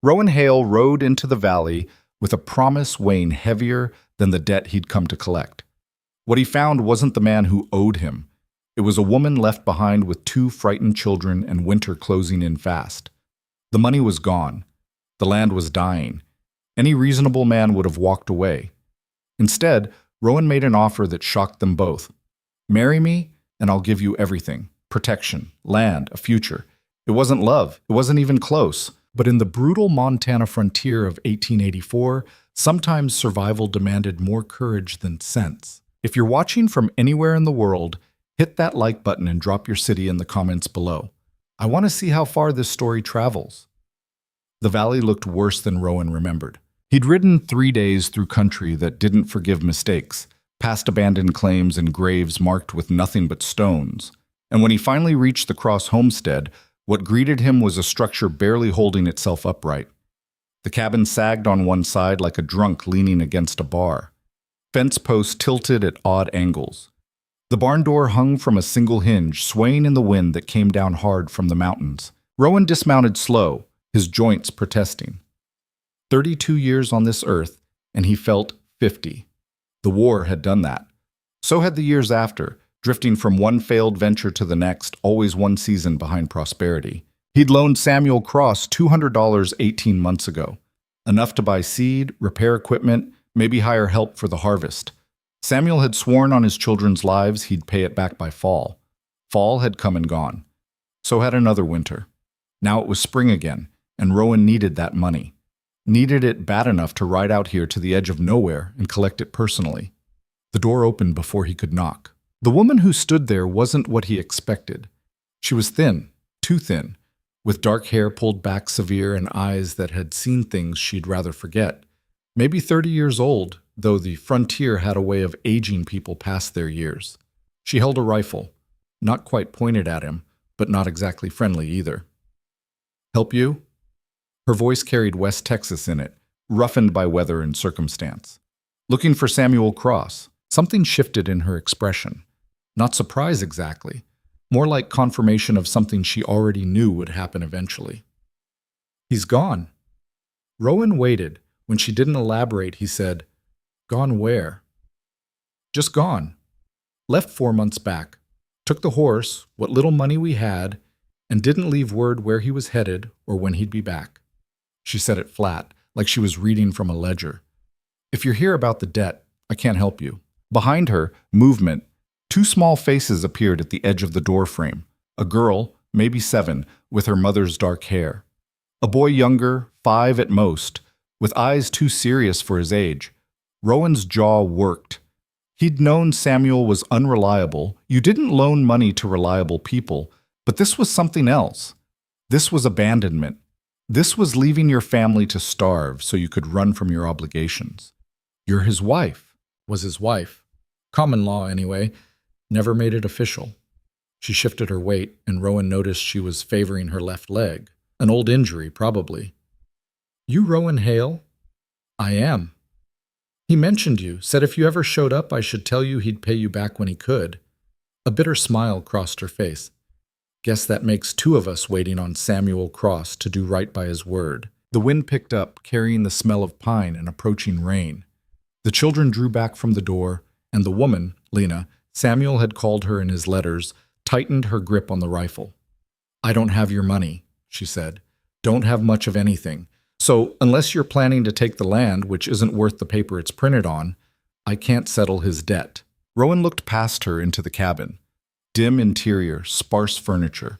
Rowan Hale rode into the valley with a promise weighing heavier than the debt he'd come to collect. What he found wasn't the man who owed him. It was a woman left behind with two frightened children and winter closing in fast. The money was gone. The land was dying. Any reasonable man would have walked away. Instead, Rowan made an offer that shocked them both. Marry me, and I'll give you everything. Protection, land, a future. It wasn't love. It wasn't even close. But in the brutal Montana frontier of 1884, sometimes survival demanded more courage than sense. If you're watching from anywhere in the world, hit that like button and drop your city in the comments below. I want to see how far this story travels. The valley looked worse than Rowan remembered. He'd ridden 3 days through country that didn't forgive mistakes, past abandoned claims and graves marked with nothing but stones. And when he finally reached the Cross homestead, what greeted him was a structure barely holding itself upright. The cabin sagged on one side like a drunk leaning against a bar. Fence posts tilted at odd angles. The barn door hung from a single hinge, swaying in the wind that came down hard from the mountains. Rowan dismounted slow, his joints protesting. 32 years on this earth, and he felt 50. The war had done that. So had the years after, drifting from one failed venture to the next, always one season behind prosperity. He'd loaned Samuel Cross $200 18 months ago, enough to buy seed, repair equipment, maybe hire help for the harvest. Samuel had sworn on his children's lives he'd pay it back by fall. Fall had come and gone. So had another winter. Now it was spring again, and Rowan needed that money. Needed it bad enough to ride out here to the edge of nowhere and collect it personally. The door opened before he could knock. The woman who stood there wasn't what he expected. She was thin, too thin, with dark hair pulled back severe and eyes that had seen things she'd rather forget. Maybe 30 years old, though the frontier had a way of aging people past their years. She held a rifle, not quite pointed at him, but not exactly friendly either. "Help you?" Her voice carried West Texas in it, roughened by weather and circumstance. "Looking for Samuel Cross." Something shifted in her expression. Not surprise exactly, more like confirmation of something she already knew would happen eventually. "He's gone." Rowan waited. When she didn't elaborate, he said, "Gone where?" "Just gone. Left 4 months back. Took the horse, what little money we had, and didn't leave word where he was headed or when he'd be back." She said it flat, like she was reading from a ledger. "If you're here about the debt, I can't help you." Behind her, movement. 2 small faces appeared at the edge of the doorframe. A girl, maybe 7, with her mother's dark hair. A boy younger, 5 at most, with eyes too serious for his age. Rowan's jaw worked. He'd known Samuel was unreliable. You didn't loan money to reliable people, but this was something else. This was abandonment. This was leaving your family to starve so you could run from your obligations. "You're his wife." Was his wife. Common law, anyway. Never made it official. She shifted her weight, and Rowan noticed she was favoring her left leg. An old injury, probably. "You Rowan Hale?" "I am." "He mentioned you, said if you ever showed up I should tell you he'd pay you back when he could." A bitter smile crossed her face. "Guess that makes 2 of us waiting on Samuel Cross to do right by his word." The wind picked up, carrying the smell of pine and approaching rain. The children drew back from the door, and the woman, Lena, Samuel had called her in his letters, tightened her grip on the rifle. "I don't have your money," she said. "Don't have much of anything. So, unless you're planning to take the land, which isn't worth the paper it's printed on, I can't settle his debt." Rowan looked past her into the cabin. Dim interior, sparse furniture.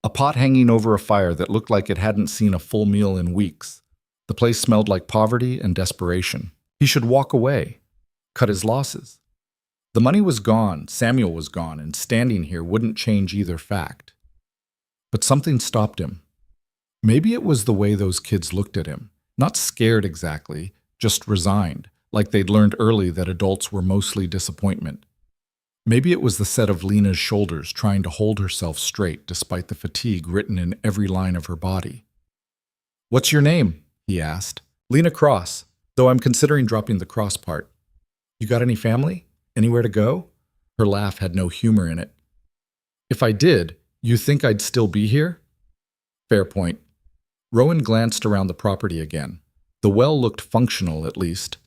A pot hanging over a fire that looked like it hadn't seen a full meal in weeks. The place smelled like poverty and desperation. He should walk away, cut his losses. The money was gone, Samuel was gone, and standing here wouldn't change either fact. But something stopped him. Maybe it was the way those kids looked at him. Not scared exactly, just resigned, like they'd learned early that adults were mostly disappointment. Maybe it was the set of Lena's shoulders trying to hold herself straight despite the fatigue written in every line of her body. "What's your name?" he asked. "Lena Cross. Though I'm considering dropping the cross part. You got any family? Anywhere to go?" Her laugh had no humor in it. "If I did, you think I'd still be here?" "Fair point." Rowan glanced around the property again. The well looked functional, at least.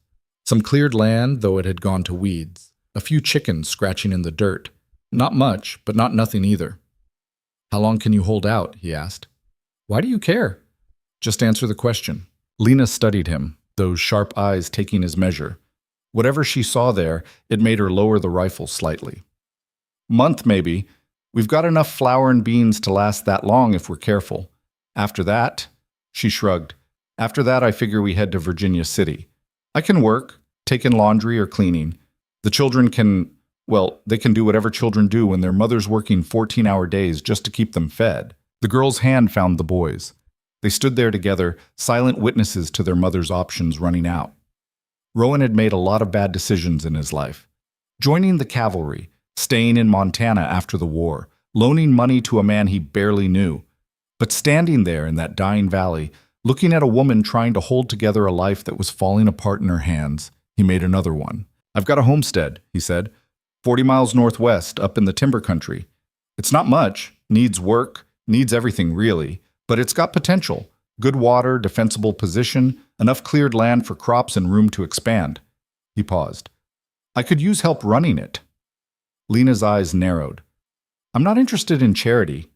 Some cleared land, though it had gone to weeds. A few chickens scratching in the dirt. Not much, but not nothing either. "How long can you hold out?" he asked. "Why do you care?" "Just answer the question." Lena studied him, those sharp eyes taking his measure. Whatever she saw there, it made her lower the rifle slightly. "Month, maybe. We've got enough flour and beans to last that long if we're careful. After that," she shrugged, "after that I figure we head to Virginia City. I can work, take in laundry or cleaning. The children can, well, they can do whatever children do when their mother's working 14-hour days just to keep them fed." The girl's hand found the boys. They stood there together, silent witnesses to their mother's options running out. Rowan had made a lot of bad decisions in his life. Joining the cavalry, staying in Montana after the war, loaning money to a man he barely knew. But standing there in that dying valley, looking at a woman trying to hold together a life that was falling apart in her hands, he made another one. "I've got a homestead," he said, 40 miles northwest, up in the timber country. It's not much, needs work, needs everything really, but it's got potential. Good water, defensible position, enough cleared land for crops and room to expand. He paused. "I could use help running it." Lena's eyes narrowed. "I'm not interested in charity."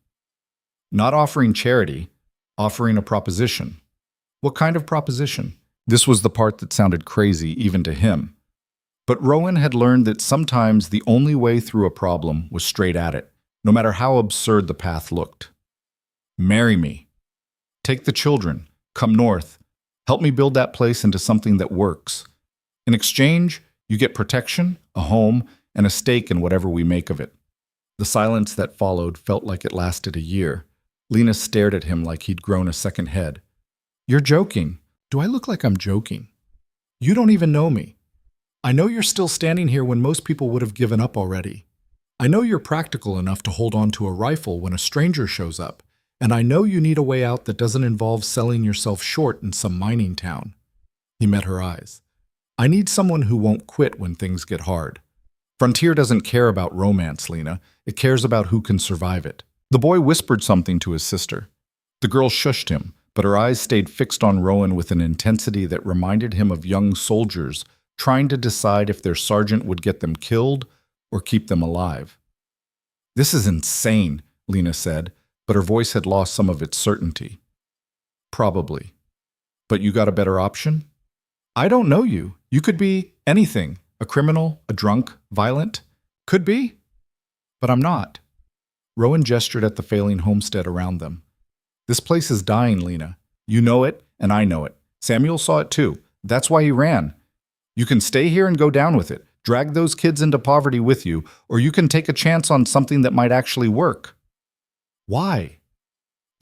"Not offering charity, offering a proposition." "What kind of proposition?" This was the part that sounded crazy even to him. But Rowan had learned that sometimes the only way through a problem was straight at it, no matter how absurd the path looked. "Marry me. Take the children. Come north. Help me build that place into something that works. In exchange, you get protection, a home, and a stake in whatever we make of it." The silence that followed felt like it lasted a year. Lena stared at him like he'd grown a second head. "You're joking." "Do I look like I'm joking?" "You don't even know me. I know you're still standing here when most people would have given up already. I know you're practical enough to hold on to a rifle when a stranger shows up, and I know you need a way out that doesn't involve selling yourself short in some mining town." He met her eyes. "I need someone who won't quit when things get hard. Frontier doesn't care about romance, Lena. It cares about who can survive it." The boy whispered something to his sister. The girl shushed him, but her eyes stayed fixed on Rowan with an intensity that reminded him of young soldiers trying to decide if their sergeant would get them killed or keep them alive. "This is insane," Lena said, but her voice had lost some of its certainty. "Probably. But you got a better option?" "I don't know you. You could be anything. A criminal, a drunk, violent. Could be. But I'm not." Rowan gestured at the failing homestead around them. "This place is dying, Lena. You know it, and I know it. Samuel saw it too. That's why he ran. You can stay here and go down with it, drag those kids into poverty with you, or you can take a chance on something that might actually work." "Why?"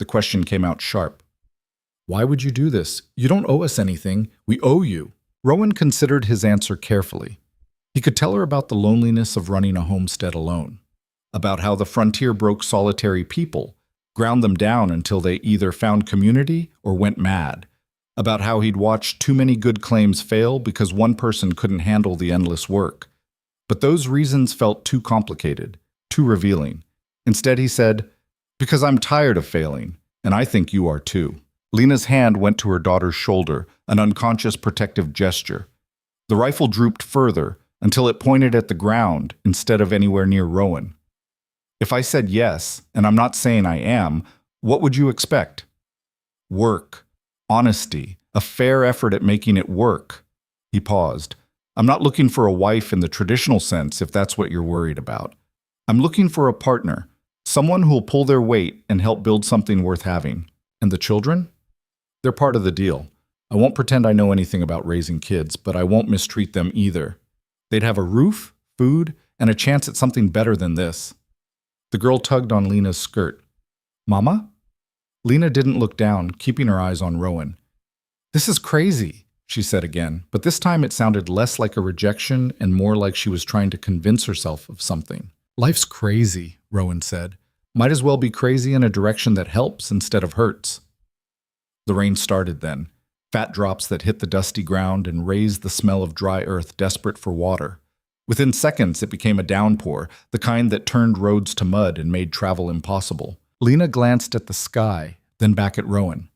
The question came out sharp. "Why would you do this? You don't owe us anything. We owe you." Rowan considered his answer carefully. He could tell her about the loneliness of running a homestead alone, about how the frontier broke solitary people, ground them down until they either found community or went mad, about how he'd watched too many good claims fail because one person couldn't handle the endless work. But those reasons felt too complicated, too revealing. Instead, he said, "Because I'm tired of failing, and I think you are too." Lena's hand went to her daughter's shoulder, an unconscious protective gesture. The rifle drooped further until it pointed at the ground instead of anywhere near Rowan. "If I said yes, and I'm not saying I am, what would you expect?" "Work. Honesty, a fair effort at making it work." He paused. "I'm not looking for a wife in the traditional sense, if that's what you're worried about. I'm looking for a partner, someone who'll pull their weight and help build something worth having." "And the children?" "They're part of the deal. I won't pretend I know anything about raising kids, but I won't mistreat them either. They'd have a roof, food, and a chance at something better than this." The girl tugged on Lena's skirt. "Mama?" Lena didn't look down, keeping her eyes on Rowan. "This is crazy," she said again, but this time it sounded less like a rejection and more like she was trying to convince herself of something. "Life's crazy," Rowan said. "Might as well be crazy in a direction that helps instead of hurts." The rain started then, fat drops that hit the dusty ground and raised the smell of dry earth desperate for water. Within seconds, it became a downpour, the kind that turned roads to mud and made travel impossible. Lena glanced at the sky, then back at Rowan.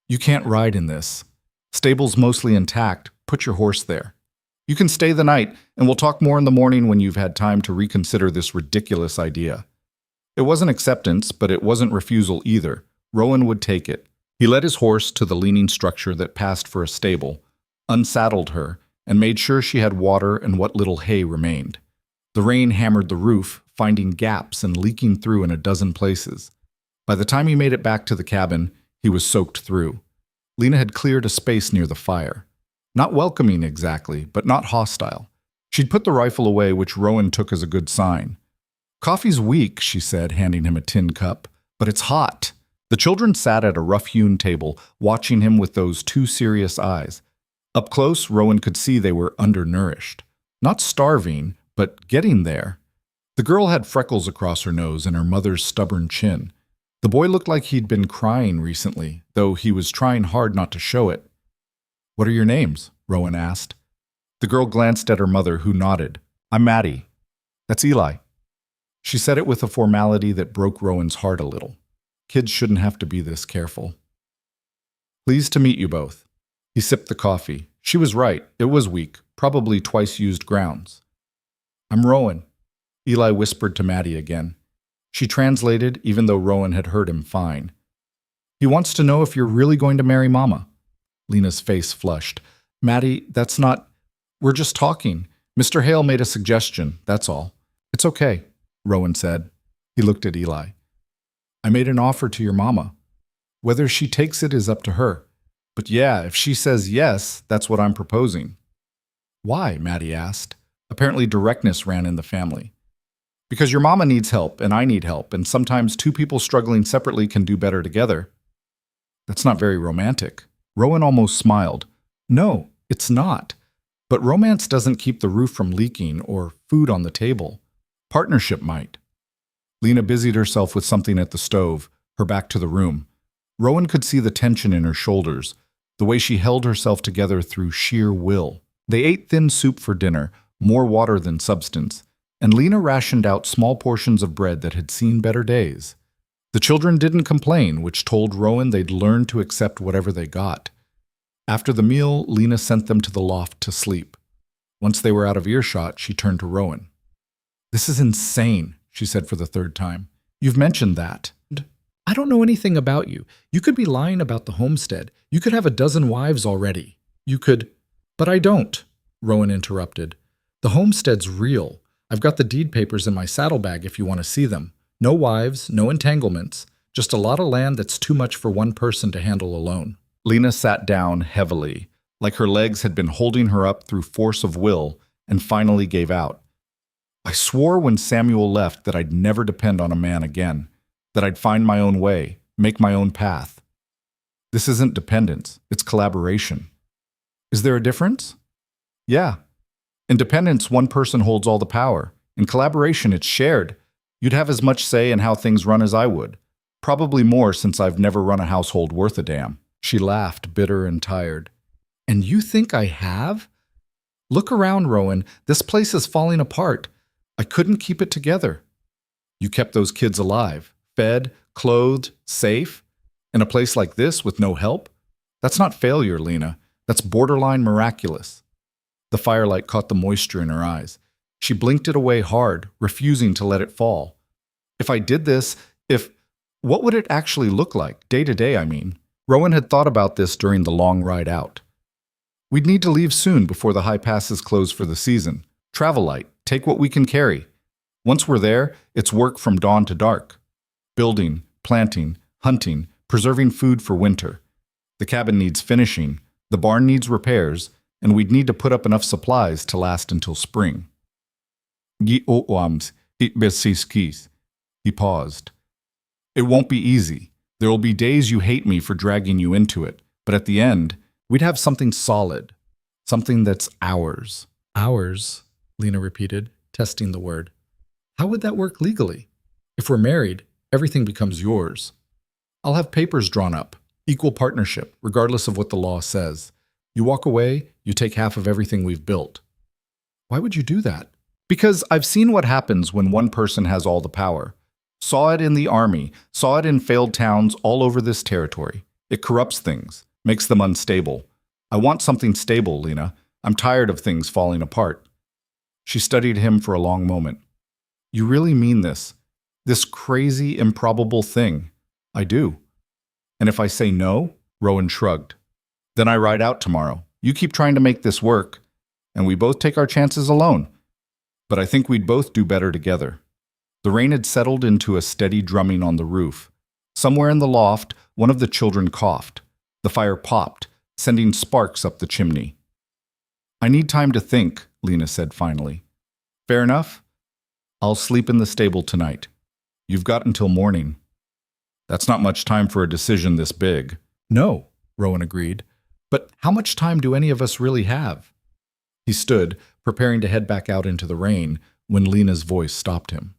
You can't ride in this. Stable's mostly intact. Put your horse there. You can stay the night, and we'll talk more in the morning when you've had time to reconsider this ridiculous idea. It wasn't acceptance, but it wasn't refusal either. Rowan would take it. He led his horse to the leaning structure that passed for a stable, unsaddled her, and made sure she had water and what little hay remained. The rain hammered the roof, finding gaps and leaking through in a dozen places. By the time he made it back to the cabin, he was soaked through. Lena had cleared a space near the fire. Not welcoming exactly, but not hostile. She'd put the rifle away, which Rowan took as a good sign. "Coffee's weak," she said, handing him a tin cup, "but it's hot." The children sat at a rough-hewn table, watching him with those two serious eyes. Up close, Rowan could see they were undernourished. Not starving, but getting there. The girl had freckles across her nose and her mother's stubborn chin. The boy looked like he'd been crying recently, though he was trying hard not to show it. "What are your names?" Rowan asked. The girl glanced at her mother, who nodded. "I'm Maddie." "That's Eli." She said it with a formality that broke Rowan's heart a little. Kids shouldn't have to be this careful. "Pleased to meet you both." He sipped the coffee. She was right. It was weak, probably twice-used grounds. "I'm Rowan," Eli whispered to Maddie again. She translated, even though Rowan had heard him fine. "He wants to know if you're really going to marry Mama." Lena's face flushed. "Maddie, that's not... We're just talking. Mr. Hale made a suggestion, that's all." "It's okay," Rowan said. He looked at Eli. "I made an offer to your mama. Whether she takes it is up to her. But yeah, if she says yes, that's what I'm proposing." "Why?" Maddie asked. Apparently directness ran in the family. "Because your mama needs help, and I need help, and sometimes two people struggling separately can do better together." "That's not very romantic." Rowan almost smiled. "No, it's not. But romance doesn't keep the roof from leaking or food on the table. Partnership might." Lena busied herself with something at the stove, her back to the room. Rowan could see the tension in her shoulders, the way she held herself together through sheer will. They ate thin soup for dinner, more water than substance, and Lena rationed out small portions of bread that had seen better days. The children didn't complain, which told Rowan they'd learned to accept whatever they got. After the meal, Lena sent them to the loft to sleep. Once they were out of earshot, she turned to Rowan. "This is insane," she said for the third time. "You've mentioned that. I don't know anything about you. You could be lying about the homestead. You could have a dozen wives already. You could—" "But I don't," Rowan interrupted. "The homestead's real. I've got the deed papers in my saddlebag if you want to see them. No wives, no entanglements, just a lot of land that's too much for one person to handle alone." Lena sat down heavily, like her legs had been holding her up through force of will, and finally gave out. "I swore when Samuel left that I'd never depend on a man again, that I'd find my own way, make my own path. This isn't dependence, it's collaboration." "Is there a difference?" "Yeah. In dependence, one person holds all the power. In collaboration, it's shared. You'd have as much say in how things run as I would. Probably more, since I've never run a household worth a damn." She laughed, bitter and tired. "And you think I have? Look around, Rowan. This place is falling apart. I couldn't keep it together." "You kept those kids alive, fed, clothed, safe? In a place like this with no help? That's not failure, Lena. That's borderline miraculous." The firelight caught the moisture in her eyes. She blinked it away hard, refusing to let it fall. "If I did this, what would it actually look like? Day to day, I mean." Rowan had thought about this during the long ride out. "We'd need to leave soon before the high passes close for the season. Travel light, take what we can carry. Once we're there, it's work from dawn to dark. Building, planting, hunting, preserving food for winter. The cabin needs finishing, the barn needs repairs, and we'd need to put up enough supplies to last until spring." He paused. "It won't be easy. There will be days you hate me for dragging you into it, but at the end, we'd have something solid, something that's ours." "Ours," Lena repeated, testing the word. "How would that work legally? If we're married, everything becomes yours." "I'll have papers drawn up, equal partnership, regardless of what the law says. You walk away, you take half of everything we've built." "Why would you do that?" "Because I've seen what happens when one person has all the power. Saw it in the army, saw it in failed towns all over this territory. It corrupts things, makes them unstable. I want something stable, Lena. I'm tired of things falling apart. She studied him for a long moment. You really mean this? This crazy, improbable thing? I do. And if I say no? Rowan shrugged. Then I ride out tomorrow. You keep trying to make this work, and we both take our chances alone. But I think we'd both do better together. The rain had settled into a steady drumming on the roof. Somewhere in the loft, one of the children coughed. The fire popped, sending sparks up the chimney. I need time to think, Lena said finally. Fair enough. I'll sleep in the stable tonight. You've got until morning. That's not much time for a decision this big. No, Rowan agreed. But how much time do any of us really have? He stood, preparing to head back out into the rain, when Lena's voice stopped him.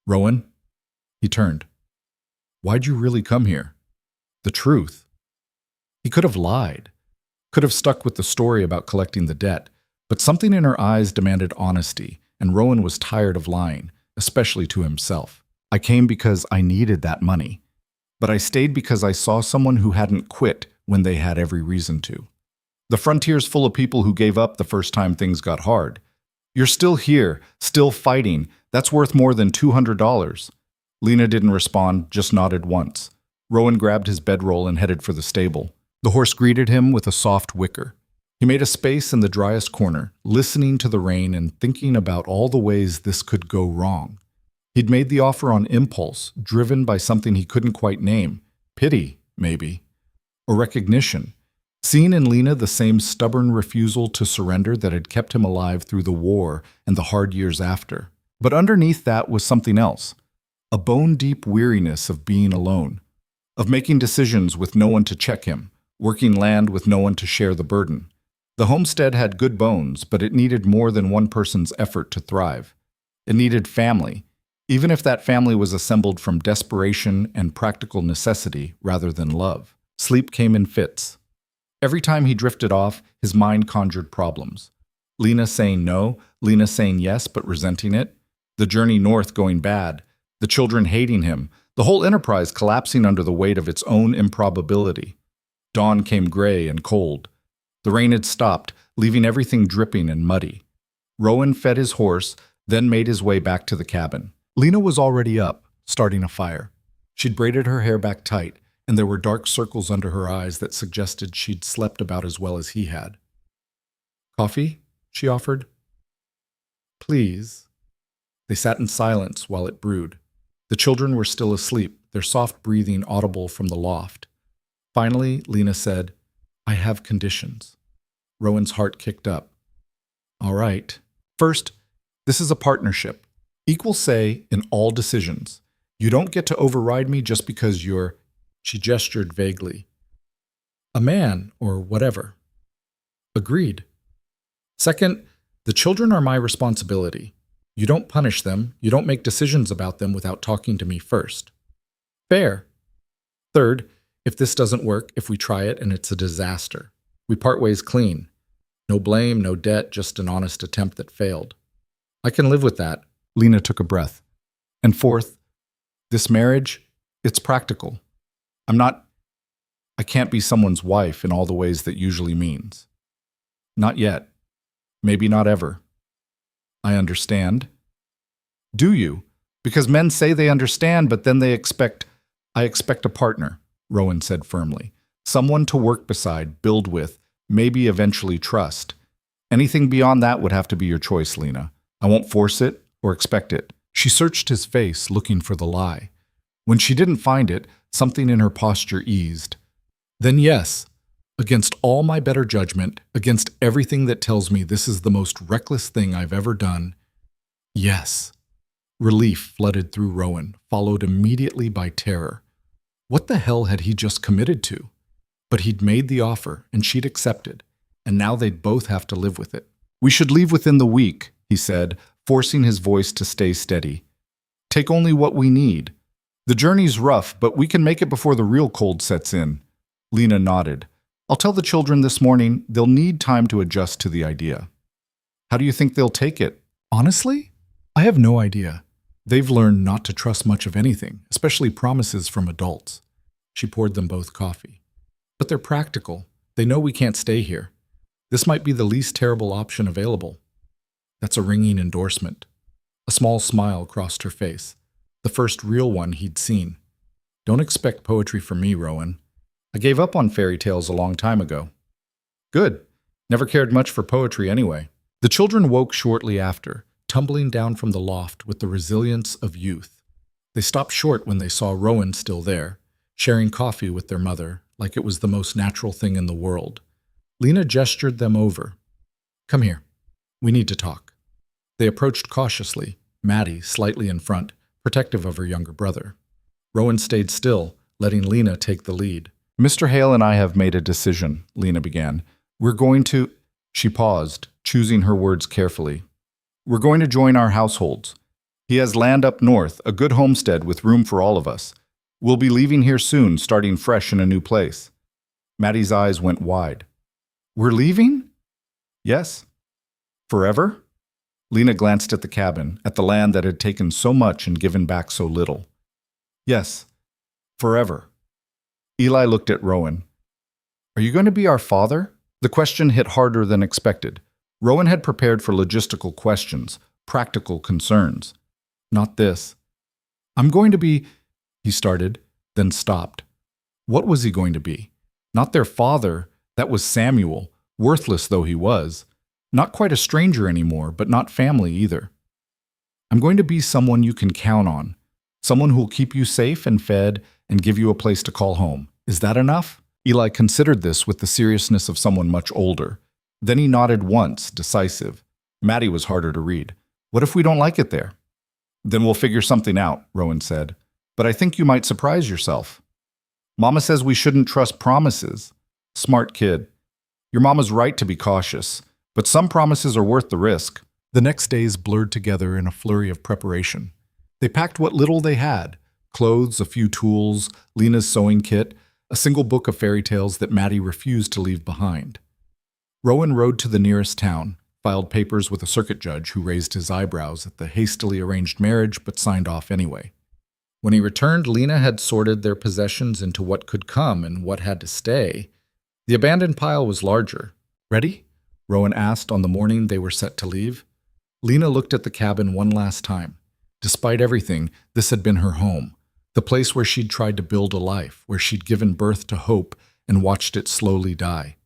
Rowan? He turned. Why'd you really come here? The truth. He could have lied, could have stuck with the story about collecting the debt, but something in her eyes demanded honesty, and Rowan was tired of lying, especially to himself. I came because I needed that money, but I stayed because I saw someone who hadn't quit when they had every reason to. The frontier's full of people who gave up the first time things got hard. You're still here, still fighting. That's worth more than $200. Lena didn't respond, just nodded once. Rowan grabbed his bedroll and headed for the stable. The horse greeted him with a soft whicker. He made a space in the driest corner, listening to the rain and thinking about all the ways this could go wrong. He'd made the offer on impulse, driven by something he couldn't quite name. Pity, maybe. Or recognition. Seeing in Lena the same stubborn refusal to surrender that had kept him alive through the war and the hard years after. But underneath that was something else. A bone-deep weariness of being alone. Of making decisions with no one to check him. Working land with no one to share the burden. The homestead had good bones, but it needed more than one person's effort to thrive. It needed family, even if that family was assembled from desperation and practical necessity rather than love. Sleep came in fits. Every time he drifted off, his mind conjured problems. Lena saying no, Lena saying yes but resenting it, the journey north going bad, the children hating him, the whole enterprise collapsing under the weight of its own improbability. Dawn came gray and cold. The rain had stopped, leaving everything dripping and muddy. Rowan fed his horse, then made his way back to the cabin. Lena was already up, starting a fire. She'd braided her hair back tight, and there were dark circles under her eyes that suggested she'd slept about as well as he had. Coffee? She offered. Please. They sat in silence while it brewed. The children were still asleep, their soft breathing audible from the loft. Finally, Lena said, I have conditions. Rowan's heart kicked up. All right. First, this is a partnership. Equal say in all decisions. You don't get to override me just because you're, she gestured vaguely, a man or whatever. Agreed. Second, the children are my responsibility. You don't punish them. You don't make decisions about them without talking to me first. Fair. Third, if this doesn't work, if we try it and it's a disaster, we part ways clean. No blame, no debt, just an honest attempt that failed. I can live with that. Lena took a breath. And fourth, this marriage, it's practical. I can't be someone's wife in all the ways that usually means. Not yet. Maybe not ever. I understand. Do you? Because men say they understand, but then I expect a partner, Rowan said firmly. Someone to work beside, build with, maybe eventually trust. Anything beyond that would have to be your choice, Lena. I won't force it or expect it. She searched his face, looking for the lie. When she didn't find it, something in her posture eased. Then yes, against all my better judgment, against everything that tells me this is the most reckless thing I've ever done, yes. Relief flooded through Rowan, followed immediately by terror. What the hell had he just committed to? But he'd made the offer, and she'd accepted, and now they'd both have to live with it. We should leave within the week, he said, forcing his voice to stay steady. Take only what we need. The journey's rough, but we can make it before the real cold sets in. Lena nodded. I'll tell the children this morning they'll need time to adjust to the idea. How do you think they'll take it? Honestly, I have no idea. They've learned not to trust much of anything, especially promises from adults. She poured them both coffee. But they're practical. They know we can't stay here. This might be the least terrible option available. That's a ringing endorsement. A small smile crossed her face, the first real one he'd seen. Don't expect poetry from me, Rowan. I gave up on fairy tales a long time ago. Good. Never cared much for poetry anyway. The children woke shortly after, tumbling down from the loft with the resilience of youth. They stopped short when they saw Rowan still there, sharing coffee with their mother like it was the most natural thing in the world. Lena gestured them over. Come here. We need to talk. They approached cautiously, Maddie slightly in front, protective of her younger brother. Rowan stayed still, letting Lena take the lead. Mr. Hale and I have made a decision, Lena began. We're going to... She paused, choosing her words carefully. We're going to join our households. He has land up north, a good homestead with room for all of us. We'll be leaving here soon, starting fresh in a new place. Maddie's eyes went wide. We're leaving? Yes. Forever? Lena glanced at the cabin, at the land that had taken so much and given back so little. Yes. Forever. Eli looked at Rowan. Are you going to be our father? The question hit harder than expected. Rowan had prepared for logistical questions, practical concerns. Not this. I'm going to be... He started, then stopped. What was he going to be? Not their father, that was Samuel, worthless though he was. Not quite a stranger anymore, but not family either. I'm going to be someone you can count on. Someone who'll keep you safe and fed and give you a place to call home. Is that enough? Eli considered this with the seriousness of someone much older. Then he nodded once, decisive. Maddie was harder to read. What if we don't like it there? Then we'll figure something out, Rowan said. But I think you might surprise yourself. Mama says we shouldn't trust promises. Smart kid. Your mama's right to be cautious, but some promises are worth the risk. The next days blurred together in a flurry of preparation. They packed what little they had, clothes, a few tools, Lena's sewing kit, a single book of fairy tales that Maddie refused to leave behind. Rowan rode to the nearest town, filed papers with a circuit judge who raised his eyebrows at the hastily arranged marriage but signed off anyway. When he returned, Lena had sorted their possessions into what could come and what had to stay. The abandoned pile was larger. Ready? Rowan asked on the morning they were set to leave. Lena looked at the cabin one last time. Despite everything, this had been her home, the place where she'd tried to build a life, where she'd given birth to hope and watched it slowly die.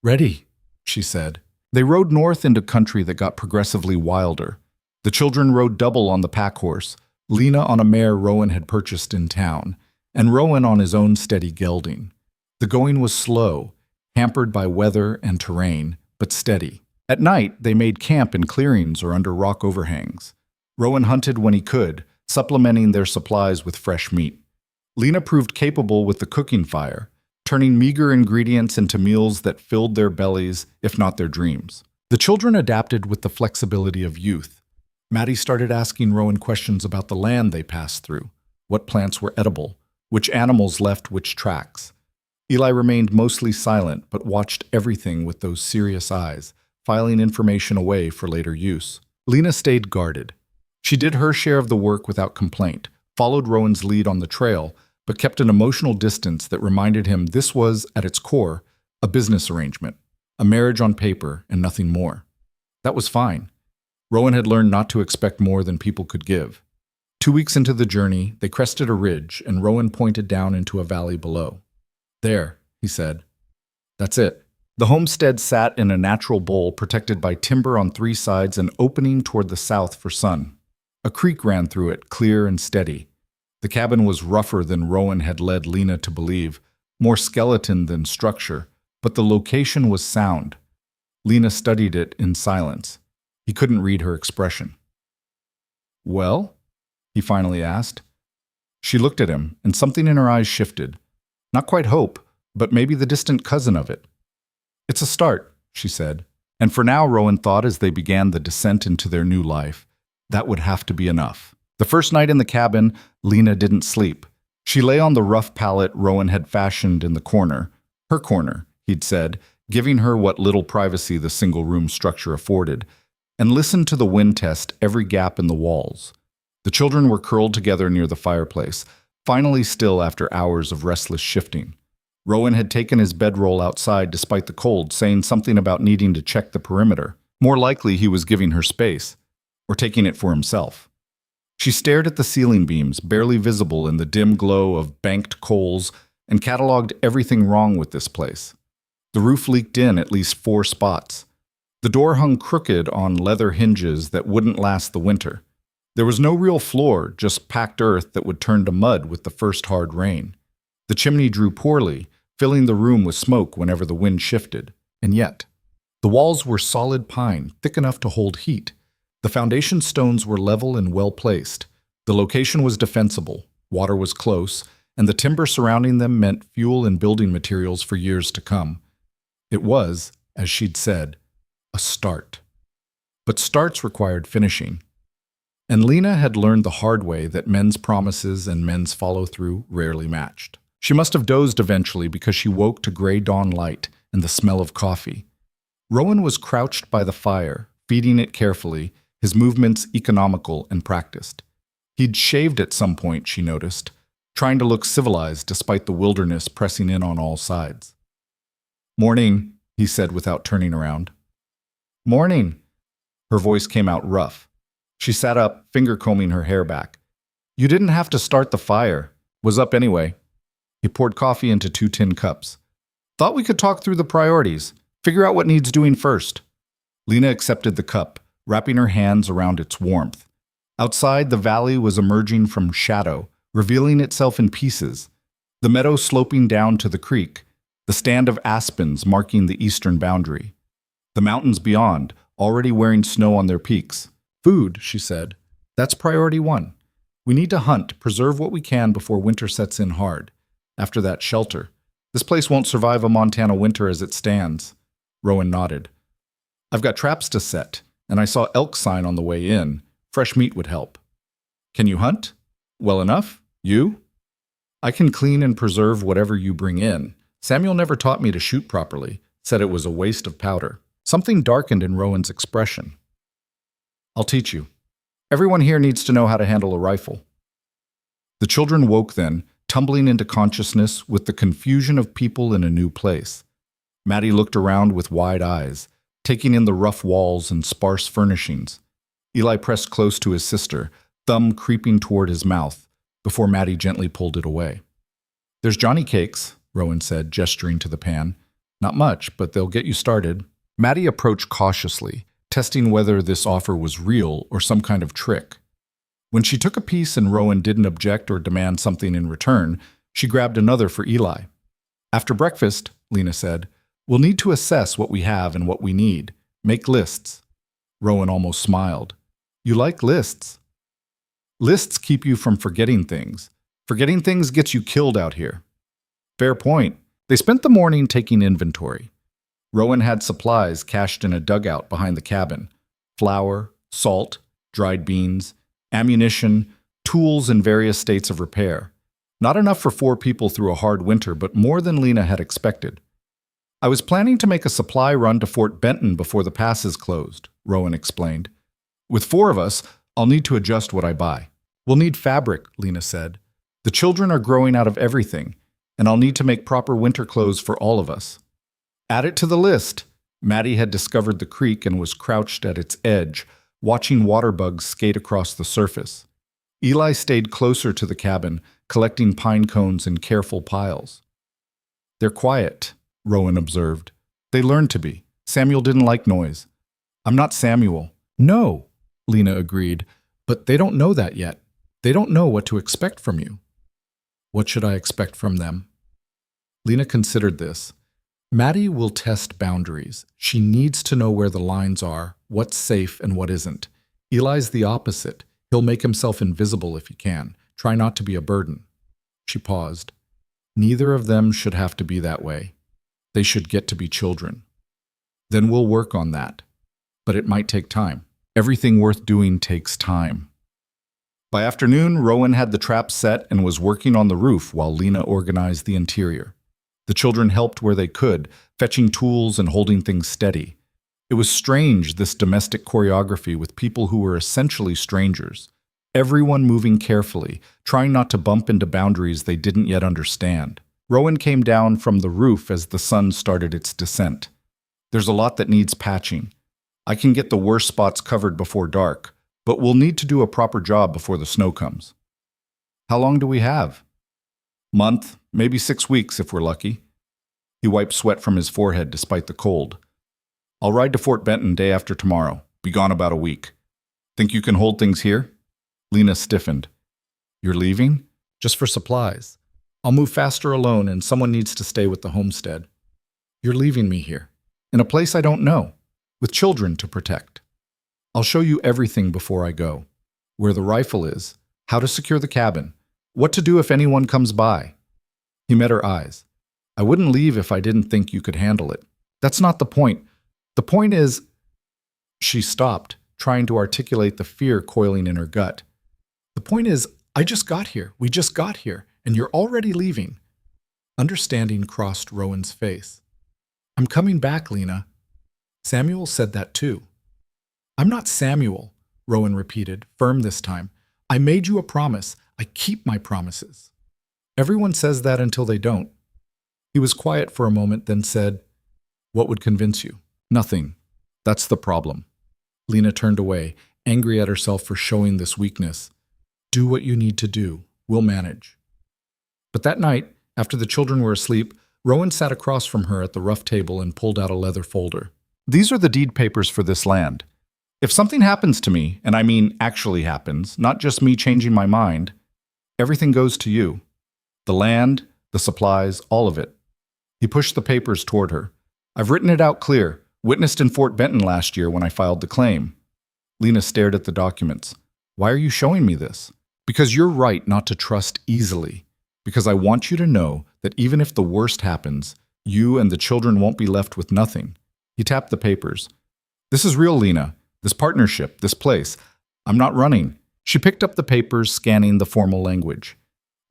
Ready, she said. They rode north into country that got progressively wilder. The children rode double on the pack horse, Lena on a mare Rowan had purchased in town, and Rowan on his own steady gelding. The going was slow, hampered by weather and terrain, but steady. At night, they made camp in clearings or under rock overhangs. Rowan hunted when he could, supplementing their supplies with fresh meat. Lena proved capable with the cooking fire, turning meager ingredients into meals that filled their bellies, if not their dreams. The children adapted with the flexibility of youth. Maddie started asking Rowan questions about the land they passed through, what plants were edible, which animals left which tracks. Eli remained mostly silent, but watched everything with those serious eyes, filing information away for later use. Lena stayed guarded. She did her share of the work without complaint, followed Rowan's lead on the trail, but kept an emotional distance that reminded him this was, at its core, a business arrangement, a marriage on paper and nothing more. That was fine. Rowan had learned not to expect more than people could give. 2 weeks into the journey, they crested a ridge, and Rowan pointed down into a valley below. There, he said. That's it. The homestead sat in a natural bowl protected by timber on 3 sides and opening toward the south for sun. A creek ran through it, clear and steady. The cabin was rougher than Rowan had led Lena to believe, more skeleton than structure, but the location was sound. Lena studied it in silence. He couldn't read her expression. Well? He finally asked. She looked at him, and something in her eyes shifted. Not quite hope, but maybe the distant cousin of it. It's a start, she said. And for now, Rowan thought as they began the descent into their new life, that would have to be enough. The first night in the cabin, Lena didn't sleep. She lay on the rough pallet Rowan had fashioned in the corner. Her corner, he'd said, giving her what little privacy the single-room structure afforded, and listened to the wind test every gap in the walls. The children were curled together near the fireplace, finally still after hours of restless shifting. Rowan had taken his bedroll outside despite the cold, saying something about needing to check the perimeter. More likely he was giving her space, or taking it for himself. She stared at the ceiling beams, barely visible in the dim glow of banked coals, and cataloged everything wrong with this place. The roof leaked in at least 4 spots. The door hung crooked on leather hinges that wouldn't last the winter. There was no real floor, just packed earth that would turn to mud with the first hard rain. The chimney drew poorly, filling the room with smoke whenever the wind shifted. And yet, the walls were solid pine, thick enough to hold heat. The foundation stones were level and well placed. The location was defensible, water was close, and the timber surrounding them meant fuel and building materials for years to come. It was, as she'd said, a start. But starts required finishing. And Lena had learned the hard way that men's promises and men's follow-through rarely matched. She must have dozed eventually because she woke to gray dawn light and the smell of coffee. Rowan was crouched by the fire, feeding it carefully, his movements economical and practiced. He'd shaved at some point, she noticed, trying to look civilized despite the wilderness pressing in on all sides. "Morning," he said without turning around. "Morning." Her voice came out rough. She sat up, finger-combing her hair back. "You didn't have to start the fire. Was up anyway." He poured coffee into 2 tin cups. "Thought we could talk through the priorities. Figure out what needs doing first." Lena accepted the cup, wrapping her hands around its warmth. Outside, the valley was emerging from shadow, revealing itself in pieces. The meadow sloping down to the creek, the stand of aspens marking the eastern boundary. The mountains beyond, already wearing snow on their peaks. "Food," she said. "That's priority 1. We need to hunt, preserve what we can before winter sets in hard. After that, shelter. This place won't survive a Montana winter as it stands." Rowan nodded. "I've got traps to set, and I saw elk sign on the way in. Fresh meat would help." "Can you hunt? Well enough? You?" "I can clean and preserve whatever you bring in. Samuel never taught me to shoot properly, said it was a waste of powder." Something darkened in Rowan's expression. "I'll teach you. Everyone here needs to know how to handle a rifle." The children woke then, tumbling into consciousness with the confusion of people in a new place. Maddie looked around with wide eyes, taking in the rough walls and sparse furnishings. Eli pressed close to his sister, thumb creeping toward his mouth, before Maddie gently pulled it away. "There's Johnny cakes," Rowan said, gesturing to the pan. "Not much, but they'll get you started." Maddie approached cautiously, testing whether this offer was real or some kind of trick. When she took a piece and Rowan didn't object or demand something in return, she grabbed another for Eli. "After breakfast," Lena said, "we'll need to assess what we have and what we need. Make lists." Rowan almost smiled. "You like lists?" "Lists keep you from forgetting things. Forgetting things gets you killed out here." "Fair point." They spent the morning taking inventory. Rowan had supplies cached in a dugout behind the cabin. Flour, salt, dried beans, ammunition, tools in various states of repair. Not enough for 4 people through a hard winter, but more than Lena had expected. "I was planning to make a supply run to Fort Benton before the passes closed," Rowan explained. "With 4 of us, I'll need to adjust what I buy." "We'll need fabric," Lena said. "The children are growing out of everything, and I'll need to make proper winter clothes for all of us." "Add it to the list." Maddie had discovered the creek and was crouched at its edge, watching water bugs skate across the surface. Eli stayed closer to the cabin, collecting pine cones in careful piles. "They're quiet," Rowan observed. "They learned to be. Samuel didn't like noise." "I'm not Samuel." "No," Lena agreed, "but they don't know that yet. They don't know what to expect from you." "What should I expect from them?" Lena considered this. Maddie will test boundaries. She needs to know where the lines are, what's safe and what isn't. Eli's the opposite. He'll make himself invisible if he can. Try not to be a burden. She paused. Neither of them should have to be that way. They should get to be children. Then we'll work on that. But it might take time. Everything worth doing takes time. By afternoon, Rowan had the trap set and was working on the roof while Lena organized the interior. The children helped where they could, fetching tools and holding things steady. It was strange, this domestic choreography with people who were essentially strangers. Everyone moving carefully, trying not to bump into boundaries they didn't yet understand. Rowan came down from the roof as the sun started its descent. There's a lot that needs patching. I can get the worst spots covered before dark, but we'll need to do a proper job before the snow comes. How long do we have? Month, maybe 6 weeks if we're lucky. He wiped sweat from his forehead despite the cold. I'll ride to Fort Benton day after tomorrow. Be gone about a week. Think you can hold things here? Lena stiffened. You're leaving? Just for supplies. I'll move faster alone and someone needs to stay with the homestead. You're leaving me here, in a place I don't know, with children to protect. I'll show you everything before I go. Where the rifle is, how to secure the cabin, what to do if anyone comes by. He met her eyes. I wouldn't leave if I didn't think you could handle it. That's not the point. The point is... She stopped, trying to articulate the fear coiling in her gut. The point is, I just got here. We just got here, and you're already leaving. Understanding crossed Rowan's face. I'm coming back, Lena. Samuel said that too. I'm not Samuel, Rowan repeated, firm this time. I made you a promise. I keep my promises. Everyone says that until they don't. He was quiet for a moment, then said, What would convince you? Nothing. That's the problem. Lena turned away, angry at herself for showing this weakness. Do what you need to do. We'll manage. But that night, after the children were asleep, Rowan sat across from her at the rough table and pulled out a leather folder. These are the deed papers for this land. If something happens to me, and I mean actually happens, not just me changing my mind, everything goes to you. The land, the supplies, all of it. He pushed the papers toward her. I've written it out clear, witnessed in Fort Benton last year when I filed the claim. Lena stared at the documents. Why are you showing me this? Because you're right not to trust easily. Because I want you to know that even if the worst happens, you and the children won't be left with nothing. He tapped the papers. This is real, Lena. This partnership, this place. I'm not running. She picked up the papers, scanning the formal language.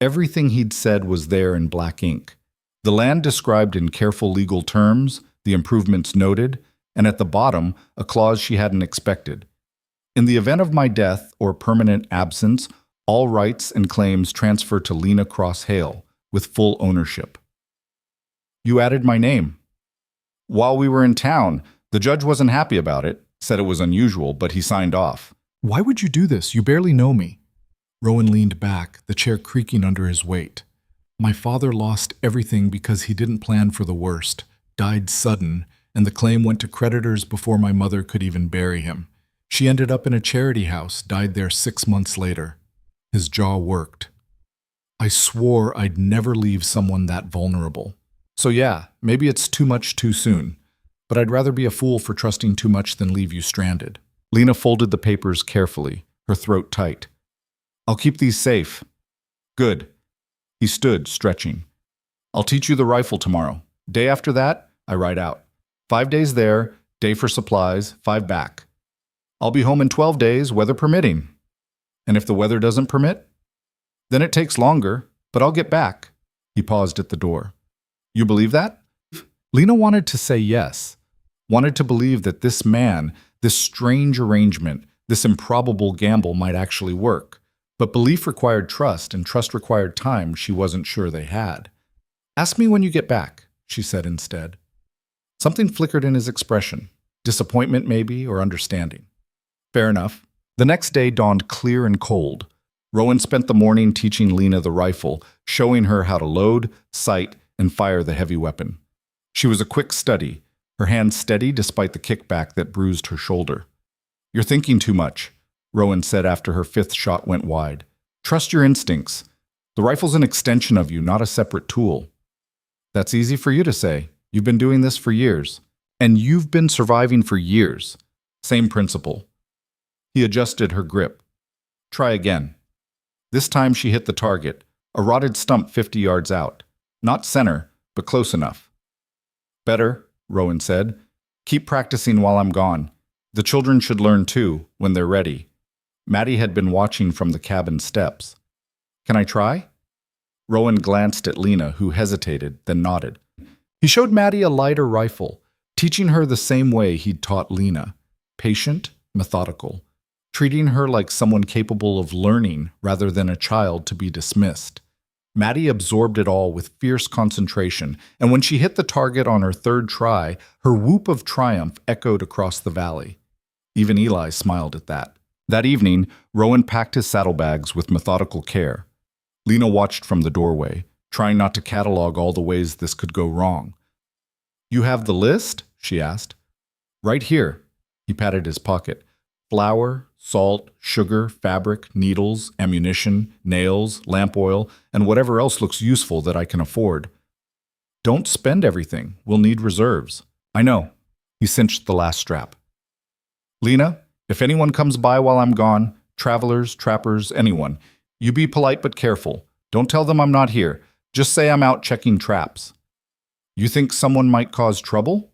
Everything he'd said was there in black ink. The land described in careful legal terms, the improvements noted, and at the bottom, a clause she hadn't expected. In the event of my death or permanent absence, all rights and claims transfer to Lena Cross Hale, with full ownership. You added my name. While we were in town, the judge wasn't happy about it, said it was unusual, but he signed off. Why would you do this? You barely know me. Rowan leaned back, the chair creaking under his weight. My father lost everything because he didn't plan for the worst, died sudden, and the claim went to creditors before my mother could even bury him. She ended up in a charity house, died there 6 months later. His jaw worked. I swore I'd never leave someone that vulnerable. So yeah, maybe it's too much too soon, but I'd rather be a fool for trusting too much than leave you stranded. Lena folded the papers carefully, her throat tight. I'll keep these safe. Good. He stood, stretching. I'll teach you the rifle tomorrow. Day after that, I ride out. 5 days there, day for supplies, 5 back. I'll be home in 12 days, weather permitting. And if the weather doesn't permit, then it takes longer, but I'll get back. He paused at the door. You believe that? Lena wanted to say yes, wanted to believe that this man, this strange arrangement, this improbable gamble might actually work. But belief required trust, and trust required time she wasn't sure they had. Ask me when you get back, she said instead. Something flickered in his expression, disappointment maybe, or understanding. Fair enough. The next day dawned clear and cold. Rowan spent the morning teaching Lena the rifle, showing her how to load, sight, and fire the heavy weapon. She was a quick study, her hand steady despite the kickback that bruised her shoulder. You're thinking too much, Rowan said after her 5th shot went wide. Trust your instincts. The rifle's an extension of you, not a separate tool. That's easy for you to say. You've been doing this for years. And you've been surviving for years. Same principle. He adjusted her grip. Try again. This time she hit the target, a rotted stump 50 yards out. Not center, but close enough. Better, Rowan said. Keep practicing while I'm gone. The children should learn too, when they're ready. Maddie had been watching from the cabin steps. Can I try? Rowan glanced at Lena, who hesitated, then nodded. He showed Maddie a lighter rifle, teaching her the same way he'd taught Lena. Patient, methodical. Treating her like someone capable of learning rather than a child to be dismissed. Maddie absorbed it all with fierce concentration, and when she hit the target on her third try, her whoop of triumph echoed across the valley. Even Eli smiled at that. That evening, Rowan packed his saddlebags with methodical care. Lena watched from the doorway, trying not to catalog all the ways this could go wrong. "You have the list?" she asked. "Right here." He patted his pocket. "Flour, salt, sugar, fabric, needles, ammunition, nails, lamp oil, and whatever else looks useful that I can afford. Don't spend everything. We'll need reserves." "I know." He cinched the last strap. "Lena, if anyone comes by while I'm gone, travelers, trappers, anyone, you be polite but careful. Don't tell them I'm not here. Just say I'm out checking traps." "You think someone might cause trouble?"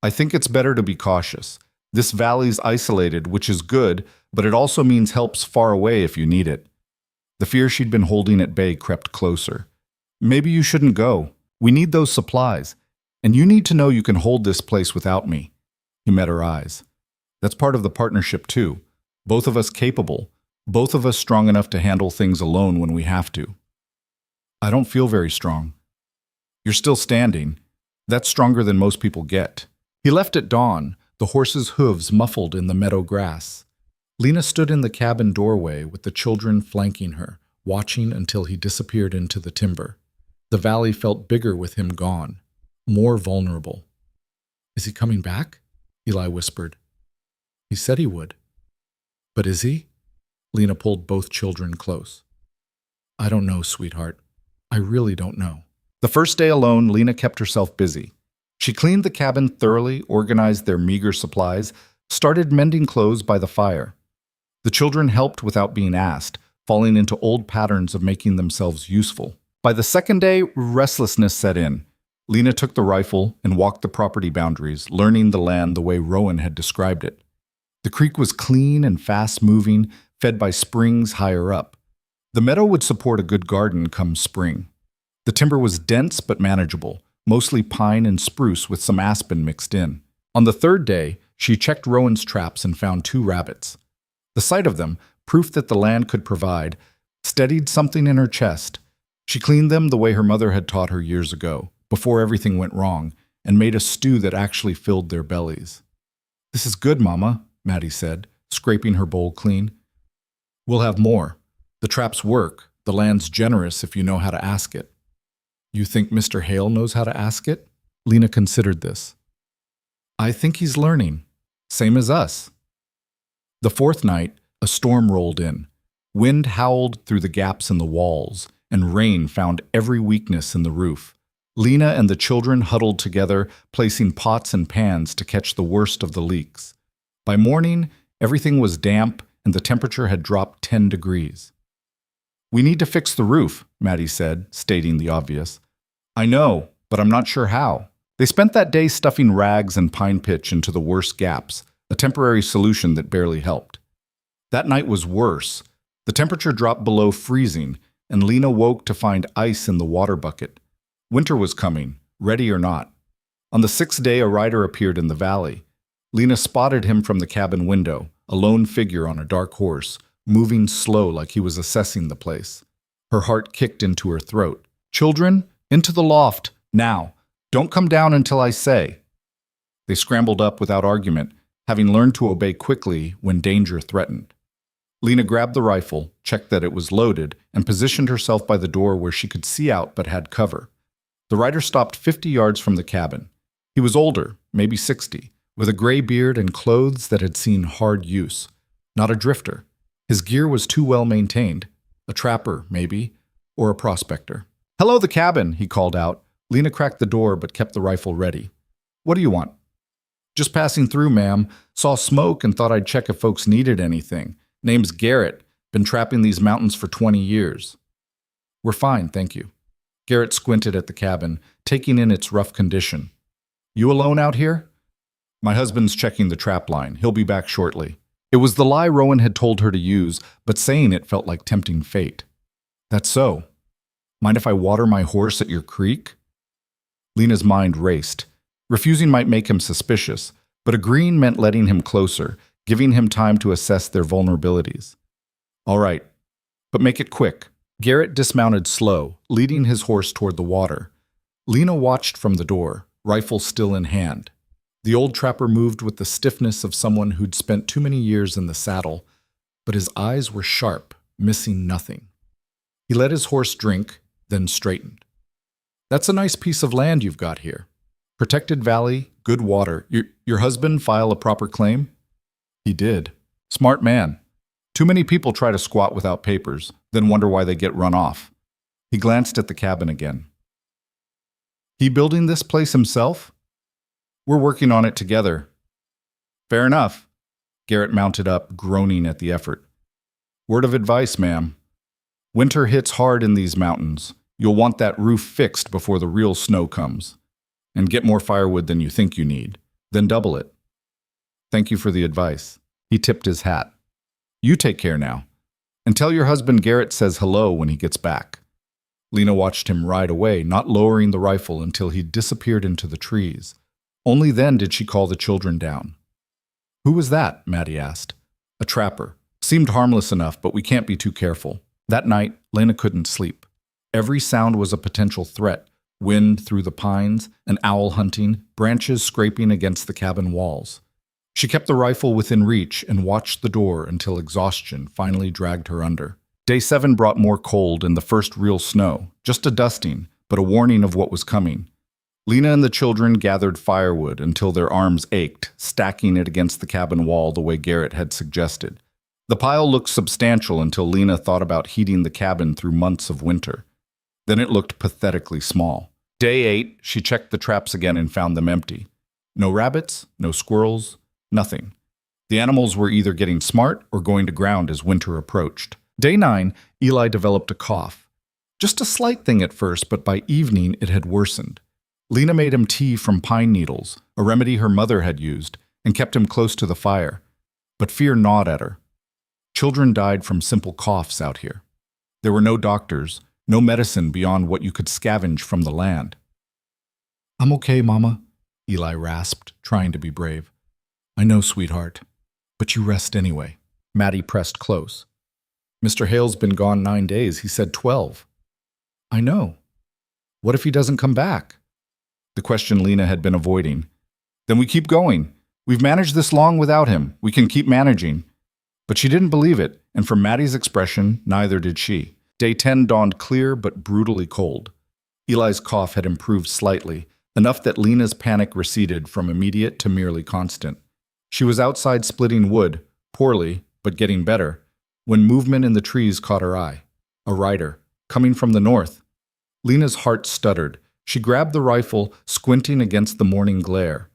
"I think it's better to be cautious. This valley's isolated, which is good, but it also means help's far away if you need it." The fear she'd been holding at bay crept closer. "Maybe you shouldn't go. We need those supplies. And you need to know you can hold this place without me." He met her eyes. "That's part of the partnership, too. Both of us capable. Both of us strong enough to handle things alone when we have to." "I don't feel very strong." "You're still standing. That's stronger than most people get." He left at dawn, the horse's hooves muffled in the meadow grass. Lena stood in the cabin doorway with the children flanking her, watching until he disappeared into the timber. The valley felt bigger with him gone, more vulnerable. "Is he coming back?" Eli whispered. "He said he would." "But is he?" Lena pulled both children close. "I don't know, sweetheart. I really don't know." The first day alone, Lena kept herself busy. She cleaned the cabin thoroughly, organized their meager supplies, started mending clothes by the fire. The children helped without being asked, falling into old patterns of making themselves useful. By the second day, restlessness set in. Lena took the rifle and walked the property boundaries, learning the land the way Rowan had described it. The creek was clean and fast-moving, fed by springs higher up. The meadow would support a good garden come spring. The timber was dense but manageable, mostly pine and spruce with some aspen mixed in. On the third day, she checked Rowan's traps and found 2 rabbits. The sight of them, proof that the land could provide, steadied something in her chest. She cleaned them the way her mother had taught her years ago, before everything went wrong, and made a stew that actually filled their bellies. "This is good, Mama," Maddie said, scraping her bowl clean. "We'll have more. The traps work. The land's generous if you know how to ask it." "You think Mr. Hale knows how to ask it?" Lena considered this. "I think he's learning. Same as us." The fourth night, a storm rolled in. Wind howled through the gaps in the walls, and rain found every weakness in the roof. Lena and the children huddled together, placing pots and pans to catch the worst of the leaks. By morning, everything was damp, and the temperature had dropped 10 degrees. "We need to fix the roof," Maddie said, stating the obvious. "I know, but I'm not sure how." They spent that day stuffing rags and pine pitch into the worst gaps, a temporary solution that barely helped. That night was worse. The temperature dropped below freezing, and Lena woke to find ice in the water bucket. Winter was coming, ready or not. On the 6th day, a rider appeared in the valley. Lena spotted him from the cabin window, a lone figure on a dark horse, moving slow like he was assessing the place. Her heart kicked into her throat. "Children, into the loft, now. Don't come down until I say." They scrambled up without argument, having learned to obey quickly when danger threatened. Lena grabbed the rifle, checked that it was loaded, and positioned herself by the door where she could see out but had cover. The rider stopped 50 yards from the cabin. He was older, maybe 60, with a gray beard and clothes that had seen hard use. Not a drifter. His gear was too well maintained. A trapper, maybe, or a prospector. "Hello, the cabin," he called out. Lena cracked the door but kept the rifle ready. "What do you want?" "Just passing through, ma'am. Saw smoke and thought I'd check if folks needed anything. Name's Garrett. Been trapping these mountains for 20 years. "We're fine, thank you." Garrett squinted at the cabin, taking in its rough condition. "You alone out here?" "My husband's checking the trap line. He'll be back shortly." It was the lie Rowan had told her to use, but saying it felt like tempting fate. "That's so. Mind if I water my horse at your creek?" Lena's mind raced. Refusing might make him suspicious, but agreeing meant letting him closer, giving him time to assess their vulnerabilities. "All right, but make it quick. Garrett dismounted slow, leading his horse toward the water. Lena watched from the door, rifle still in hand. The old trapper moved with the stiffness of someone who'd spent too many years in the saddle, but his eyes were sharp, missing nothing. He let his horse drink, then straightened. "That's a nice piece of land you've got here. Protected valley, good water. Your husband file a proper claim?" "He did. Smart man. Too many people try to squat without papers, then wonder why they get run off." He glanced at the cabin again. "He building this place himself?" "We're working on it together." "Fair enough." Garrett mounted up, groaning at the effort. "Word of advice, ma'am. Winter hits hard in these mountains. You'll want that roof fixed before the real snow comes. And get more firewood than you think you need. Then double it." "Thank you for the advice." He tipped his hat. "You take care now. And tell your husband Garrett says hello when he gets back." Lena watched him ride away, not lowering the rifle until he disappeared into the trees. Only then did she call the children down. "Who was that?" Maddie asked. "A trapper. Seemed harmless enough, but we can't be too careful." That night, Lena couldn't sleep. Every sound was a potential threat. Wind through the pines, an owl hunting, branches scraping against the cabin walls. She kept the rifle within reach and watched the door until exhaustion finally dragged her under. Day 7 brought more cold and the first real snow, just a dusting, but a warning of what was coming. Lena and the children gathered firewood until their arms ached, stacking it against the cabin wall the way Garrett had suggested. The pile looked substantial until Lena thought about heating the cabin through months of winter. Then it looked pathetically small. Day 8, she checked the traps again and found them empty. No rabbits, no squirrels, nothing. The animals were either getting smart or going to ground as winter approached. Day 9, Eli developed a cough. Just a slight thing at first, but by evening it had worsened. Lena made him tea from pine needles, a remedy her mother had used, and kept him close to the fire. But fear gnawed at her. Children died from simple coughs out here. There were no doctors, no medicine beyond what you could scavenge from the land. "I'm okay, Mama," Eli rasped, trying to be brave. "I know, sweetheart, but you rest anyway." Maddie pressed close. "Mr. Hale's been gone 9 days. He said 12. "I know. What if he doesn't come back?" The question Lena had been avoiding. "Then we keep going. We've managed this long without him. We can keep managing." But she didn't believe it, and from Maddie's expression, neither did she. Day 10 dawned clear but brutally cold. Eli's cough had improved slightly, enough that Lena's panic receded from immediate to merely constant. She was outside splitting wood, poorly, but getting better, when movement in the trees caught her eye. A rider, coming from the north. Lena's heart stuttered. She grabbed the rifle, squinting against the morning glare.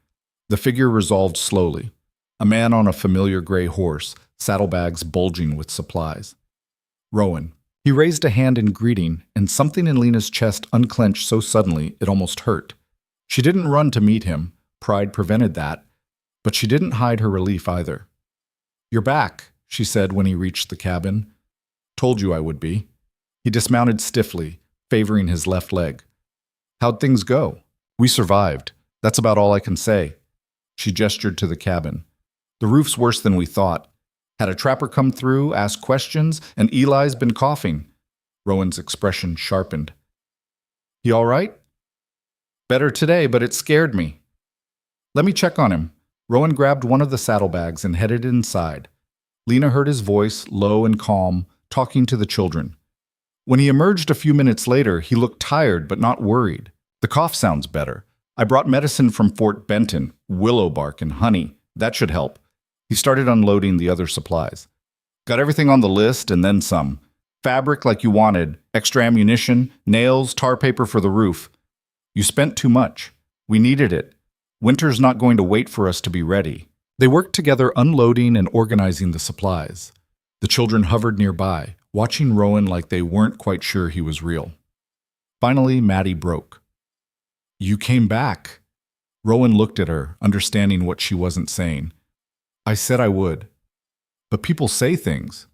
The figure resolved slowly. A man on a familiar gray horse, saddlebags bulging with supplies. Rowan. He raised a hand in greeting, and something in Lena's chest unclenched so suddenly it almost hurt. She didn't run to meet him. Pride prevented that. But she didn't hide her relief either. "You're back," she said when he reached the cabin. "Told you I would be." He dismounted stiffly, favoring his left leg. "How'd things go?" "We survived. That's about all I can say." She gestured to the cabin. "The roof's worse than we thought. Had a trapper come through, ask questions, and Eli's been coughing." Rowan's expression sharpened. "He all right?" "Better today, but it scared me." "Let me check on him." Rowan grabbed one of the saddlebags and headed inside. Lena heard his voice, low and calm, talking to the children. When he emerged a few minutes later, he looked tired but not worried. "The cough sounds better. I brought medicine from Fort Benton, willow bark and honey. That should help." He started unloading the other supplies. "Got everything on the list and then some. Fabric like you wanted, extra ammunition, nails, tar paper for the roof. You spent too much. We needed it. Winter's not going to wait for us to be ready." They worked together unloading and organizing the supplies. The children hovered nearby, watching Rowan like they weren't quite sure he was real. Finally, Maddie broke. "You came back." Rowan looked at her, understanding what she wasn't saying. "I said I would. But people say things."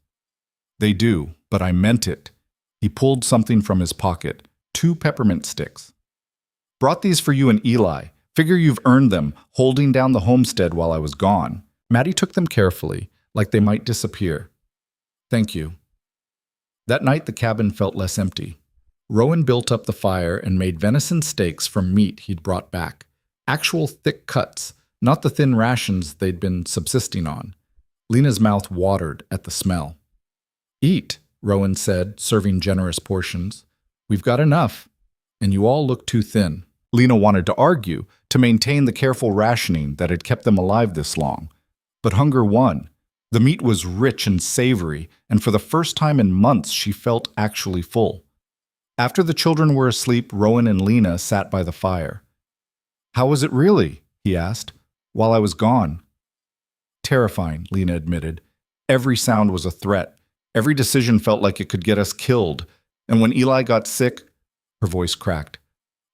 "They do, but I meant it." He pulled something from his pocket, 2 peppermint sticks. "Brought these for you and Eli. Figure you've earned them, holding down the homestead while I was gone." Maddie took them carefully, like they might disappear. "Thank you." That night the cabin felt less empty. Rowan built up the fire and made venison steaks from meat he'd brought back. Actual thick cuts, not the thin rations they'd been subsisting on. Lena's mouth watered at the smell. "Eat," Rowan said, serving generous portions. "We've got enough, and you all look too thin." Lena wanted to argue, to maintain the careful rationing that had kept them alive this long. But hunger won. The meat was rich and savory, and for the first time in months she felt actually full. After the children were asleep, Rowan and Lena sat by the fire. "How was it really?" he asked. "While I was gone." "Terrifying," Lena admitted. "Every sound was a threat. Every decision felt like it could get us killed. And when Eli got sick," her voice cracked,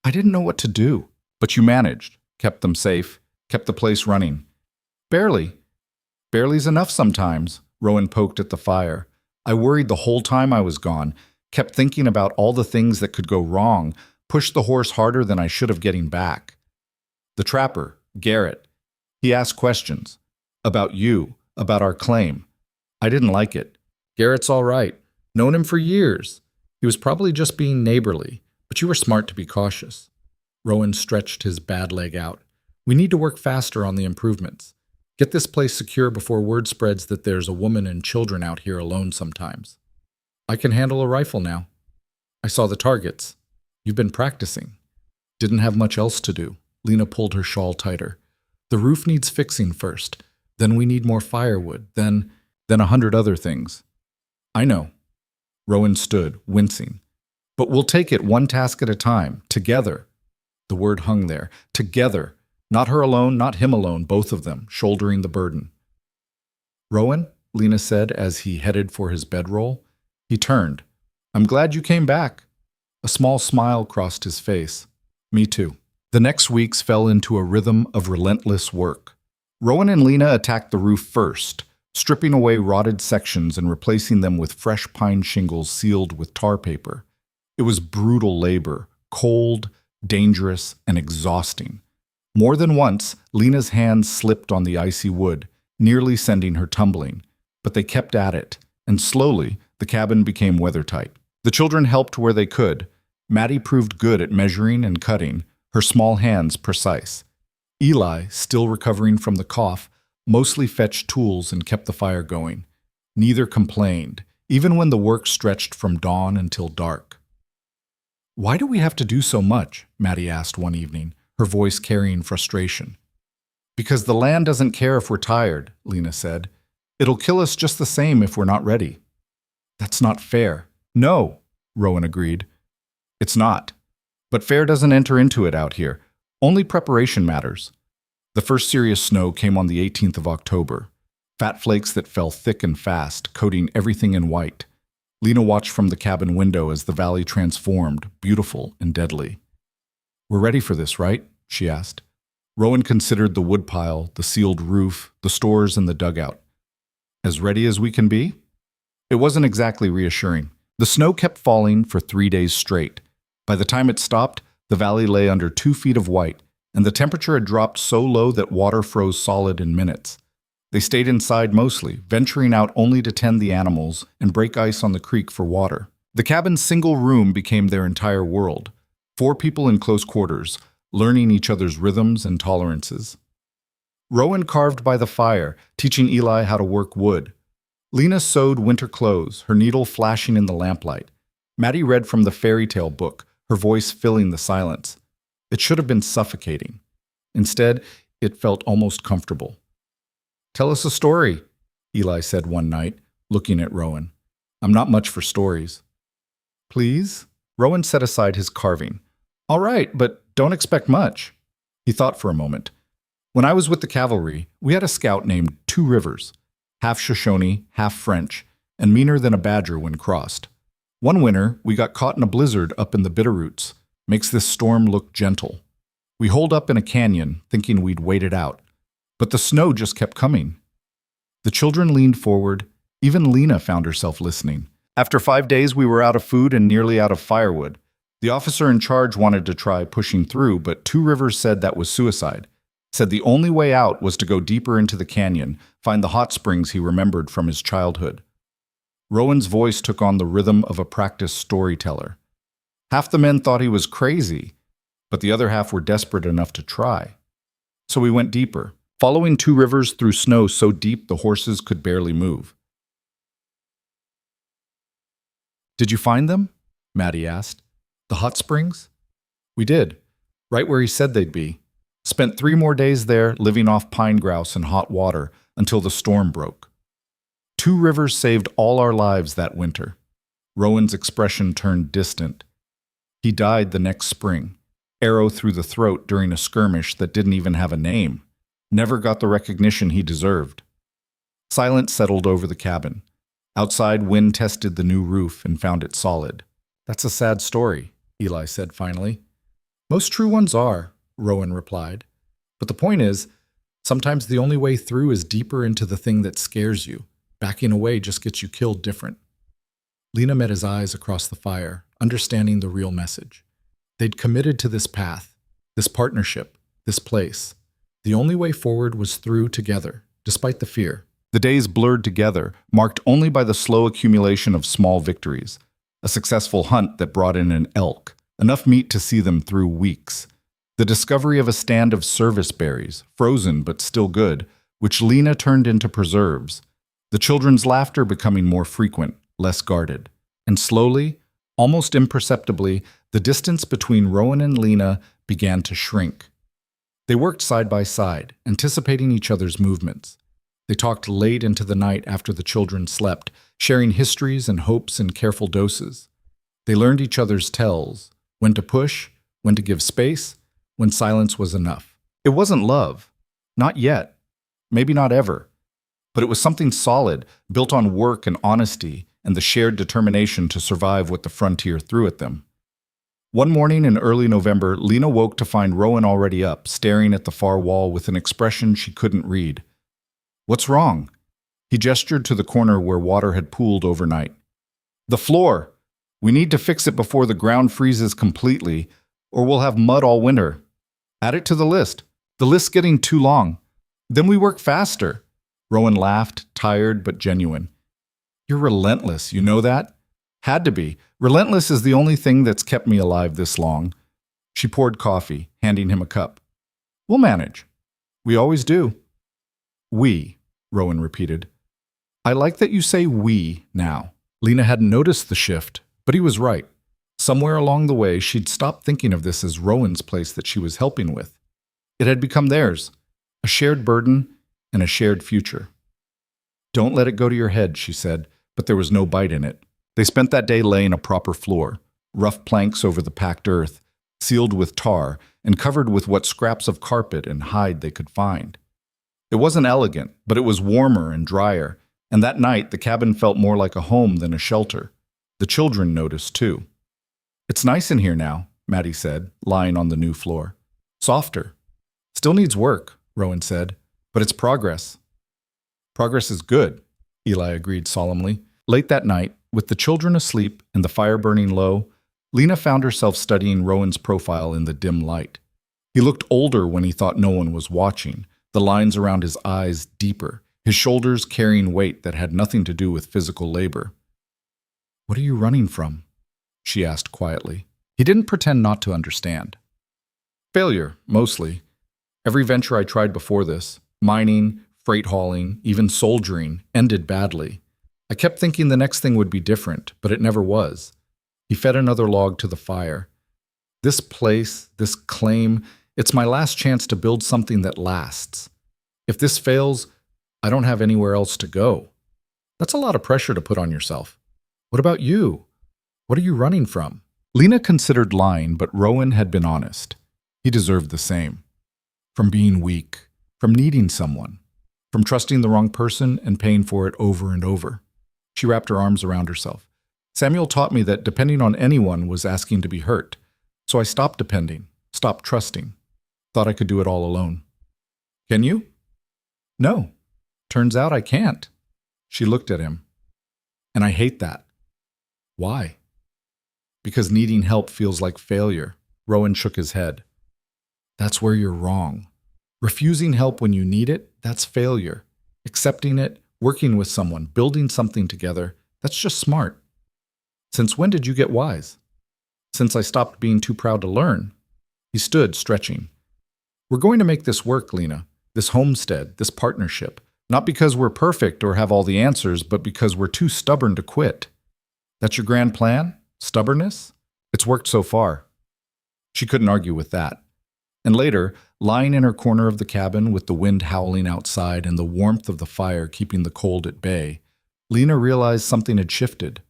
"I didn't know what to do." "But you managed, kept them safe, kept the place running." "Barely. Barely's enough sometimes," Rowan poked at the fire. "I worried the whole time I was gone, kept thinking about all the things that could go wrong, pushed the horse harder than I should have getting back. The trapper, Garrett, he asked questions. About you, about our claim. I didn't like it. Garrett's all right. Known him for years. He was probably just being neighborly, but you were smart to be cautious." Rowan stretched his bad leg out. "We need to work faster on the improvements. Get this place secure before word spreads that there's a woman and children out here alone sometimes. I can handle a rifle now. I saw the targets. You've been practicing." "Didn't have much else to do." Lena pulled her shawl tighter. "The roof needs fixing first. Then we need more firewood. Then 100 other things." "I know." Rowan stood, wincing. "But we'll take it one task at a time, together." The word hung there. Together. Not her alone, not him alone, both of them, shouldering the burden. "Rowan," Lena said as he headed for his bedroll. He turned. "I'm glad you came back." A small smile crossed his face. "Me too." The next weeks fell into a rhythm of relentless work. Rowan and Lena attacked the roof first, stripping away rotted sections and replacing them with fresh pine shingles sealed with tar paper. It was brutal labor, cold, dangerous, and exhausting. More than once, Lena's hands slipped on the icy wood, nearly sending her tumbling. But they kept at it, and slowly, the cabin became weathertight. The children helped where they could. Maddie proved good at measuring and cutting, her small hands precise. Eli, still recovering from the cough, mostly fetched tools and kept the fire going. Neither complained, even when the work stretched from dawn until dark. "Why do we have to do so much?" Maddie asked one evening, her voice carrying frustration. "Because the land doesn't care if we're tired," Lena said. "It'll kill us just the same if we're not ready." "That's not fair." "No," Rowan agreed. "It's not. But fair doesn't enter into it out here. Only preparation matters." The first serious snow came on the 18th of October. Fat flakes that fell thick and fast, coating everything in white. Lena watched from the cabin window as the valley transformed, beautiful and deadly. "We're ready for this, right?" she asked. Rowan considered the woodpile, the sealed roof, the stores, and the dugout. "As ready as we can be?" It wasn't exactly reassuring. The snow kept falling for 3 days straight. By the time it stopped, the valley lay under 2 feet of white, and the temperature had dropped so low that water froze solid in minutes. They stayed inside mostly, venturing out only to tend the animals and break ice on the creek for water. The cabin's single room became their entire world. 4 people in close quarters, learning each other's rhythms and tolerances. Rowan carved by the fire, teaching Eli how to work wood. Lena sewed winter clothes, her needle flashing in the lamplight. Maddie read from the fairy tale book, her voice filling the silence. It should have been suffocating. Instead, it felt almost comfortable. "Tell us a story," Eli said one night, looking at Rowan. "I'm not much for stories." "Please?" Rowan set aside his carving. "All right, but don't expect much." He thought for a moment. "When I was with the cavalry, we had a scout named Two Rivers, half Shoshone, half French, and meaner than a badger when crossed. One winter, we got caught in a blizzard up in the Bitterroots. Makes this storm look gentle. We holed up in a canyon, thinking we'd wait it out. But the snow just kept coming." The children leaned forward. Even Lena found herself listening. "After 5 days, we were out of food and nearly out of firewood. The officer in charge wanted to try pushing through, but Two Rivers said that was suicide. Said the only way out was to go deeper into the canyon, find the hot springs he remembered from his childhood." Rowan's voice took on the rhythm of a practiced storyteller. Half the men thought he was crazy, but the other half were desperate enough to try. So we went deeper, following 2 rivers through snow so deep the horses could barely move. "Did you find them?" Maddie asked. "The hot springs?" "We did, right where he said they'd be. Spent 3 more days there, living off pine grouse and hot water until the storm broke. 2 rivers saved all our lives that winter." Rowan's expression turned distant. "He died the next spring, arrow through the throat during a skirmish that didn't even have a name. Never got the recognition he deserved." Silence settled over the cabin. Outside, wind tested the new roof and found it solid. "That's a sad story," Eli said finally. "Most true ones are," Rowan replied. "But the point is, sometimes the only way through is deeper into the thing that scares you. Backing away just gets you killed different." Lena met his eyes across the fire, understanding the real message. They'd committed to this path, this partnership, this place. The only way forward was through together, despite the fear. The days blurred together, marked only by the slow accumulation of small victories. A successful hunt that brought in an elk, enough meat to see them through weeks. The discovery of a stand of service berries, frozen but still good, which Lena turned into preserves. The children's laughter becoming more frequent, less guarded. And slowly, almost imperceptibly, the distance between Rowan and Lena began to shrink. They worked side by side, anticipating each other's movements. They talked late into the night after the children slept, sharing histories and hopes in careful doses. They learned each other's tells, when to push, when to give space, when silence was enough. It wasn't love. Not yet. Maybe not ever. But it was something solid, built on work and honesty, and the shared determination to survive what the frontier threw at them. One morning in early November, Lena woke to find Rowan already up, staring at the far wall with an expression she couldn't read. "What's wrong?" He gestured to the corner where water had pooled overnight. "The floor! We need to fix it before the ground freezes completely, or we'll have mud all winter. Add it to the list. The list's getting too long. Then we work faster." Rowan laughed, tired but genuine. "You're relentless, you know that?" "Had to be. Relentless is the only thing that's kept me alive this long." She poured coffee, handing him a cup. "We'll manage. We always do." "We," Rowan repeated. "I like that you say we now." Lena hadn't noticed the shift, but he was right. Somewhere along the way, she'd stopped thinking of this as Rowan's place that she was helping with. It had become theirs, a shared burden and a shared future. "Don't let it go to your head," she said, but there was no bite in it. They spent that day laying a proper floor, rough planks over the packed earth, sealed with tar and covered with what scraps of carpet and hide they could find. It wasn't elegant, but it was warmer and drier, and that night the cabin felt more like a home than a shelter. The children noticed, too. "It's nice in here now," Maddie said, lying on the new floor. "Softer. Still needs work," Rowan said, "but it's progress." "Progress is good," Eli agreed solemnly. Late that night, with the children asleep and the fire burning low, Lena found herself studying Rowan's profile in the dim light. He looked older when he thought no one was watching, the lines around his eyes deeper, his shoulders carrying weight that had nothing to do with physical labor. "What are you running from?" she asked quietly. He didn't pretend not to understand. "Failure, mostly. Every venture I tried before this, mining, freight hauling, even soldiering, ended badly. I kept thinking the next thing would be different, but it never was." He fed another log to the fire. "This place, this claim, it's my last chance to build something that lasts. If this fails, I don't have anywhere else to go." That's a lot of pressure to put on yourself. "What about you? What are you running from?" Lena considered lying, but Rowan had been honest. He deserved the same. From being weak, from needing someone, from trusting the wrong person and paying for it over and over. She wrapped her arms around herself. "Samuel taught me that depending on anyone was asking to be hurt. So I stopped depending, stopped trusting. Thought I could do it all alone." "Can you?" "No. Turns out I can't." She looked at him. "And I hate that." "Why?" "Because needing help feels like failure." Rowan shook his head. "That's where you're wrong. Refusing help when you need it, that's failure. Accepting it, working with someone, building something together, That's just smart. Since when did you get wise? Since I stopped being too proud to learn. He stood, stretching. We're going to make this work, Lena. This homestead, this partnership. Not because we're perfect or have all the answers, but because we're too stubborn to quit. That's your grand plan? Stubbornness? It's worked so far. She couldn't argue with that. And later, lying in her corner of the cabin with the wind howling outside and the warmth of the fire keeping the cold at bay, Lena realized something had shifted.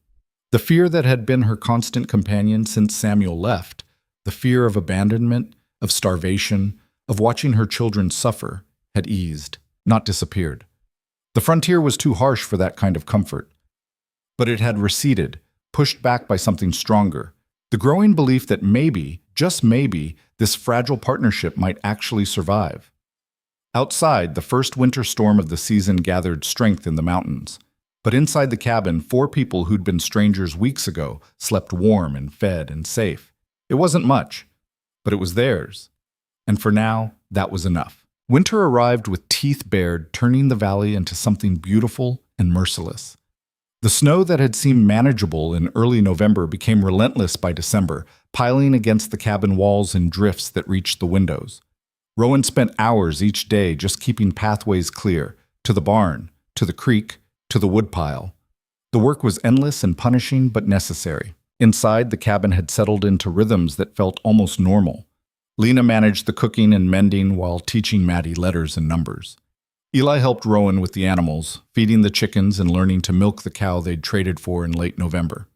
The fear that had been her constant companion since Samuel left, the fear of abandonment, of starvation, of watching her children suffer, had eased, not disappeared. The frontier was too harsh for that kind of comfort. But it had receded, pushed back by something stronger, the growing belief that maybe, just maybe, this fragile partnership might actually survive. Outside, the first winter storm of the season gathered strength in the mountains. But inside the cabin, 4 people who'd been strangers weeks ago slept warm and fed and safe. It wasn't much, but it was theirs. And for now, that was enough. Winter arrived with teeth bared, turning the valley into something beautiful and merciless. The snow that had seemed manageable in early November became relentless by December, piling against the cabin walls in drifts that reached the windows. Rowan spent hours each day just keeping pathways clear, to the barn, to the creek, to the woodpile. The work was endless and punishing, but necessary. Inside, the cabin had settled into rhythms that felt almost normal. Lena managed the cooking and mending while teaching Maddie letters and numbers. Eli helped Rowan with the animals, feeding the chickens and learning to milk the cow they'd traded for in late November.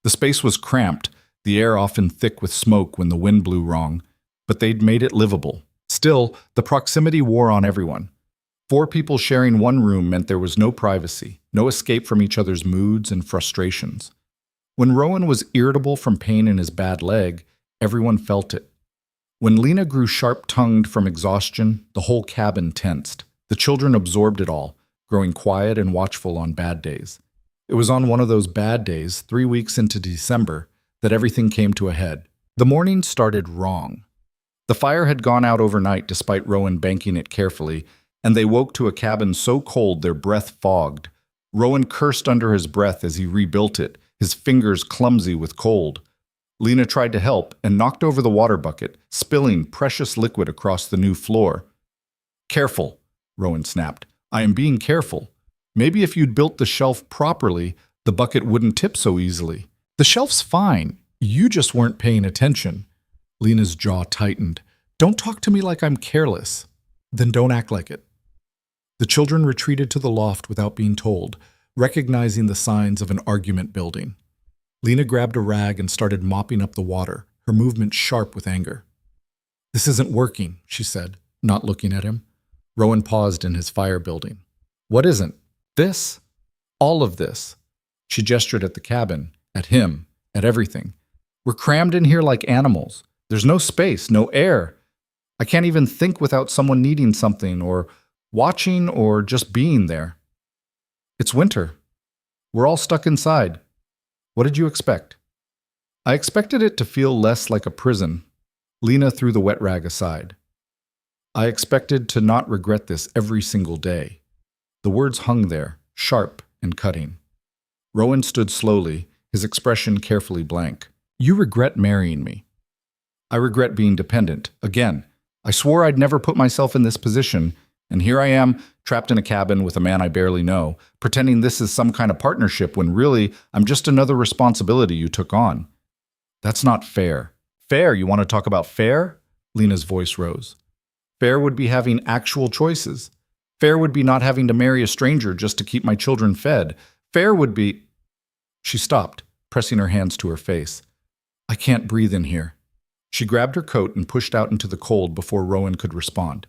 The space was cramped, the air often thick with smoke when the wind blew wrong, but they'd made it livable. Still, the proximity wore on everyone. 4 people sharing one room meant there was no privacy, no escape from each other's moods and frustrations. When Rowan was irritable from pain in his bad leg, everyone felt it. When Lena grew sharp-tongued from exhaustion, the whole cabin tensed. The children absorbed it all, growing quiet and watchful on bad days. It was on one of those bad days, 3 weeks into December, that everything came to a head. The morning started wrong. The fire had gone out overnight despite Rowan banking it carefully, and they woke to a cabin so cold their breath fogged. Rowan cursed under his breath as he rebuilt it, his fingers clumsy with cold. Lena tried to help and knocked over the water bucket, spilling precious liquid across the new floor. "Careful," Rowan snapped. "I am being careful. Maybe if you'd built the shelf properly, the bucket wouldn't tip so easily. The shelf's fine. You just weren't paying attention." Lena's jaw tightened. "Don't talk to me like I'm careless." "Then don't act like it." The children retreated to the loft without being told, recognizing the signs of an argument building. Lena grabbed a rag and started mopping up the water, her movement sharp with anger. "This isn't working," she said, not looking at him. Rowan paused in his fire building. "What isn't?" "This. All of this." She gestured at the cabin, at him, at everything. "We're crammed in here like animals. There's no space, no air. I can't even think without someone needing something, or watching, or just being there. It's winter. We're all stuck inside. What did you expect?" "I expected it to feel less like a prison." Lena threw the wet rag aside. "I expected to not regret this every single day." The words hung there, sharp and cutting. Rowan stood slowly, his expression carefully blank. "You regret marrying me." "I regret being dependent. Again, I swore I'd never put myself in this position, and here I am, trapped in a cabin with a man I barely know, pretending this is some kind of partnership when really I'm just another responsibility you took on. That's not fair." "Fair? You want to talk about fair?" Lena's voice rose. "Fair would be having actual choices. Fair would be not having to marry a stranger just to keep my children fed. Fair would be—" She stopped, pressing her hands to her face. "I can't breathe in here." She grabbed her coat and pushed out into the cold before Rowan could respond.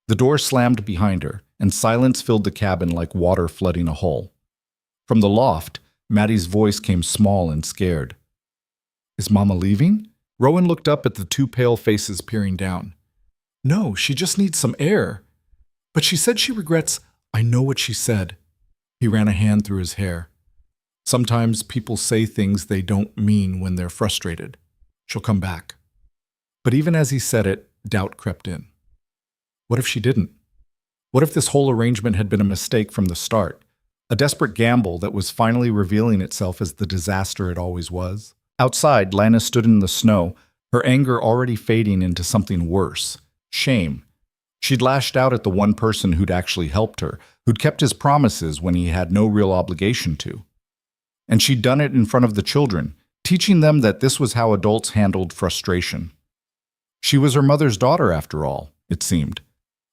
The door slammed behind her, and silence filled the cabin like water flooding a hull. From the loft, Maddie's voice came small and scared. "Is Mama leaving?" Rowan looked up at the 2 pale faces peering down. "No, she just needs some air. But she said she regrets—" "I know what she said." He ran a hand through his hair. "Sometimes people say things they don't mean when they're frustrated. She'll come back." But even as he said it, doubt crept in. What if she didn't? What if this whole arrangement had been a mistake from the start? A desperate gamble that was finally revealing itself as the disaster it always was. Outside, Lana stood in the snow, her anger already fading into something worse: shame. She'd lashed out at the one person who'd actually helped her, who'd kept his promises when he had no real obligation to. And she'd done it in front of the children, teaching them that this was how adults handled frustration. She was her mother's daughter, after all, it seemed.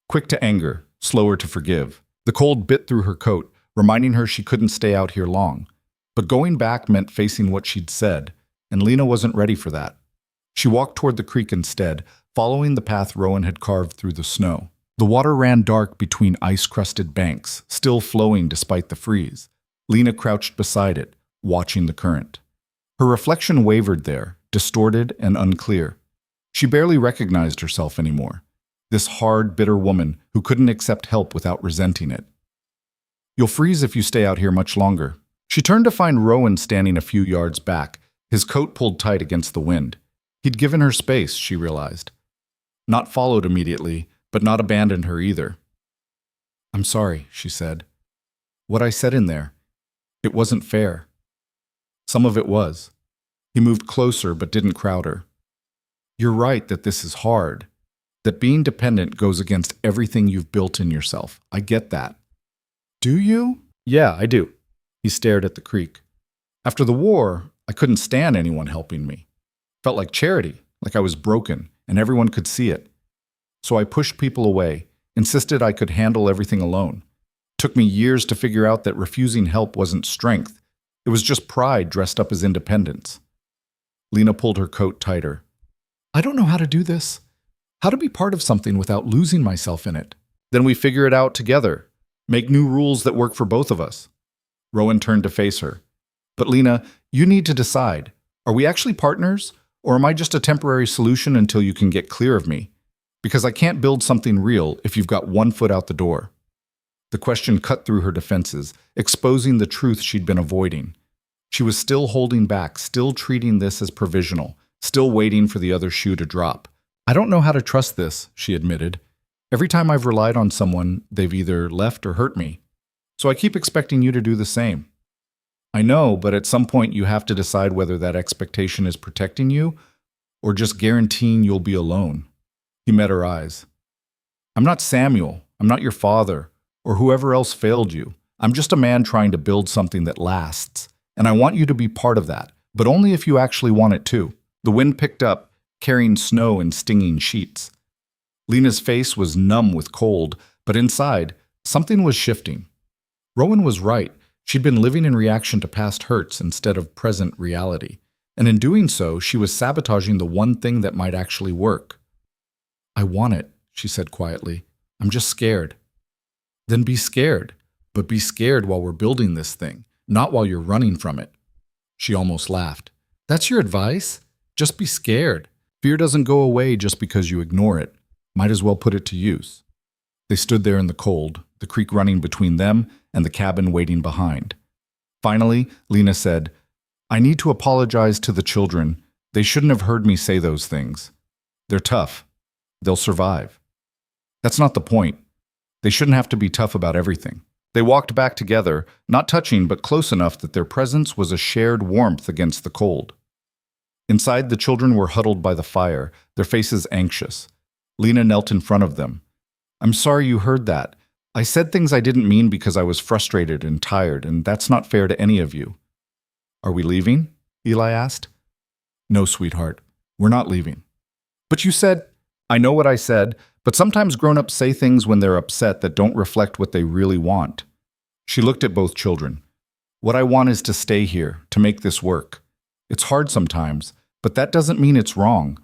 Quick to anger, slower to forgive. The cold bit through her coat, reminding her she couldn't stay out here long. But going back meant facing what she'd said, and Lena wasn't ready for that. She walked toward the creek instead, following the path Rowan had carved through the snow. The water ran dark between ice-crusted banks, still flowing despite the freeze. Lena crouched beside it, watching the current. Her reflection wavered there, distorted and unclear. She barely recognized herself anymore. This hard, bitter woman who couldn't accept help without resenting it. "You'll freeze if you stay out here much longer." She turned to find Rowan standing a few yards back, his coat pulled tight against the wind. He'd given her space, she realized. Not followed immediately, but not abandoned her either. "I'm sorry," she said. "What I said in there, it wasn't fair." Some of it was. He moved closer but didn't crowd her. "You're right that this is hard, that being dependent goes against everything you've built in yourself. I get that." "Do you?" "Yeah, I do." He stared at the creek. "After the war, I couldn't stand anyone helping me. Felt like charity, like I was broken, and everyone could see it. So I pushed people away, insisted I could handle everything alone. Took me years to figure out that refusing help wasn't strength. It was just pride dressed up as independence." Lena pulled her coat tighter. "I don't know how to do this. How to be part of something without losing myself in it. Then we figure it out together. Make new rules that work for both of us." Rowan turned to face her. "But Lena, you need to decide. Are we actually partners? Or am I just a temporary solution until you can get clear of me? Because I can't build something real if you've got one foot out the door." The question cut through her defenses, exposing the truth she'd been avoiding. She was still holding back, still treating this as provisional, still waiting for the other shoe to drop. "I don't know how to trust this," she admitted. "Every time I've relied on someone, they've either left or hurt me. So I keep expecting you to do the same." "I know, but at some point you have to decide whether that expectation is protecting you or just guaranteeing you'll be alone." He met her eyes. "I'm not Samuel. I'm not your father, or whoever else failed you. I'm just a man trying to build something that lasts. And I want you to be part of that, but only if you actually want it too." The wind picked up, carrying snow in stinging sheets. Lena's face was numb with cold, but inside, something was shifting. Rowan was right. She'd been living in reaction to past hurts instead of present reality. And in doing so, she was sabotaging the one thing that might actually work. "I want it," she said quietly. "I'm just scared." "Then be scared. But be scared while we're building this thing, not while you're running from it." She almost laughed. "That's your advice? Just be scared. Fear doesn't go away just because you ignore it. Might as well put it to use." They stood there in the cold, the creek running between them and the cabin waiting behind. Finally, Lena said, "I need to apologize to the children. They shouldn't have heard me say those things. They're tough. They'll survive." "That's not the point. They shouldn't have to be tough about everything." They walked back together, not touching but close enough that their presence was a shared warmth against the cold. Inside, the children were huddled by the fire, their faces anxious. Lena knelt in front of them. "I'm sorry you heard that. I said things I didn't mean because I was frustrated and tired, and that's not fair to any of you." "Are we leaving?" Eli asked. "No, sweetheart. We're not leaving." "But you said—" "I know what I said, but sometimes grown-ups say things when they're upset that don't reflect what they really want." She looked at both children. "What I want is to stay here, to make this work. It's hard sometimes, but that doesn't mean it's wrong."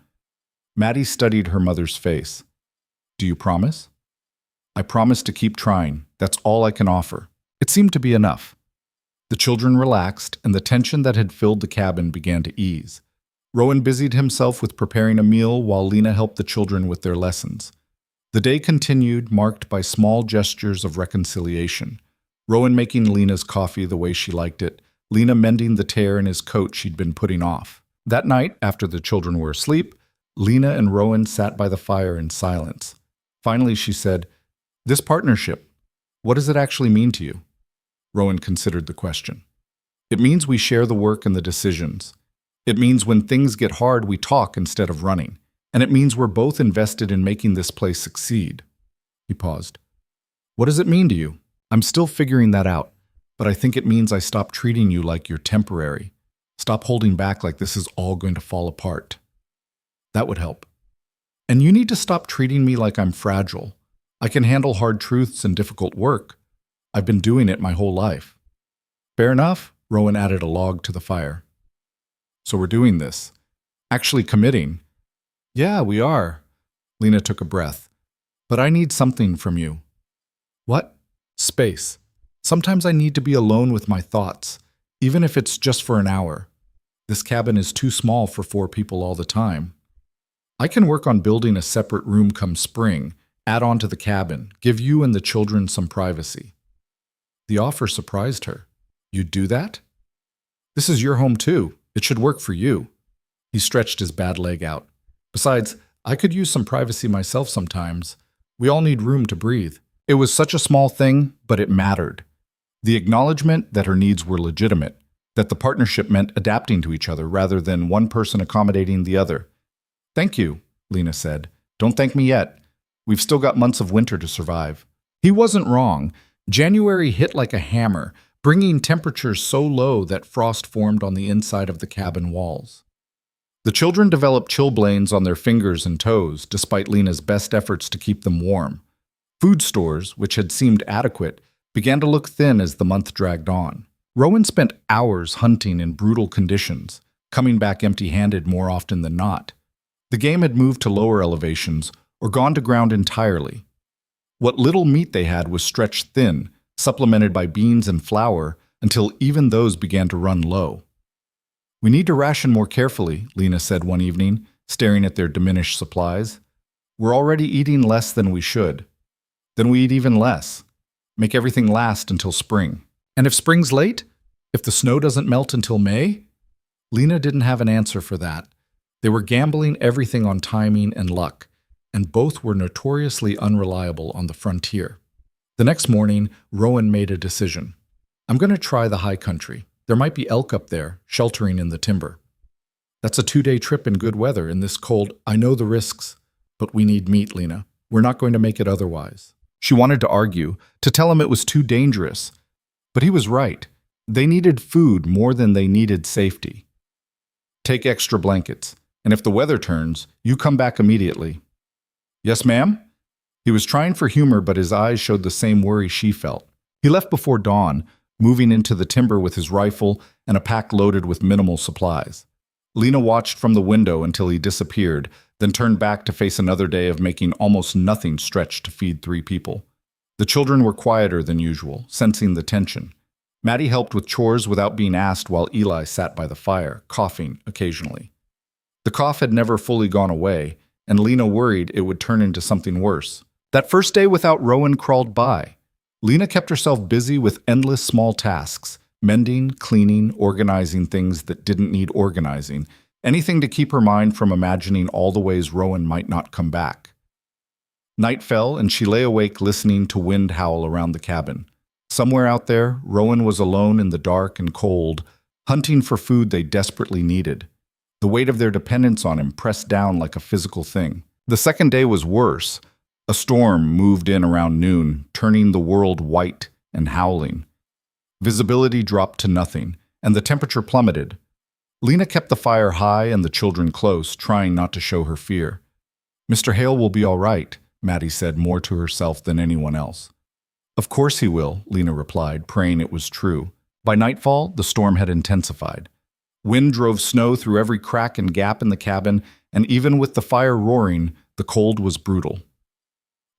Maddie studied her mother's face. "Do you promise?" "I promise to keep trying. That's all I can offer." It seemed to be enough. The children relaxed, and the tension that had filled the cabin began to ease. Rowan busied himself with preparing a meal while Lena helped the children with their lessons. The day continued, marked by small gestures of reconciliation. Rowan making Lena's coffee the way she liked it, Lena mending the tear in his coat she'd been putting off. That night, after the children were asleep, Lena and Rowan sat by the fire in silence. Finally, she said, "This partnership, what does it actually mean to you?" Rowan considered the question. It means we share the work and the decisions. It means when things get hard, we talk instead of running. And it means we're both invested in making this place succeed. He paused. What does it mean to you? I'm still figuring that out, but I think it means I stop treating you like you're temporary. Stop holding back like this is all going to fall apart. That would help. And you need to stop treating me like I'm fragile. I can handle hard truths and difficult work. I've been doing it my whole life. Fair enough, Rowan added a log to the fire. So we're doing this. Actually committing. Yeah, we are. Lena took a breath. But I need something from you. What? Space. Sometimes I need to be alone with my thoughts, even if it's just for an hour. This cabin is too small for 4 people all the time. I can work on building a separate room come spring, add on to the cabin, give you and the children some privacy. The offer surprised her. You'd do that? This is your home too. It should work for you. He stretched his bad leg out. Besides, I could use some privacy myself sometimes. We all need room to breathe. It was such a small thing, but it mattered. The acknowledgement that her needs were legitimate, that the partnership meant adapting to each other rather than one person accommodating the other. Thank you, Lena said. Don't thank me yet. We've still got months of winter to survive. He wasn't wrong. January hit like a hammer, bringing temperatures so low that frost formed on the inside of the cabin walls. The children developed chilblains on their fingers and toes, despite Lena's best efforts to keep them warm. Food stores, which had seemed adequate, began to look thin as the month dragged on. Rowan spent hours hunting in brutal conditions, coming back empty-handed more often than not. The game had moved to lower elevations or gone to ground entirely. What little meat they had was stretched thin, supplemented by beans and flour, until even those began to run low. We need to ration more carefully, Lena said one evening, staring at their diminished supplies. We're already eating less than we should. Then we eat even less. Make everything last until spring. And if spring's late? If the snow doesn't melt until May? Lena didn't have an answer for that. They were gambling everything on timing and luck, and both were notoriously unreliable on the frontier. The next morning, Rowan made a decision. I'm going to try the high country. There might be elk up there, sheltering in the timber. That's a 2-day trip in good weather in this cold. I know the risks, but we need meat, Lena. We're not going to make it otherwise. She wanted to argue, to tell him it was too dangerous. But he was right. They needed food more than they needed safety. Take extra blankets, and if the weather turns, you come back immediately. Yes, ma'am? He was trying for humor, but his eyes showed the same worry she felt. He left before dawn, moving into the timber with his rifle and a pack loaded with minimal supplies. Lena watched from the window until he disappeared, then turned back to face another day of making almost nothing stretch to feed 3 people. The children were quieter than usual, sensing the tension. Maddie helped with chores without being asked while Eli sat by the fire, coughing occasionally. The cough had never fully gone away, and Lena worried it would turn into something worse. That first day without Rowan crawled by. Lena kept herself busy with endless small tasks, mending, cleaning, organizing things that didn't need organizing, anything to keep her mind from imagining all the ways Rowan might not come back. Night fell, and she lay awake listening to wind howl around the cabin. Somewhere out there, Rowan was alone in the dark and cold, hunting for food they desperately needed. The weight of their dependence on him pressed down like a physical thing. The second day was worse. A storm moved in around noon, turning the world white and howling. Visibility dropped to nothing, and the temperature plummeted. Lena kept the fire high and the children close, trying not to show her fear. Mr. Hale will be all right, Maddie said more to herself than anyone else. Of course he will, Lena replied, praying it was true. By nightfall, the storm had intensified. Wind drove snow through every crack and gap in the cabin, and even with the fire roaring, the cold was brutal.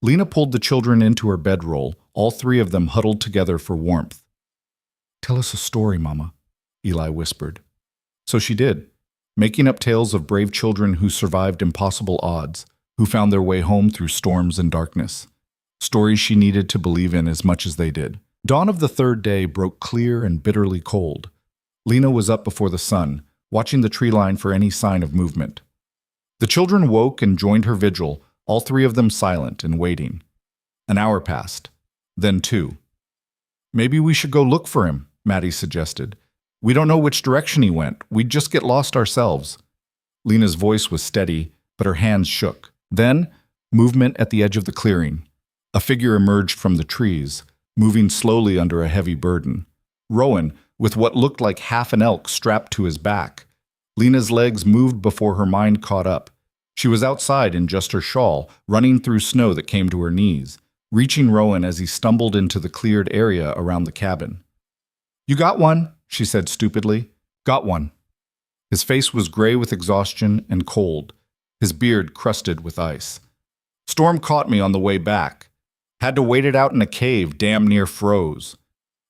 Lena pulled the children into her bedroll, all 3 of them huddled together for warmth. Tell us a story, Mama, Eli whispered. So she did, making up tales of brave children who survived impossible odds, who found their way home through storms and darkness. Stories she needed to believe in as much as they did. Dawn of the 3rd day broke clear and bitterly cold. Lena was up before the sun, watching the tree line for any sign of movement. The children woke and joined her vigil, all 3 of them silent and waiting. An hour passed, then 2. Maybe we should go look for him, Maddie suggested. We don't know which direction he went. We'd just get lost ourselves. Lena's voice was steady, but her hands shook. Then, movement at the edge of the clearing. A figure emerged from the trees, moving slowly under a heavy burden. Rowan, with what looked like half an elk strapped to his back. Lena's legs moved before her mind caught up. She was outside in just her shawl, running through snow that came to her knees, reaching Rowan as he stumbled into the cleared area around the cabin. "You got one," she said stupidly. "Got one." His face was gray with exhaustion and cold, his beard crusted with ice. "Storm caught me on the way back. Had to wait it out in a cave, damn near froze."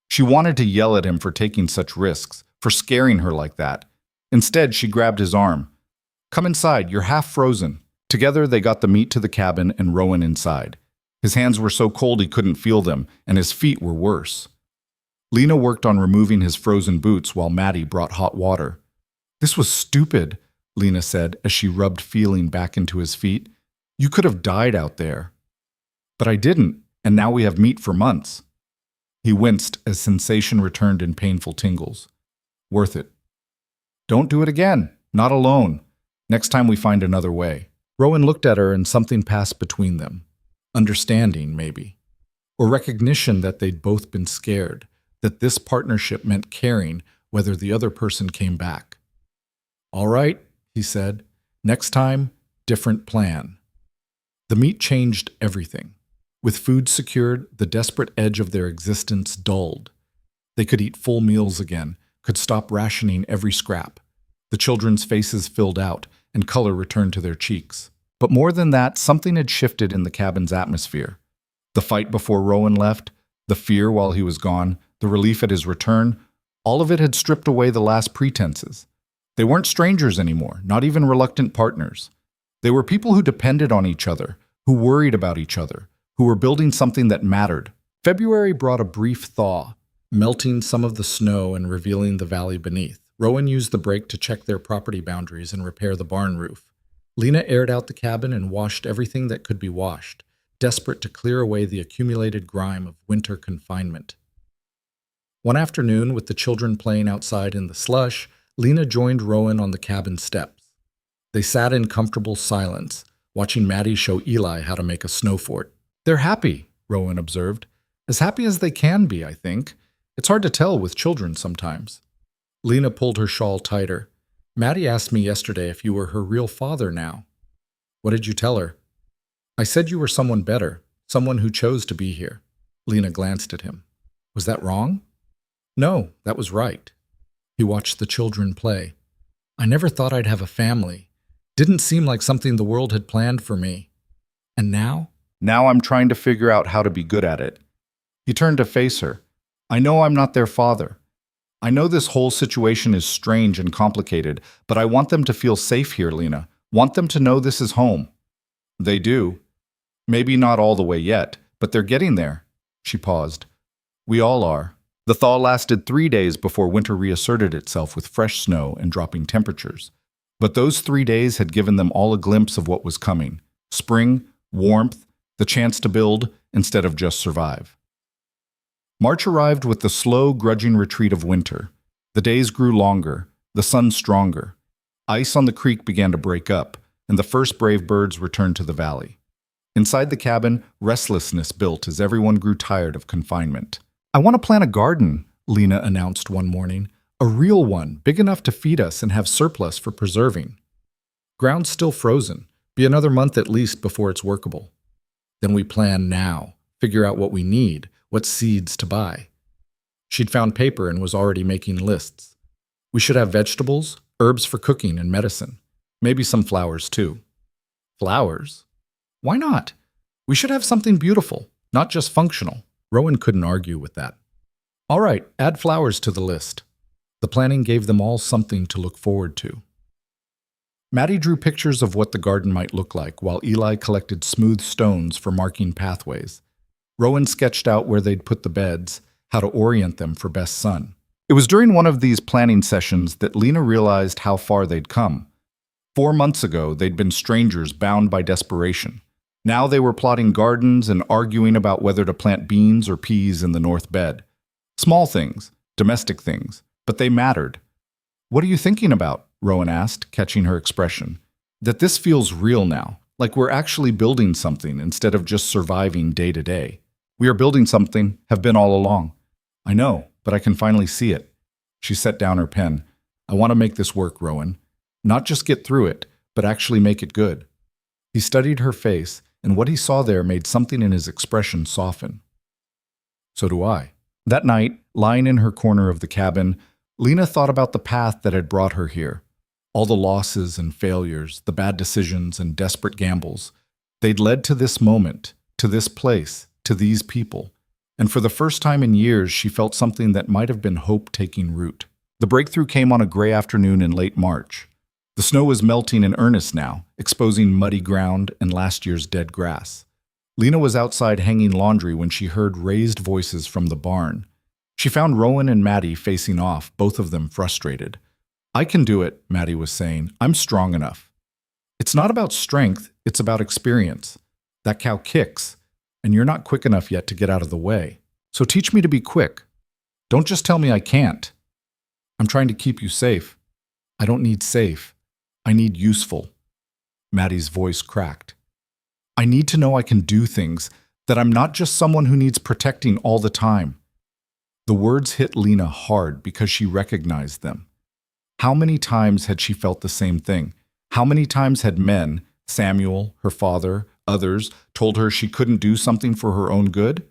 She wanted to yell at him for taking such risks, for scaring her like that. Instead, she grabbed his arm. "Come inside, you're half frozen." Together, they got the meat to the cabin and Rowan inside. His hands were so cold he couldn't feel them, and his feet were worse. Lena worked on removing his frozen boots while Maddie brought hot water. "This was stupid," Lena said as she rubbed feeling back into his feet. "You could have died out there." "But I didn't, and now we have meat for months." He winced as sensation returned in painful tingles. "Worth it." "Don't do it again. Not alone. Next time we find another way." Rowan looked at her and something passed between them. Understanding, maybe. Or recognition that they'd both been scared, that this partnership meant caring whether the other person came back. "All right," he said. "Next time, different plan." The meat changed everything. With food secured, the desperate edge of their existence dulled. They could eat full meals again, could stop rationing every scrap. The children's faces filled out, and color returned to their cheeks. But more than that, something had shifted in the cabin's atmosphere. The fight before Rowan left, the fear while he was gone, the relief at his return, all of it had stripped away the last pretenses. They weren't strangers anymore, not even reluctant partners. They were people who depended on each other, who worried about each other, who were building something that mattered. February brought a brief thaw, melting some of the snow and revealing the valley beneath. Rowan used the break to check their property boundaries and repair the barn roof. Lena aired out the cabin and washed everything that could be washed, desperate to clear away the accumulated grime of winter confinement. One afternoon, with the children playing outside in the slush, Lena joined Rowan on the cabin steps. They sat in comfortable silence, watching Maddie show Eli how to make a snow fort. "They're happy," Rowan observed. "As happy as they can be, I think. It's hard to tell with children sometimes." Lena pulled her shawl tighter. "Maddie asked me yesterday if you were her real father now." "What did you tell her?" "I said you were someone better, someone who chose to be here." Lena glanced at him. "Was that wrong?" "No, that was right." He watched the children play. "I never thought I'd have a family. Didn't seem like something the world had planned for me. And now?" "Now I'm trying to figure out how to be good at it." He turned to face her. "I know I'm not their father. I know this whole situation is strange and complicated, but I want them to feel safe here, Lena. Want them to know this is home." "They do. Maybe not all the way yet, but they're getting there." She paused. "We all are." The thaw lasted 3 days before winter reasserted itself with fresh snow and dropping temperatures. But those 3 days had given them all a glimpse of what was coming. Spring, warmth, the chance to build instead of just survive. March arrived with the slow, grudging retreat of winter. The days grew longer, the sun stronger. Ice on the creek began to break up, and the first brave birds returned to the valley. Inside the cabin, restlessness built as everyone grew tired of confinement. "I want to plant a garden," Lena announced one morning. "A real one, big enough to feed us and have surplus for preserving. Ground's still frozen. Be another month at least before it's workable. Then we plan now, figure out what we need, what seeds to buy." She'd found paper and was already making lists. "We should have vegetables, herbs for cooking and medicine. Maybe some flowers too." "Flowers? Why not? We should have something beautiful, not just functional." Rowan couldn't argue with that. "All right, add flowers to the list." The planning gave them all something to look forward to. Maddie drew pictures of what the garden might look like, while Eli collected smooth stones for marking pathways. Rowan sketched out where they'd put the beds, how to orient them for best sun. It was during one of these planning sessions that Lena realized how far they'd come. 4 months ago, they'd been strangers bound by desperation. Now they were plotting gardens and arguing about whether to plant beans or peas in the north bed. Small things, domestic things, but they mattered. What are you thinking about? Rowan asked, catching her expression. That this feels real now, like we're actually building something instead of just surviving day to day. We are building something, have been all along. I know, but I can finally see it. She set down her pen. I want to make this work, Rowan. Not just get through it, but actually make it good. He studied her face, and what he saw there made something in his expression soften. So do I. That night, lying in her corner of the cabin, Lena thought about the path that had brought her here. All the losses and failures, the bad decisions and desperate gambles. They'd led to this moment, to this place, to these people. And for the first time in years, she felt something that might have been hope taking root. The breakthrough came on a gray afternoon in late March. The snow was melting in earnest now, exposing muddy ground and last year's dead grass. Lena was outside hanging laundry when she heard raised voices from the barn. She found Rowan and Maddie facing off, both of them frustrated. I can do it, Maddie was saying. I'm strong enough. It's not about strength, it's about experience. That cow kicks, and you're not quick enough yet to get out of the way. So teach me to be quick. Don't just tell me I can't. I'm trying to keep you safe. I don't need safe. I need useful. Maddie's voice cracked. I need to know I can do things, that I'm not just someone who needs protecting all the time. The words hit Lena hard because she recognized them. How many times had she felt the same thing? How many times had men, Samuel, her father, others, told her she couldn't do something for her own good?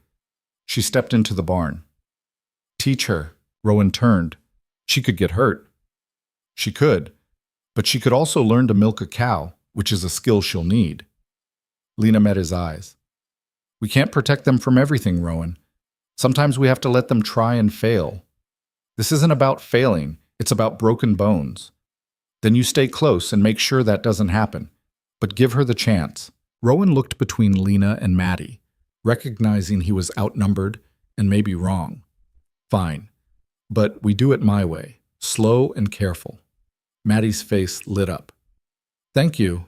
She stepped into the barn. Teach her. Rowan turned. She could get hurt. She could. But she could also learn to milk a cow, which is a skill she'll need. Lena met his eyes. We can't protect them from everything, Rowan. Sometimes we have to let them try and fail. This isn't about failing, it's about broken bones. Then you stay close and make sure that doesn't happen. But give her the chance. Rowan looked between Lena and Maddie, recognizing he was outnumbered and maybe wrong. Fine. But we do it my way, slow and careful. Maddie's face lit up. Thank you.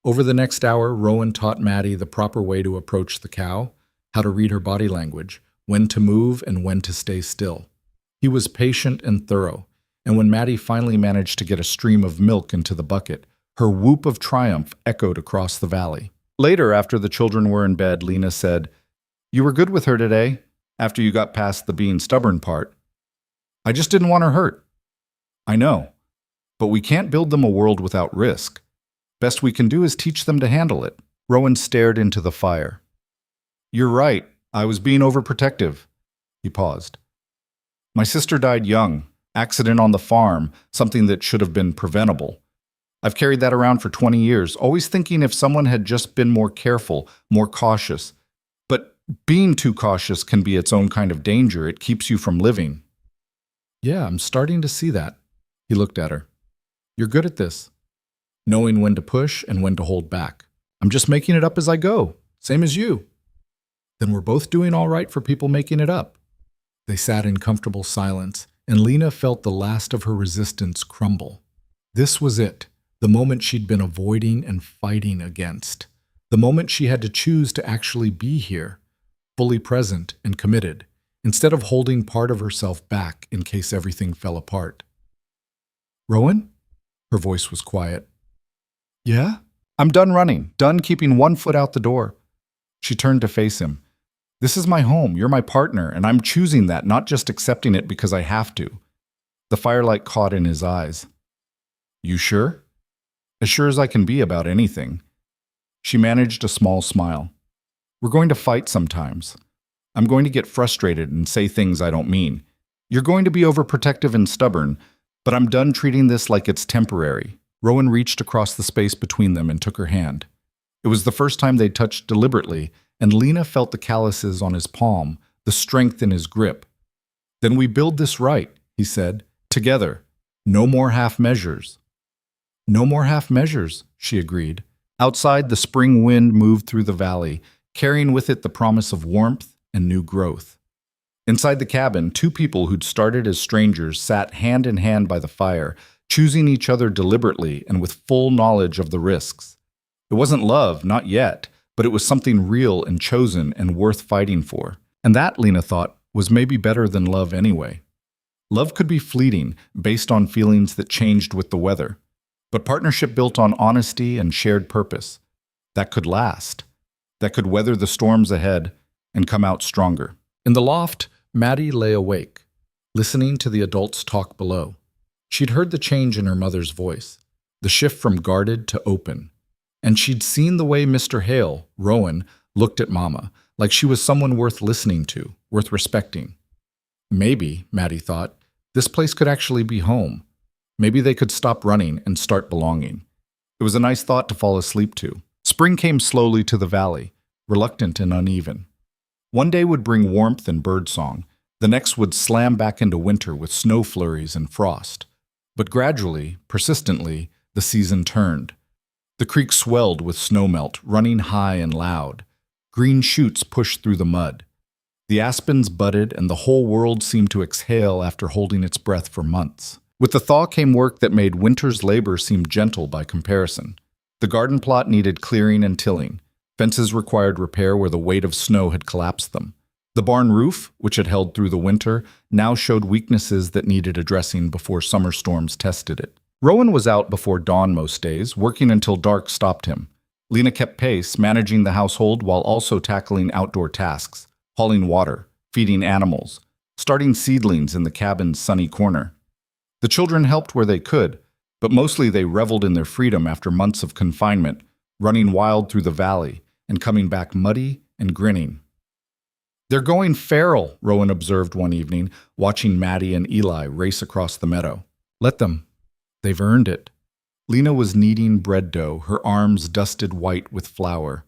Over the next hour, Rowan taught Maddie the proper way to approach the cow, how to read her body language, when to move and when to stay still. He was patient and thorough, and when Maddie finally managed to get a stream of milk into the bucket, her whoop of triumph echoed across the valley. Later, after the children were in bed, Lena said, You were good with her today, after you got past the being stubborn part. I just didn't want her hurt. I know, but we can't build them a world without risk. Best we can do is teach them to handle it. Rowan stared into the fire. You're right. I was being overprotective. He paused. My sister died young. Accident on the farm, something that should have been preventable. I've carried that around for 20 years, always thinking if someone had just been more careful, more cautious. But being too cautious can be its own kind of danger. It keeps you from living. Yeah, I'm starting to see that. He looked at her. You're good at this. Knowing when to push and when to hold back. I'm just making it up as I go, same as you. Then we're both doing all right for people making it up. They sat in comfortable silence, and Lena felt the last of her resistance crumble. This was it, the moment she'd been avoiding and fighting against. The moment she had to choose to actually be here, fully present and committed, instead of holding part of herself back in case everything fell apart. Rowan? Her voice was quiet. Yeah? I'm done running, done keeping one foot out the door. She turned to face him. This is my home, you're my partner, and I'm choosing that, not just accepting it because I have to. The firelight caught in his eyes. You sure? As sure as I can be about anything. She managed a small smile. We're going to fight sometimes. I'm going to get frustrated and say things I don't mean. You're going to be overprotective and stubborn, but I'm done treating this like it's temporary. Rowan reached across the space between them and took her hand. It was the first time they touched deliberately, and Lena felt the calluses on his palm, the strength in his grip. Then we build this right, he said, together. No more half measures. No more half measures, she agreed. Outside, the spring wind moved through the valley, carrying with it the promise of warmth and new growth. Inside the cabin, two people who'd started as strangers sat hand in hand by the fire, choosing each other deliberately and with full knowledge of the risks. It wasn't love, not yet, but it was something real and chosen and worth fighting for. And that, Lena thought, was maybe better than love anyway. Love could be fleeting, based on feelings that changed with the weather. But partnership built on honesty and shared purpose, that could last, that could weather the storms ahead and come out stronger. In the loft, Maddie lay awake, listening to the adults talk below. She'd heard the change in her mother's voice, the shift from guarded to open. And she'd seen the way Mr. Hale, Rowan, looked at Mama, like she was someone worth listening to, worth respecting. Maybe, Maddie thought, this place could actually be home. Maybe they could stop running and start belonging. It was a nice thought to fall asleep to. Spring came slowly to the valley, reluctant and uneven. One day would bring warmth and birdsong. The next would slam back into winter with snow flurries and frost. But gradually, persistently, the season turned. The creek swelled with snowmelt, running high and loud. Green shoots pushed through the mud. The aspens budded, and the whole world seemed to exhale after holding its breath for months. With the thaw came work that made winter's labor seem gentle by comparison. The garden plot needed clearing and tilling. Fences required repair where the weight of snow had collapsed them. The barn roof, which had held through the winter, now showed weaknesses that needed addressing before summer storms tested it. Rowan was out before dawn most days, working until dark stopped him. Lena kept pace, managing the household while also tackling outdoor tasks, hauling water, feeding animals, starting seedlings in the cabin's sunny corner. The children helped where they could, but mostly they reveled in their freedom after months of confinement, running wild through the valley and coming back muddy and grinning. "They're going feral," Rowan observed one evening, watching Maddie and Eli race across the meadow. "Let them. They've earned it." Lena was kneading bread dough, her arms dusted white with flour.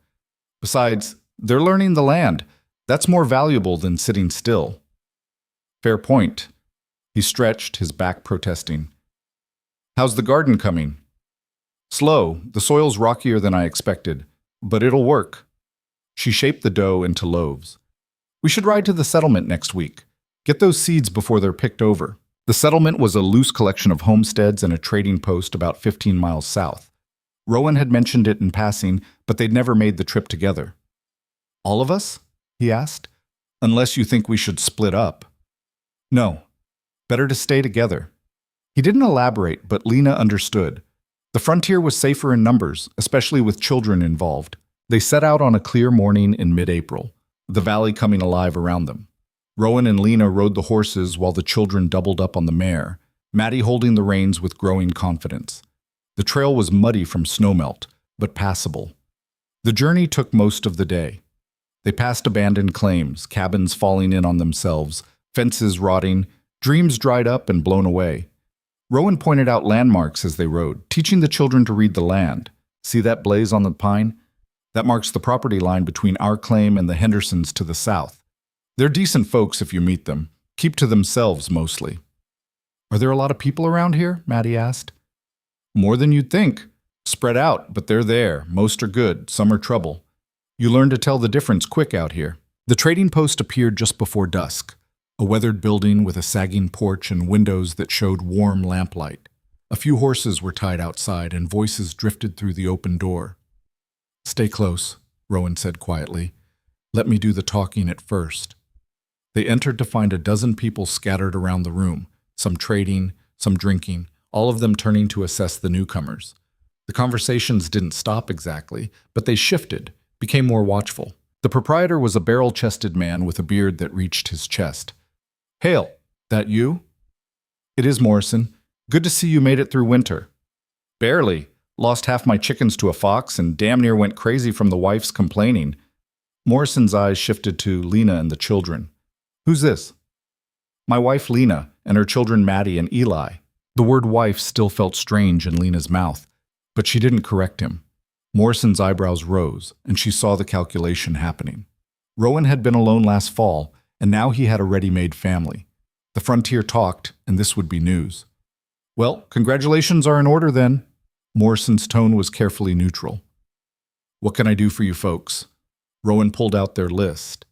"Besides, they're learning the land. That's more valuable than sitting still." "Fair point." He stretched, his back protesting. "How's the garden coming?" "Slow. The soil's rockier than I expected, but it'll work." She shaped the dough into loaves. "We should ride to the settlement next week. Get those seeds before they're picked over." The settlement was a loose collection of homesteads and a trading post about 15 miles south. Rowan had mentioned it in passing, but they'd never made the trip together. "All of us?" he asked. "Unless you think we should split up." "No. Better to stay together." He didn't elaborate, but Lena understood. The frontier was safer in numbers, especially with children involved. They set out on a clear morning in mid-April, the valley coming alive around them. Rowan and Lena rode the horses while the children doubled up on the mare, Maddie holding the reins with growing confidence. The trail was muddy from snowmelt, but passable. The journey took most of the day. They passed abandoned claims, cabins falling in on themselves, fences rotting, dreams dried up and blown away. Rowan pointed out landmarks as they rode, teaching the children to read the land. "See that blaze on the pine? That marks the property line between our claim and the Hendersons to the south. They're decent folks if you meet them, keep to themselves mostly." "Are there a lot of people around here?" Maddie asked. "More than you'd think. Spread out, but they're there. Most are good, some are trouble. You learn to tell the difference quick out here." The trading post appeared just before dusk, a weathered building with a sagging porch and windows that showed warm lamplight. A few horses were tied outside, and voices drifted through the open door. "Stay close," Rowan said quietly. "Let me do the talking at first." They entered to find a dozen people scattered around the room, some trading, some drinking, all of them turning to assess the newcomers. The conversations didn't stop exactly, but they shifted, became more watchful. The proprietor was a barrel-chested man with a beard that reached his chest. "Hale, that you?" "It is, Morrison. Good to see you made it through winter." "Barely. Lost half my chickens to a fox and damn near went crazy from the wife's complaining." Morrison's eyes shifted to Lena and the children. "Who's this?" "My wife Lena, and her children Maddie and Eli." The word wife still felt strange in Lena's mouth, but she didn't correct him. Morrison's eyebrows rose, and she saw the calculation happening. Rowan had been alone last fall, and now he had a ready-made family. The frontier talked, and this would be news. "Well, congratulations are in order then." Morrison's tone was carefully neutral. "What can I do for you folks?" Rowan pulled out their list.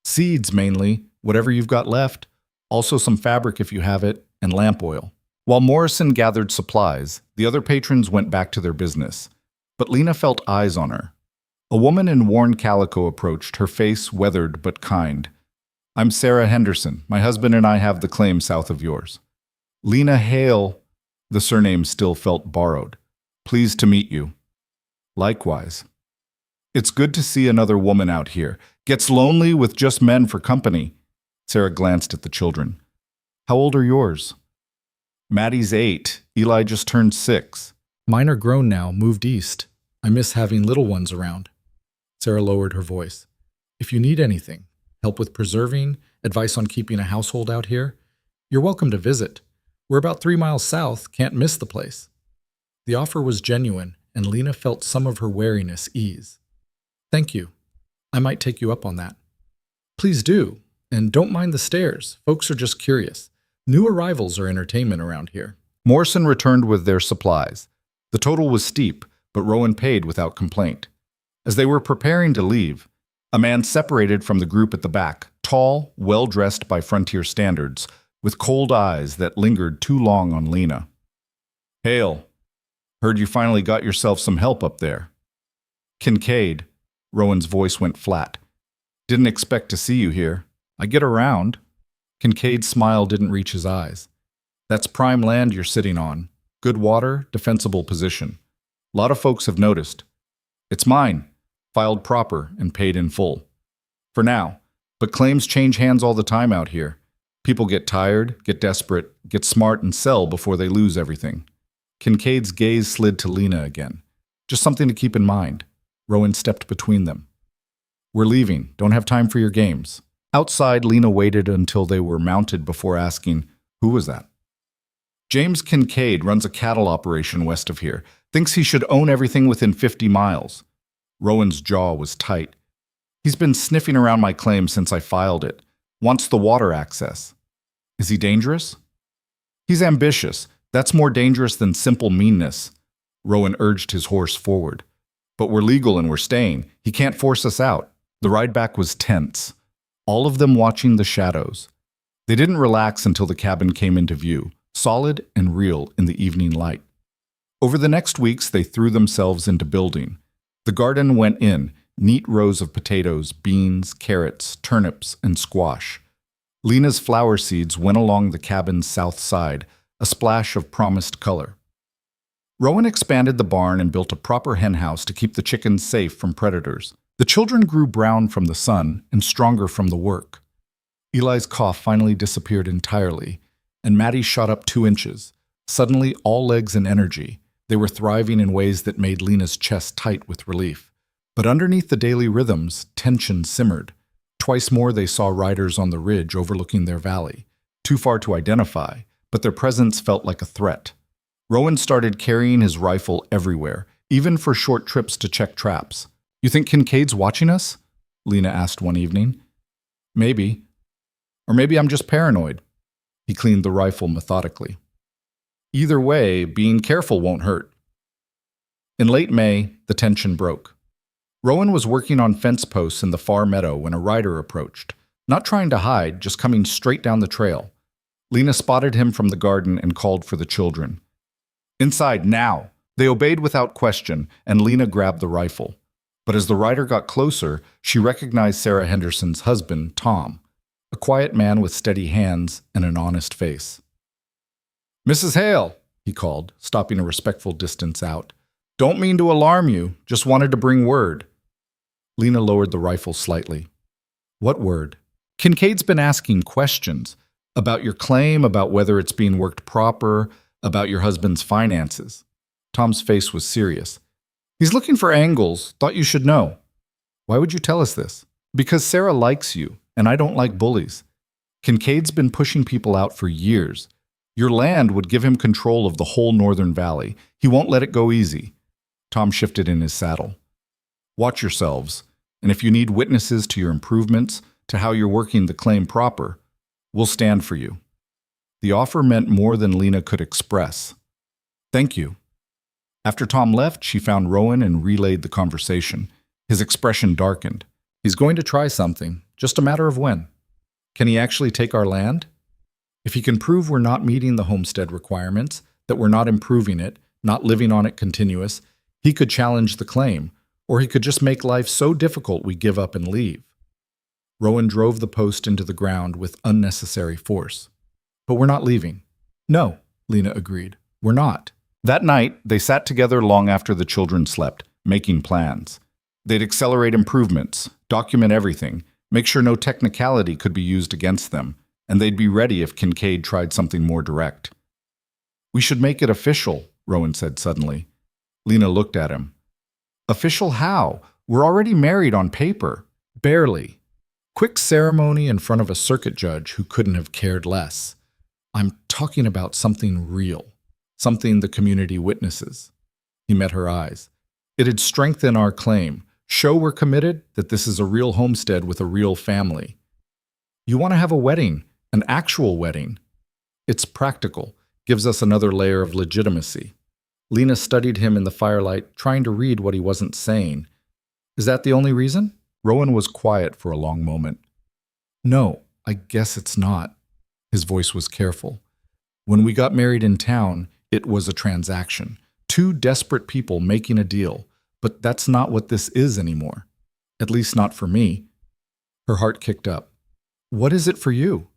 "Seeds, mainly, whatever you've got left. Also some fabric if you have it, and lamp oil." While Morrison gathered supplies, the other patrons went back to their business. But Lena felt eyes on her. A woman in worn calico approached, her face weathered but kind. I'm Sarah Henderson. My husband and I have the claim south of yours. Lena Hale, the surname still felt borrowed. Pleased to meet you. Likewise. It's good to see another woman out here. Gets lonely with just men for company. Sarah glanced at the children. How old are yours? Maddie's 8. Eli just turned 6. Mine are grown now, moved east. I miss having little ones around. Sarah lowered her voice. If you need anything, help with preserving, advice on keeping a household out here, you're welcome to visit. We're about 3 miles south, can't miss the place. The offer was genuine, and Lena felt some of her wariness ease. Thank you. I might take you up on that. Please do, and don't mind the stares. Folks are just curious. New arrivals are entertainment around here. Morrison returned with their supplies. The total was steep, but Rowan paid without complaint. As they were preparing to leave, a man separated from the group at the back, tall, well-dressed by frontier standards, with cold eyes that lingered too long on Lena. Hale, heard you finally got yourself some help up there. Kincaid, Rowan's voice went flat. Didn't expect to see you here. I get around. Kincaid's smile didn't reach his eyes. That's prime land you're sitting on. Good water, defensible position. A lot of folks have noticed. It's mine, filed proper and paid in full. For now, but claims change hands all the time out here. People get tired, get desperate, get smart and sell before they lose everything. Kincaid's gaze slid to Lena again. Just something to keep in mind. Rowan stepped between them. We're leaving. Don't have time for your games. Outside, Lena waited until they were mounted before asking, who was that? James Kincaid runs a cattle operation west of here. Thinks he should own everything within 50 miles. Rowan's jaw was tight. He's been sniffing around my claim since I filed it. Wants the water access. Is he dangerous? He's ambitious. That's more dangerous than simple meanness. Rowan urged his horse forward. But we're legal and we're staying. He can't force us out. The ride back was tense. All of them watching the shadows. They didn't relax until the cabin came into view, solid and real in the evening light. Over the next weeks, they threw themselves into building. The garden went in, neat rows of potatoes, beans, carrots, turnips, and squash. Lena's flower seeds went along the cabin's south side, a splash of promised color. Rowan expanded the barn and built a proper henhouse to keep the chickens safe from predators. The children grew brown from the sun and stronger from the work. Eli's cough finally disappeared entirely, and Maddie shot up 2 inches. Suddenly, all legs and energy. They were thriving in ways that made Lena's chest tight with relief. But underneath the daily rhythms, tension simmered. Twice more they saw riders on the ridge overlooking their valley. Too far to identify, but their presence felt like a threat. Rowan started carrying his rifle everywhere, even for short trips to check traps. You think Kincaid's watching us? Lena asked one evening. Maybe. Or maybe I'm just paranoid. He cleaned the rifle methodically. Either way, being careful won't hurt. In late May, the tension broke. Rowan was working on fence posts in the far meadow when a rider approached, not trying to hide, just coming straight down the trail. Lena spotted him from the garden and called for the children. Inside, now! They obeyed without question, and Lena grabbed the rifle. But as the rider got closer, she recognized Sarah Henderson's husband, Tom, a quiet man with steady hands and an honest face. Mrs. Hale, he called, stopping a respectful distance out. Don't mean to alarm you, just wanted to bring word. Lena lowered the rifle slightly. What word? Kincaid's been asking questions about your claim, about whether it's being worked proper, about your husband's finances. Tom's face was serious. He's looking for angles, thought you should know. Why would you tell us this? Because Sarah likes you, and I don't like bullies. Kincaid's been pushing people out for years. Your land would give him control of the whole northern valley. He won't let it go easy. Tom shifted in his saddle. Watch yourselves, and if you need witnesses to your improvements, to how you're working the claim proper, we'll stand for you. The offer meant more than Lena could express. Thank you. After Tom left, she found Rowan and relayed the conversation. His expression darkened. He's going to try something, just a matter of when. Can he actually take our land? If he can prove we're not meeting the homestead requirements, that we're not improving it, not living on it continuous, he could challenge the claim, or he could just make life so difficult we give up and leave. Rowan drove the post into the ground with unnecessary force. But we're not leaving. No, Lena agreed. We're not. That night, they sat together long after the children slept, making plans. They'd accelerate improvements, document everything, make sure no technicality could be used against them, and they'd be ready if Kincaid tried something more direct. We should make it official, Rowan said suddenly. Lena looked at him. Official how? We're already married on paper. Barely. Quick ceremony in front of a circuit judge who couldn't have cared less. I'm talking about something real, something the community witnesses. He met her eyes. It'd strengthen our claim, show we're committed, that this is a real homestead with a real family. You want to have a wedding, an actual wedding. It's practical, gives us another layer of legitimacy. Lena studied him in the firelight, trying to read what he wasn't saying. Is that the only reason? Rowan was quiet for a long moment. No, I guess it's not. His voice was careful. When we got married in town, it was a transaction. Two desperate people making a deal. But that's not what this is anymore. At least not for me. Her heart kicked up. What is it for you?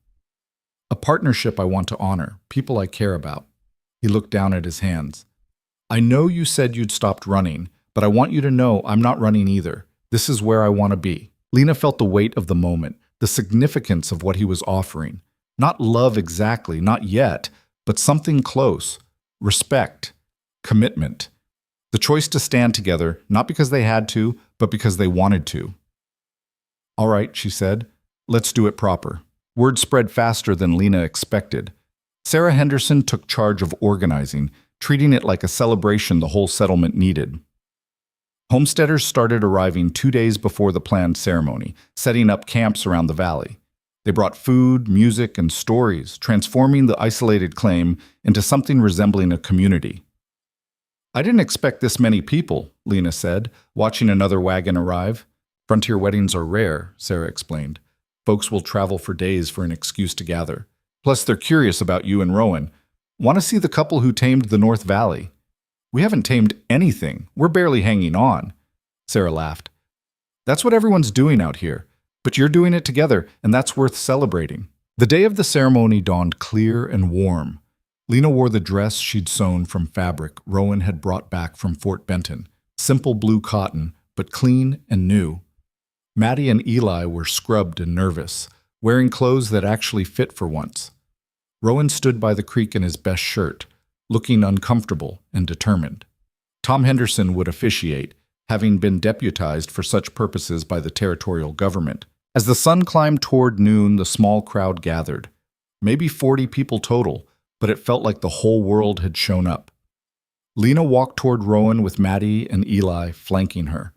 A partnership I want to honor, people I care about. He looked down at his hands. I know you said you'd stopped running, but I want you to know I'm not running either. This is where I want to be. Lena felt the weight of the moment, the significance of what he was offering. Not love exactly, not yet, but something close. Respect. Commitment. The choice to stand together, not because they had to, but because they wanted to. All right, she said. Let's do it proper. Word spread faster than Lena expected. Sarah Henderson took charge of organizing, treating it like a celebration the whole settlement needed. Homesteaders started arriving 2 days before the planned ceremony, setting up camps around the valley. They brought food, music, and stories, transforming the isolated claim into something resembling a community. I didn't expect this many people, Lena said, watching another wagon arrive. Frontier weddings are rare, Sarah explained. Folks will travel for days for an excuse to gather. Plus, they're curious about you and Rowan. Want to see the couple who tamed the North Valley. We haven't tamed anything. We're barely hanging on. Sarah laughed. That's what everyone's doing out here. But you're doing it together, and that's worth celebrating. The day of the ceremony dawned clear and warm. Lena wore the dress she'd sewn from fabric Rowan had brought back from Fort Benton. Simple blue cotton, but clean and new. Maddie and Eli were scrubbed and nervous, wearing clothes that actually fit for once. Rowan stood by the creek in his best shirt, looking uncomfortable and determined. Tom Henderson would officiate, having been deputized for such purposes by the territorial government. As the sun climbed toward noon, the small crowd gathered. Maybe 40 people total, but it felt like the whole world had shown up. Lena walked toward Rowan with Maddie and Eli flanking her.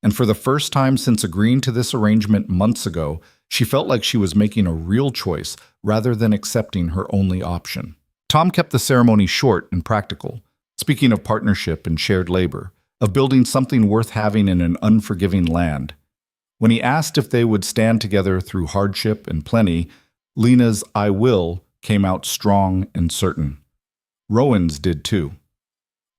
And for the first time since agreeing to this arrangement months ago, she felt like she was making a real choice rather than accepting her only option. Tom kept the ceremony short and practical, speaking of partnership and shared labor, of building something worth having in an unforgiving land. When he asked if they would stand together through hardship and plenty, Lena's "I will" came out strong and certain. Rowan's did too.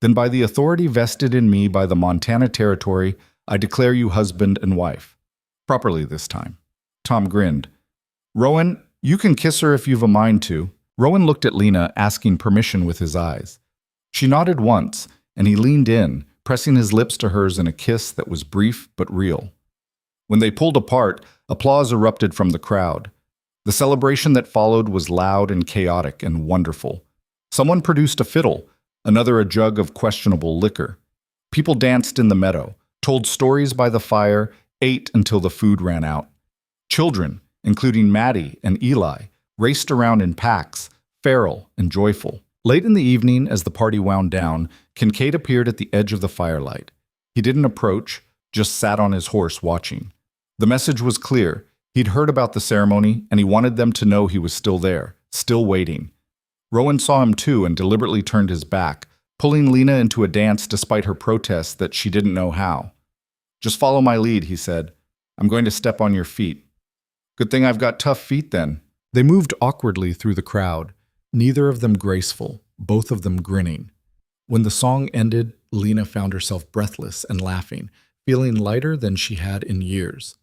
Then by the authority vested in me by the Montana Territory, I declare you husband and wife. Properly this time. Tom grinned. Rowan, you can kiss her if you've a mind to. Rowan looked at Lena, asking permission with his eyes. She nodded once, and he leaned in, pressing his lips to hers in a kiss that was brief but real. When they pulled apart, applause erupted from the crowd. The celebration that followed was loud and chaotic and wonderful. Someone produced a fiddle, another a jug of questionable liquor. People danced in the meadow, told stories by the fire, ate until the food ran out. Children, including Maddie and Eli, raced around in packs, feral and joyful. Late in the evening, as the party wound down, Kincaid appeared at the edge of the firelight. He didn't approach, just sat on his horse watching. The message was clear. He'd heard about the ceremony, and he wanted them to know he was still there, still waiting. Rowan saw him too and deliberately turned his back, pulling Lena into a dance despite her protests that she didn't know how. Just follow my lead, he said. I'm going to step on your feet. Good thing I've got tough feet then. They moved awkwardly through the crowd, neither of them graceful, both of them grinning. When the song ended, Lena found herself breathless and laughing, feeling lighter than she had in years.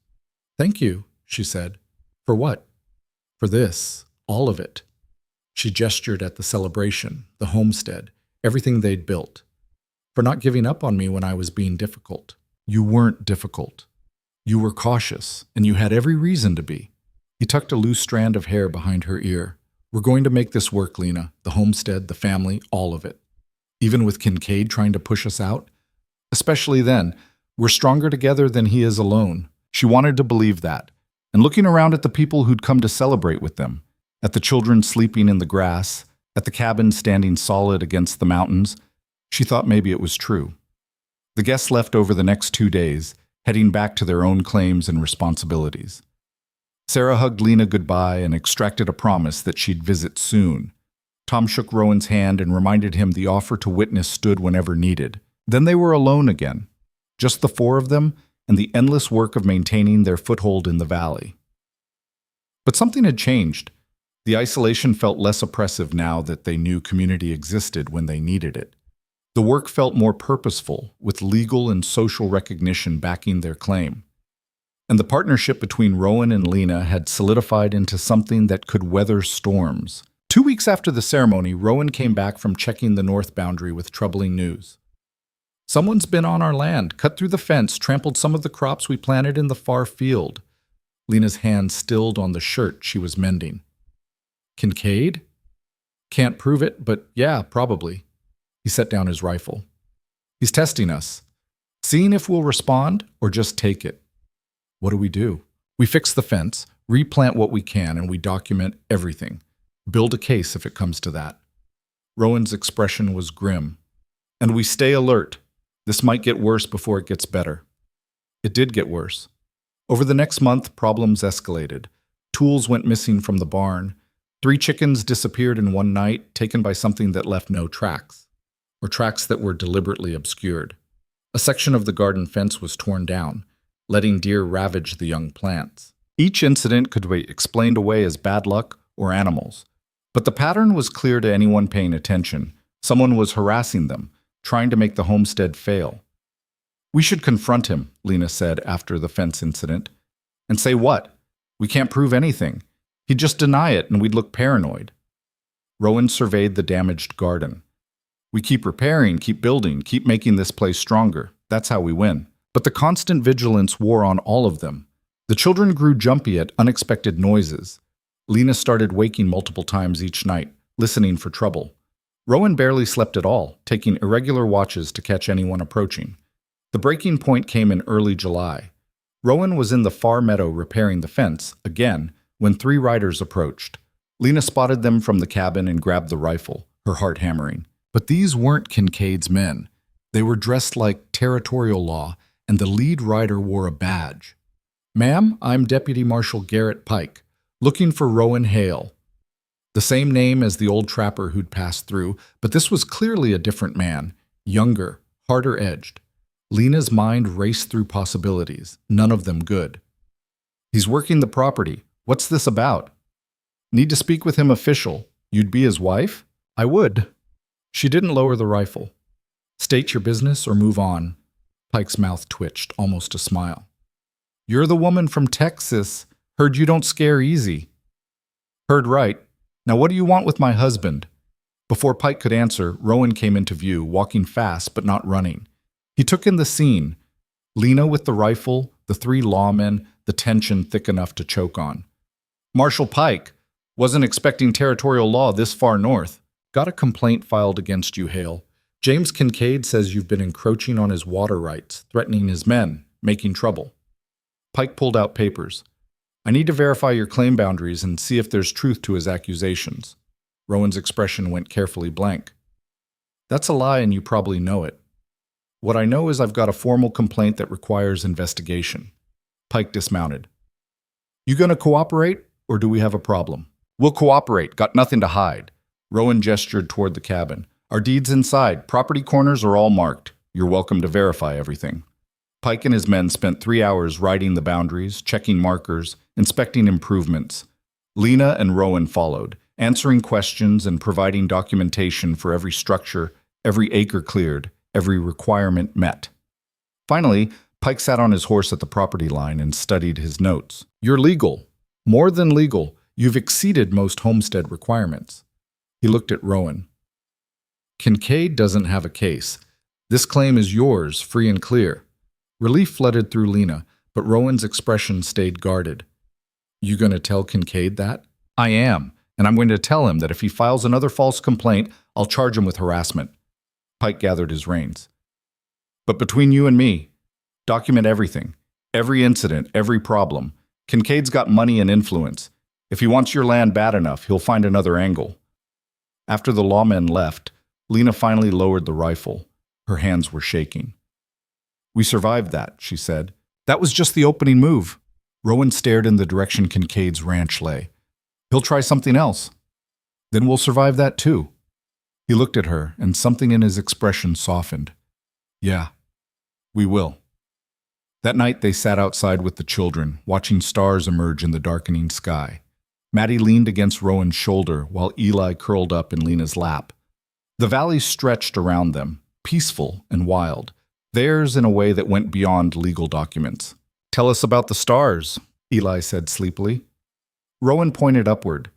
Thank you, she said. For what? For this, all of it. She gestured at the celebration, the homestead, everything they'd built. For not giving up on me when I was being difficult. You weren't difficult. You were cautious, and you had every reason to be. He tucked a loose strand of hair behind her ear. We're going to make this work, Lena. The homestead, the family, all of it. Even with Kincaid trying to push us out? Especially then, we're stronger together than he is alone. She wanted to believe that. And looking around at the people who'd come to celebrate with them, at the children sleeping in the grass, at the cabin standing solid against the mountains, she thought maybe it was true. The guests left over the next 2 days, heading back to their own claims and responsibilities. Sarah hugged Lena goodbye and extracted a promise that she'd visit soon. Tom shook Rowan's hand and reminded him the offer to witness stood whenever needed. Then they were alone again, just the four of them and the endless work of maintaining their foothold in the valley. But something had changed. The isolation felt less oppressive now that they knew community existed when they needed it. The work felt more purposeful, with legal and social recognition backing their claim. And the partnership between Rowan and Lena had solidified into something that could weather storms. 2 weeks after the ceremony, Rowan came back from checking the north boundary with troubling news. Someone's been on our land, cut through the fence, trampled some of the crops we planted in the far field. Lena's hand stilled on the shirt she was mending. Kincaid? Can't prove it, but yeah, probably. He set down his rifle. He's testing us, seeing if we'll respond or just take it. What do? We fix the fence, replant what we can, and we document everything. Build a case if it comes to that. Rowan's expression was grim. And we stay alert. This might get worse before it gets better. It did get worse. Over the next month, problems escalated. Tools went missing from the barn. 3 chickens disappeared in one night, taken by something that left no tracks, or tracks that were deliberately obscured. A section of the garden fence was torn down, letting deer ravage the young plants. Each incident could be explained away as bad luck or animals. But the pattern was clear to anyone paying attention. Someone was harassing them, trying to make the homestead fail. We should confront him, Lena said after the fence incident. And say what? We can't prove anything. He'd just deny it and we'd look paranoid. Rowan surveyed the damaged garden. We keep repairing, keep building, keep making this place stronger. That's how we win. But the constant vigilance wore on all of them. The children grew jumpy at unexpected noises. Lena started waking multiple times each night, listening for trouble. Rowan barely slept at all, taking irregular watches to catch anyone approaching. The breaking point came in early July. Rowan was in the far meadow repairing the fence, again, when 3 riders approached. Lena spotted them from the cabin and grabbed the rifle, her heart hammering. But these weren't Kincaid's men. They were dressed like territorial law, and the lead rider wore a badge. Ma'am, I'm Deputy Marshal Garrett Pike, looking for Rowan Hale. The same name as the old trapper who'd passed through, but this was clearly a different man, younger, harder-edged. Lena's mind raced through possibilities, none of them good. He's working the property. What's this about? Need to speak with him official. You'd be his wife? I would. She didn't lower the rifle. State your business or move on. Pike's mouth twitched, almost a smile. You're the woman from Texas. Heard you don't scare easy. Heard right. Now what do you want with my husband? Before Pike could answer, Rowan came into view, walking fast but not running. He took in the scene. Lena with the rifle, the 3 lawmen, the tension thick enough to choke on. Marshal Pike, wasn't expecting territorial law this far north. Got a complaint filed against you, Hale. James Kincaid says you've been encroaching on his water rights, threatening his men, making trouble. Pike pulled out papers. I need to verify your claim boundaries and see if there's truth to his accusations. Rowan's expression went carefully blank. That's a lie and you probably know it. What I know is I've got a formal complaint that requires investigation. Pike dismounted. You gonna cooperate, or do we have a problem? We'll cooperate, got nothing to hide. Rowan gestured toward the cabin. Our deeds inside, property corners are all marked. You're welcome to verify everything. Pike and his men spent 3 hours writing the boundaries, checking markers, inspecting improvements. Lena and Rowan followed, answering questions and providing documentation for every structure, every acre cleared, every requirement met. Finally, Pike sat on his horse at the property line and studied his notes. You're legal. More than legal. You've exceeded most homestead requirements. He looked at Rowan. Kincaid doesn't have a case. This claim is yours, free and clear. Relief flooded through Lena, but Rowan's expression stayed guarded. You going to tell Kincaid that? I am, and I'm going to tell him that if he files another false complaint, I'll charge him with harassment. Pike gathered his reins. But between you and me, document everything, every incident, every problem. Kincaid's got money and influence. If he wants your land bad enough, he'll find another angle. After the lawmen left, Lena finally lowered the rifle. Her hands were shaking. We survived that, she said. That was just the opening move. Rowan stared in the direction Kincaid's ranch lay. He'll try something else. Then we'll survive that too. He looked at her, and something in his expression softened. Yeah, we will. That night they sat outside with the children, watching stars emerge in the darkening sky. Maddie leaned against Rowan's shoulder while Eli curled up in Lena's lap. The valley stretched around them, peaceful and wild, theirs in a way that went beyond legal documents. Tell us about the stars, Eli said sleepily. Rowan pointed upward.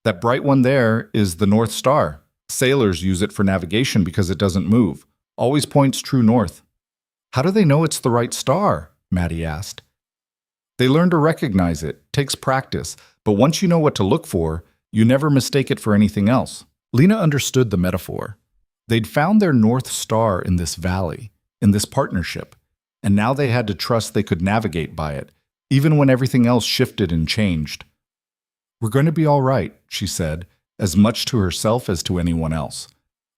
That bright one there is the North Star. Sailors use it for navigation because it doesn't move. Always points true north. How do they know it's the right star? Maddie asked. They learn to recognize it. Takes practice. But once you know what to look for, you never mistake it for anything else. Lena understood the metaphor. They'd found their North Star in this valley, in this partnership, and now they had to trust they could navigate by it, even when everything else shifted and changed. We're going to be all right, she said, as much to herself as to anyone else.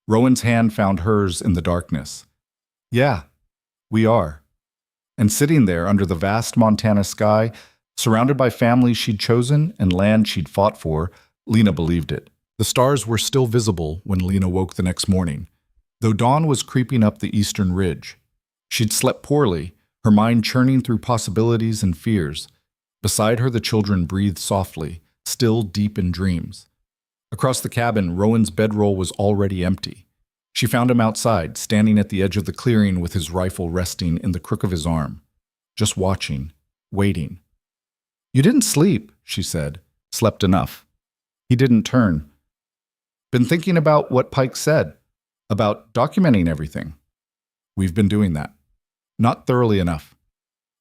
Rowan's hand found hers in the darkness. Yeah, we are. And sitting there under the vast Montana sky, surrounded by families she'd chosen and land she'd fought for, Lena believed it. The stars were still visible when Lena woke the next morning, though dawn was creeping up the eastern ridge. She'd slept poorly, her mind churning through possibilities and fears. Beside her, the children breathed softly, still deep in dreams. Across the cabin, Rowan's bedroll was already empty. She found him outside, standing at the edge of the clearing with his rifle resting in the crook of his arm, just watching, waiting. You didn't sleep, she said. Slept enough. He didn't turn. Been thinking about what Pike said, about documenting everything. We've been doing that. Not thoroughly enough.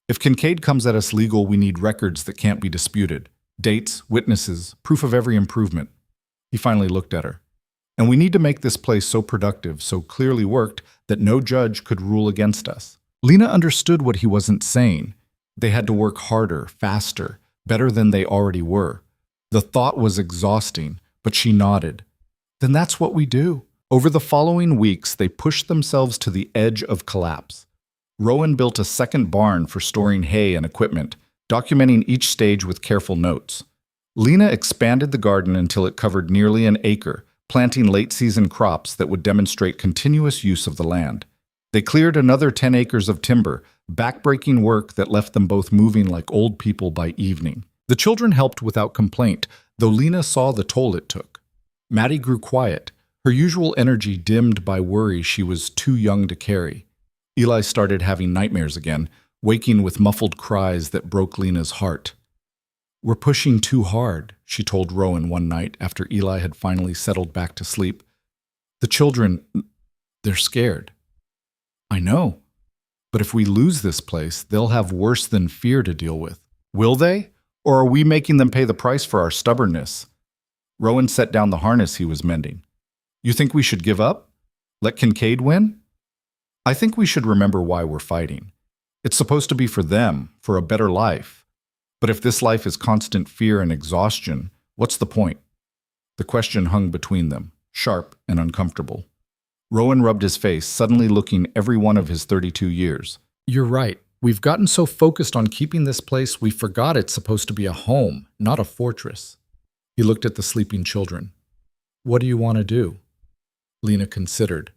If Kincaid comes at us legal, we need records that can't be disputed. Dates, witnesses, proof of every improvement. He finally looked at her. And we need to make this place so productive, so clearly worked, that no judge could rule against us. Lena understood what he wasn't saying. They had to work harder, faster, better than they already were. The thought was exhausting, but she nodded. Then that's what we do. Over the following weeks, they pushed themselves to the edge of collapse. Rowan built a second barn for storing hay and equipment, documenting each stage with careful notes. Lena expanded the garden until it covered nearly an acre, planting late-season crops that would demonstrate continuous use of the land. They cleared another 10 acres of timber, backbreaking work that left them both moving like old people by evening. The children helped without complaint, though Lena saw the toll it took. Maddie grew quiet, her usual energy dimmed by worry she was too young to carry. Eli started having nightmares again, waking with muffled cries that broke Lena's heart. We're pushing too hard, she told Rowan one night after Eli had finally settled back to sleep. The children, they're scared. I know. But if we lose this place, they'll have worse than fear to deal with. Will they? Or are we making them pay the price for our stubbornness? Rowan set down the harness he was mending. You think we should give up? Let Kincaid win? I think we should remember why we're fighting. It's supposed to be for them, for a better life. But if this life is constant fear and exhaustion, what's the point? The question hung between them, sharp and uncomfortable. Rowan rubbed his face, suddenly looking every one of his 32 years. You're right. We've gotten so focused on keeping this place, we forgot it's supposed to be a home, not a fortress. He looked at the sleeping children. What do you want to do? Lena considered.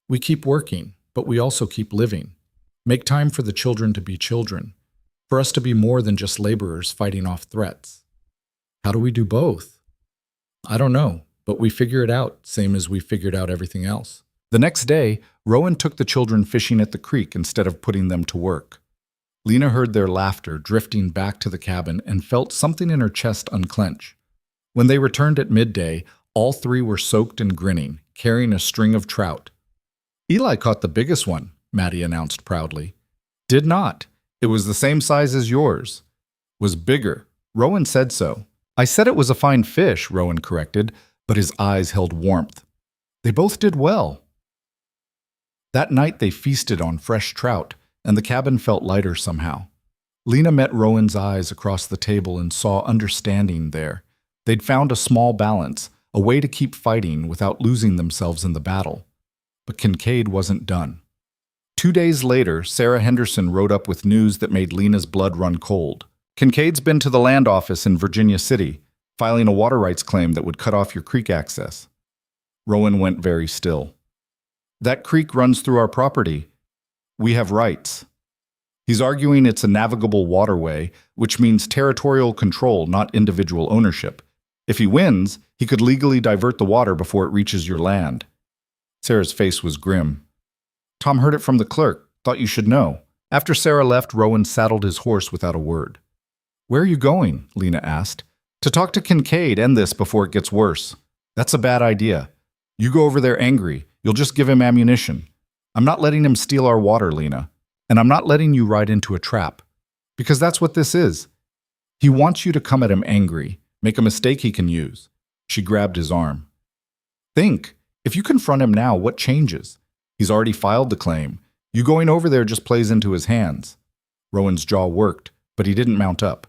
We keep working, but we also keep living. Make time for the children to be children, for us to be more than just laborers fighting off threats. How do we do both? I don't know, but we figure it out, same as we figured out everything else. The next day, Rowan took the children fishing at the creek instead of putting them to work. Lena heard their laughter drifting back to the cabin and felt something in her chest unclench. When they returned at midday, all three were soaked and grinning, carrying a string of trout. "Eli caught the biggest one," Maddie announced proudly. "Did not. It was the same size as yours." "Was bigger. Rowan said so." "I said it was a fine fish," Rowan corrected, but his eyes held warmth. They both did well. That night they feasted on fresh trout, and the cabin felt lighter somehow. Lena met Rowan's eyes across the table and saw understanding there. They'd found a small balance, a way to keep fighting without losing themselves in the battle. But Kincaid wasn't done. 2 days later, Sarah Henderson rode up with news that made Lena's blood run cold. "Kincaid's been to the land office in Virginia City, filing a water rights claim that would cut off your creek access." Rowan went very still. "That creek runs through our property. We have rights." He's arguing it's a navigable waterway, which means territorial control, not individual ownership. If he wins, he could legally divert the water before it reaches your land. Sarah's face was grim. "Tom heard it from the clerk. Thought you should know." After Sarah left, Rowan saddled his horse without a word. "Where are you going?" Lena asked. "To talk to Kincaid, end this before it gets worse." "That's a bad idea. You go over there angry. You'll just give him ammunition." "I'm not letting him steal our water, Lena. And I'm not letting you ride into a trap. Because that's what this is. He wants you to come at him angry, make a mistake he can use." She grabbed his arm. "Think, if you confront him now, what changes? He's already filed the claim. You going over there just plays into his hands." Rowan's jaw worked, but he didn't mount up.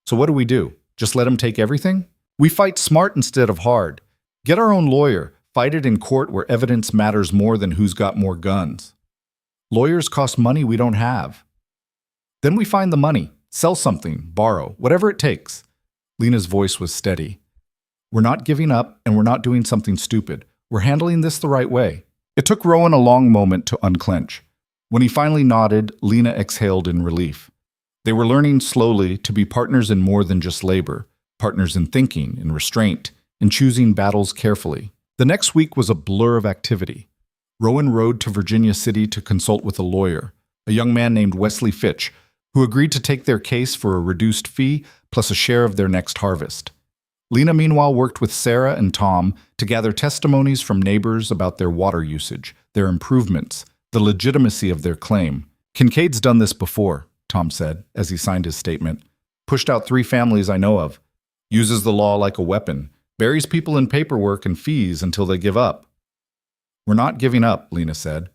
"So what do we do? Just let him take everything?" "We fight smart instead of hard. Get our own lawyer. Fight it in court where evidence matters more than who's got more guns. Lawyers cost money we don't have. Then we find the money, sell something, borrow, whatever it takes." Lena's voice was steady. "We're not giving up, and we're not doing something stupid. We're handling this the right way." It took Rowan a long moment to unclench. When he finally nodded, Lena exhaled in relief. They were learning slowly to be partners in more than just labor, partners in thinking, in restraint, in choosing battles carefully. The next week was a blur of activity. Rowan rode to Virginia City to consult with a lawyer, a young man named Wesley Fitch, who agreed to take their case for a reduced fee plus a share of their next harvest. Lena, meanwhile, worked with Sarah and Tom to gather testimonies from neighbors about their water usage, their improvements, the legitimacy of their claim. "Kincaid's done this before," Tom said as he signed his statement. "Pushed out 3 families I know of. Uses the law like a weapon. Buries people in paperwork and fees until they give up." "We're not giving up," Lena said.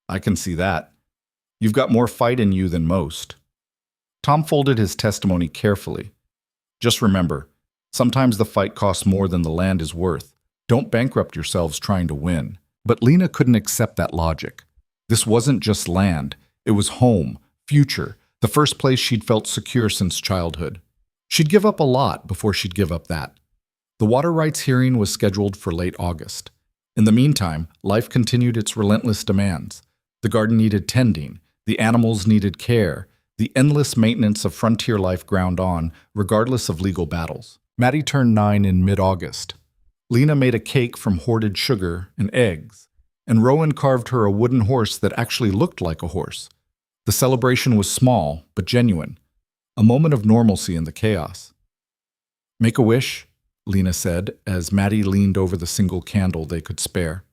"I can see that. You've got more fight in you than most." Tom folded his testimony carefully. "Just remember, sometimes the fight costs more than the land is worth. Don't bankrupt yourselves trying to win." But Lena couldn't accept that logic. This wasn't just land. It was home, future, the first place she'd felt secure since childhood. She'd give up a lot before she'd give up that. The water rights hearing was scheduled for late August. In the meantime, life continued its relentless demands. The garden needed tending, the animals needed care, the endless maintenance of frontier life ground on, regardless of legal battles. Maddie turned 9 in mid-August. Lena made a cake from hoarded sugar and eggs, and Rowan carved her a wooden horse that actually looked like a horse. The celebration was small, but genuine, a moment of normalcy in the chaos. "Make a wish," Lena said as Maddie leaned over the single candle they could spare.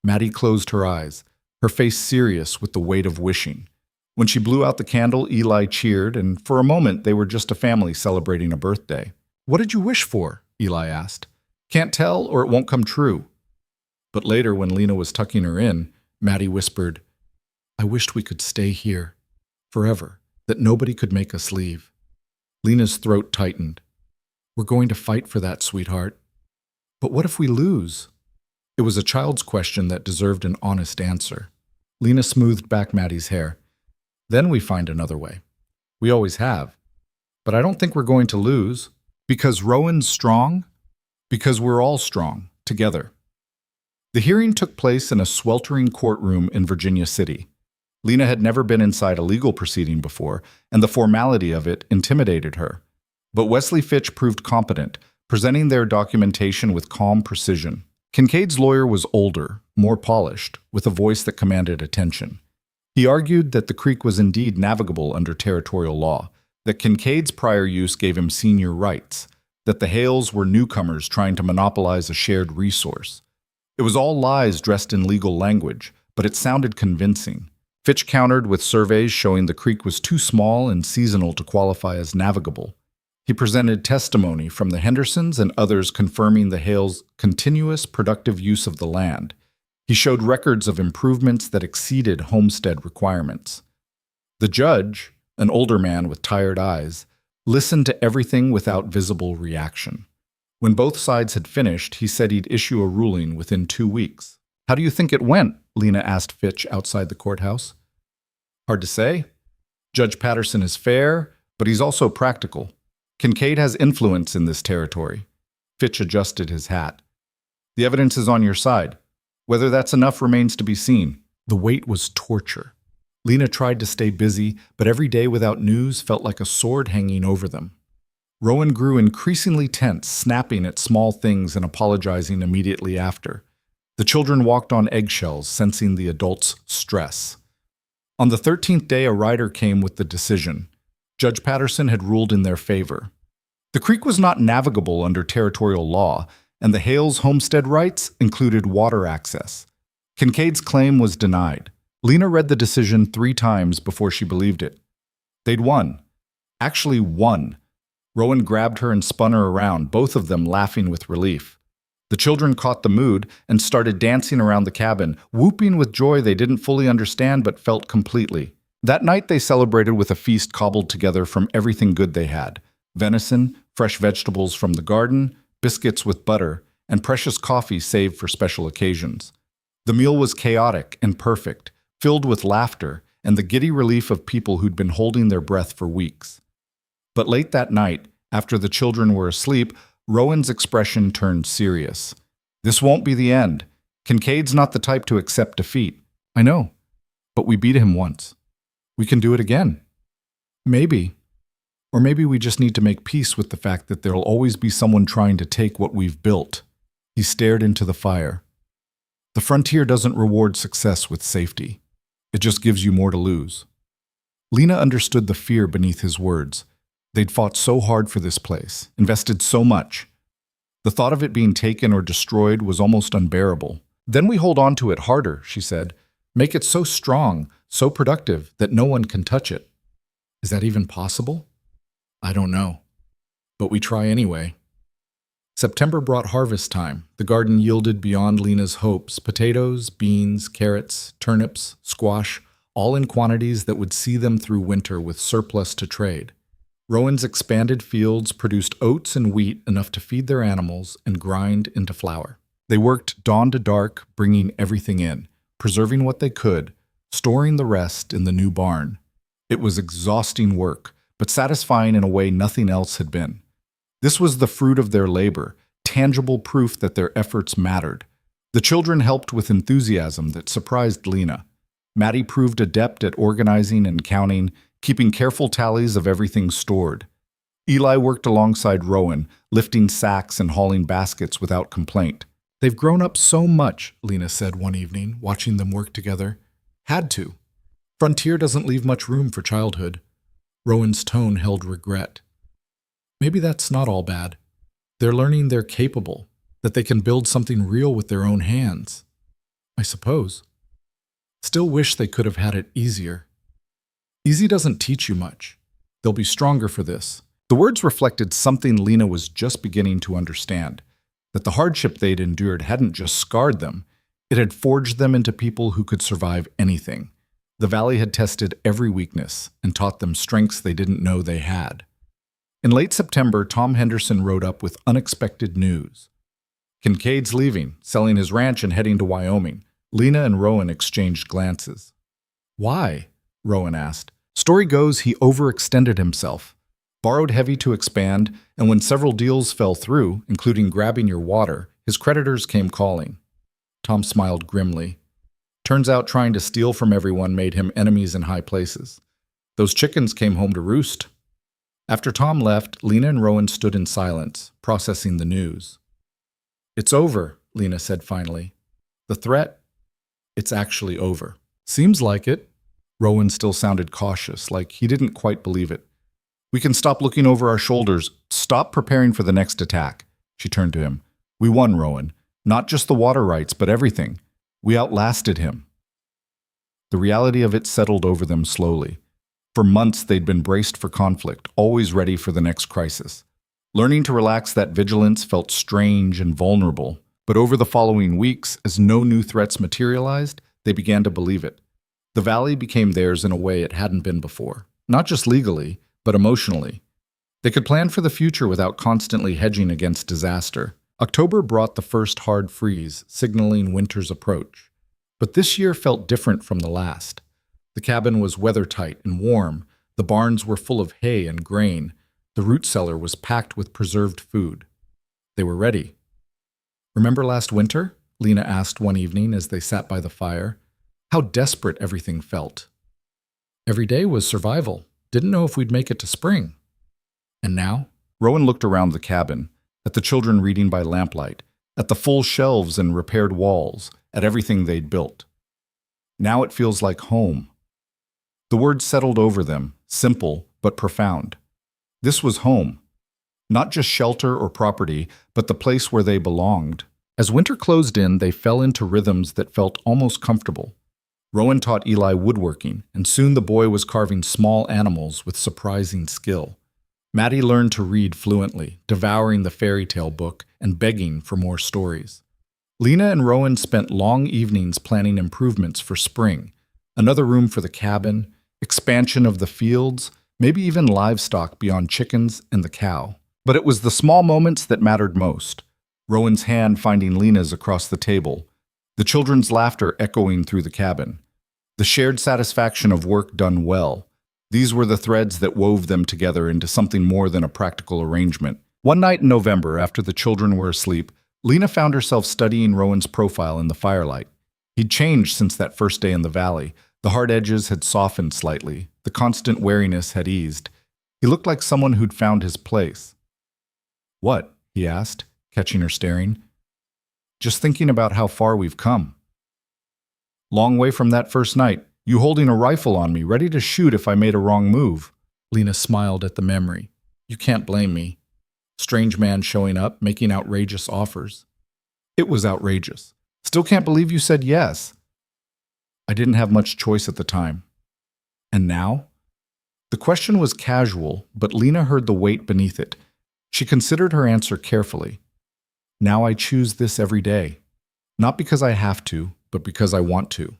Maddie closed her eyes, her face serious with the weight of wishing. When she blew out the candle, Eli cheered, and for a moment they were just a family celebrating a birthday. "What did you wish for?" Eli asked. "Can't tell, or it won't come true." But later, when Lena was tucking her in, Maddie whispered, "I wished we could stay here, forever, that nobody could make us leave." Lena's throat tightened. "We're going to fight for that, sweetheart." "But what if we lose?" It was a child's question that deserved an honest answer. Lena smoothed back Maddie's hair. "Then we find another way. We always have. But I don't think we're going to lose. Because Rowan's strong. Because we're all strong, together." The hearing took place in a sweltering courtroom in Virginia City. Lena had never been inside a legal proceeding before, and the formality of it intimidated her. But Wesley Fitch proved competent, presenting their documentation with calm precision. Kincaid's lawyer was older, more polished, with a voice that commanded attention. He argued that the creek was indeed navigable under territorial law, that Kincaid's prior use gave him senior rights, that the Hales were newcomers trying to monopolize a shared resource. It was all lies dressed in legal language, but it sounded convincing. Fitch countered with surveys showing the creek was too small and seasonal to qualify as navigable. He presented testimony from the Hendersons and others confirming the Hales' continuous productive use of the land. He showed records of improvements that exceeded homestead requirements. The judge, an older man with tired eyes, listened to everything without visible reaction. When both sides had finished, he said he'd issue a ruling within 2 weeks. "How do you think it went?" Lena asked Fitch outside the courthouse. "Hard to say. Judge Patterson is fair, but he's also practical. Kincaid has influence in this territory." Fitch adjusted his hat. "The evidence is on your side. Whether that's enough remains to be seen." The wait was torture. Lena tried to stay busy, but every day without news felt like a sword hanging over them. Rowan grew increasingly tense, snapping at small things and apologizing immediately after. The children walked on eggshells, sensing the adults' stress. On the 13th day, a rider came with the decision. Judge Patterson had ruled in their favor. The creek was not navigable under territorial law, and the Hales' homestead rights included water access. Kincaid's claim was denied. Lena read the decision 3 times before she believed it. They'd won. Actually won. Rowan grabbed her and spun her around, both of them laughing with relief. The children caught the mood and started dancing around the cabin, whooping with joy they didn't fully understand but felt completely. That night they celebrated with a feast cobbled together from everything good they had: venison, fresh vegetables from the garden, biscuits with butter, and precious coffee saved for special occasions. The meal was chaotic and perfect, filled with laughter and the giddy relief of people who'd been holding their breath for weeks. But late that night, after the children were asleep, Rowan's expression turned serious. "This won't be the end. Kincaid's not the type to accept defeat." "I know, but we beat him once. We can do it again." "Maybe. Or maybe we just need to make peace with the fact that there'll always be someone trying to take what we've built." He stared into the fire. "The frontier doesn't reward success with safety. It just gives you more to lose." Lena understood the fear beneath his words. They'd fought so hard for this place, invested so much. The thought of it being taken or destroyed was almost unbearable. "Then we hold on to it harder," she said. "Make it so strong, so productive, that no one can touch it." "Is that even possible?" "I don't know. But we try anyway." September brought harvest time. The garden yielded beyond Lena's hopes: potatoes, beans, carrots, turnips, squash, all in quantities that would see them through winter with surplus to trade. Rowan's expanded fields produced oats and wheat enough to feed their animals and grind into flour. They worked dawn to dark, bringing everything in, preserving what they could, storing the rest in the new barn. It was exhausting work, but satisfying in a way nothing else had been. This was the fruit of their labor, tangible proof that their efforts mattered. The children helped with enthusiasm that surprised Lena. Maddie proved adept at organizing and counting, keeping careful tallies of everything stored. Eli worked alongside Rowan, lifting sacks and hauling baskets without complaint. "They've grown up so much," Lena said one evening, watching them work together. "Had to. Frontier doesn't leave much room for childhood." Rowan's tone held regret. "Maybe that's not all bad. They're learning they're capable, that they can build something real with their own hands. I suppose. Still wish they could have had it easier." "Easy doesn't teach you much. They'll be stronger for this." The words reflected something Lena was just beginning to understand, that the hardship they'd endured hadn't just scarred them, it had forged them into people who could survive anything. The valley had tested every weakness and taught them strengths they didn't know they had. In late September, Tom Henderson rode up with unexpected news. "Kincaid's leaving, selling his ranch and heading to Wyoming." Lena and Rowan exchanged glances. "Why?" Rowan asked. "Story goes he overextended himself, borrowed heavy to expand, and when several deals fell through, including grabbing your water, his creditors came calling." Tom smiled grimly. "Turns out trying to steal from everyone made him enemies in high places. Those chickens came home to roost." After Tom left, Lena and Rowan stood in silence, processing the news. "It's over," Lena said finally. "The threat? It's actually over." "Seems like it." Rowan still sounded cautious, like he didn't quite believe it. We can stop looking over our shoulders. Stop preparing for the next attack. She turned to him. We won, Rowan. Not just the water rights, but everything. We outlasted him. The reality of it settled over them slowly. For months, they'd been braced for conflict, always ready for the next crisis. Learning to relax that vigilance felt strange and vulnerable, but over the following weeks, as no new threats materialized, they began to believe it. The valley became theirs in a way it hadn't been before, not just legally, but emotionally. They could plan for the future without constantly hedging against disaster. October brought the first hard freeze, signaling winter's approach. But this year felt different from the last. The cabin was weather-tight and warm, the barns were full of hay and grain, the root cellar was packed with preserved food. They were ready. Remember last winter? Lena asked one evening as they sat by the fire. How desperate everything felt. Every day was survival. Didn't know if we'd make it to spring. And now? Rowan looked around the cabin, at the children reading by lamplight, at the full shelves and repaired walls, at everything they'd built. Now it feels like home. The word settled over them, simple but profound. This was home. Not just shelter or property, but the place where they belonged. As winter closed in, they fell into rhythms that felt almost comfortable. Rowan taught Eli woodworking, and soon the boy was carving small animals with surprising skill. Maddie learned to read fluently, devouring the fairy tale book and begging for more stories. Lena and Rowan spent long evenings planning improvements for spring, another room for the cabin, expansion of the fields, maybe even livestock beyond chickens and the cow. But it was the small moments that mattered most. Rowan's hand finding Lena's across the table, the children's laughter echoing through the cabin, the shared satisfaction of work done well. These were the threads that wove them together into something more than a practical arrangement. One night in November, after the children were asleep, Lena found herself studying Rowan's profile in the firelight. He'd changed since that first day in the valley. The hard edges had softened slightly. The constant wariness had eased. He looked like someone who'd found his place. What? He asked, catching her staring. Just thinking about how far we've come. Long way from that first night. You holding a rifle on me, ready to shoot if I made a wrong move. Lena smiled at the memory. You can't blame me. Strange man showing up, making outrageous offers. It was outrageous. Still can't believe you said yes. I didn't have much choice at the time. And now? The question was casual, but Lena heard the weight beneath it. She considered her answer carefully. Now I choose this every day. Not because I have to, but because I want to.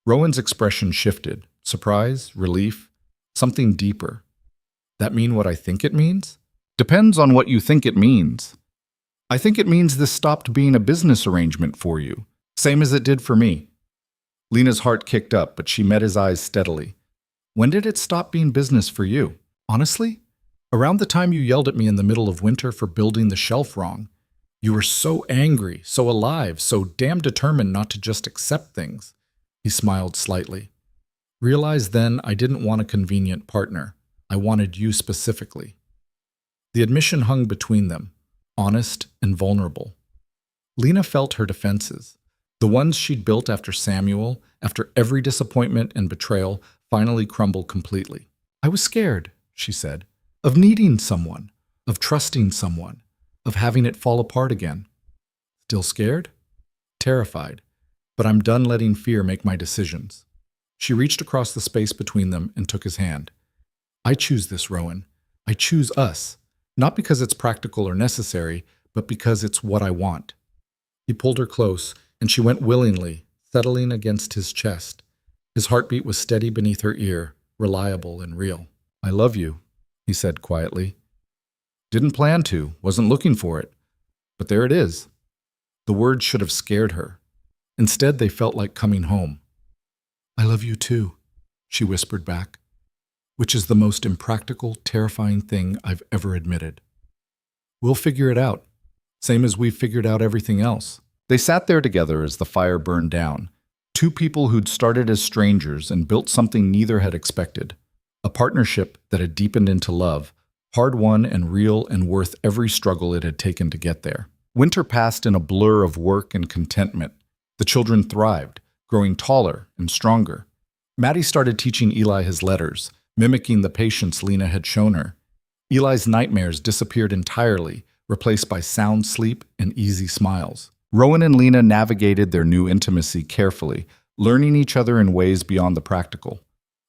Rowan's expression shifted. Surprise, relief, something deeper. That mean what I think it means? Depends on what you think it means. I think it means this stopped being a business arrangement for you, same as it did for me. Lena's heart kicked up, but she met his eyes steadily. When did it stop being business for you? Honestly? Around the time you yelled at me in the middle of winter for building the shelf wrong. You were so angry, so alive, so damn determined not to just accept things. He smiled slightly. Realized then I didn't want a convenient partner. I wanted you specifically. The admission hung between them, honest and vulnerable. Lena felt her defenses. The ones she'd built after Samuel, after every disappointment and betrayal, finally crumbled completely. I was scared, she said, of needing someone, of trusting someone, of having it fall apart again. Still scared? Terrified. But I'm done letting fear make my decisions. She reached across the space between them and took his hand. I choose this, Rowan. I choose us. Not because it's practical or necessary, but because it's what I want. He pulled her close, and she went willingly, settling against his chest. His heartbeat was steady beneath her ear, reliable and real. I love you, he said quietly. Didn't plan to, wasn't looking for it. But there it is. The words should have scared her. Instead, they felt like coming home. I love you too, she whispered back, which is the most impractical, terrifying thing I've ever admitted. We'll figure it out, same as we've figured out everything else. They sat there together as the fire burned down, two people who'd started as strangers and built something neither had expected, a partnership that had deepened into love, hard-won and real and worth every struggle it had taken to get there. Winter passed in a blur of work and contentment. The children thrived, growing taller and stronger. Maddie started teaching Eli his letters, mimicking the patience Lena had shown her. Eli's nightmares disappeared entirely, replaced by sound sleep and easy smiles. Rowan and Lena navigated their new intimacy carefully, learning each other in ways beyond the practical.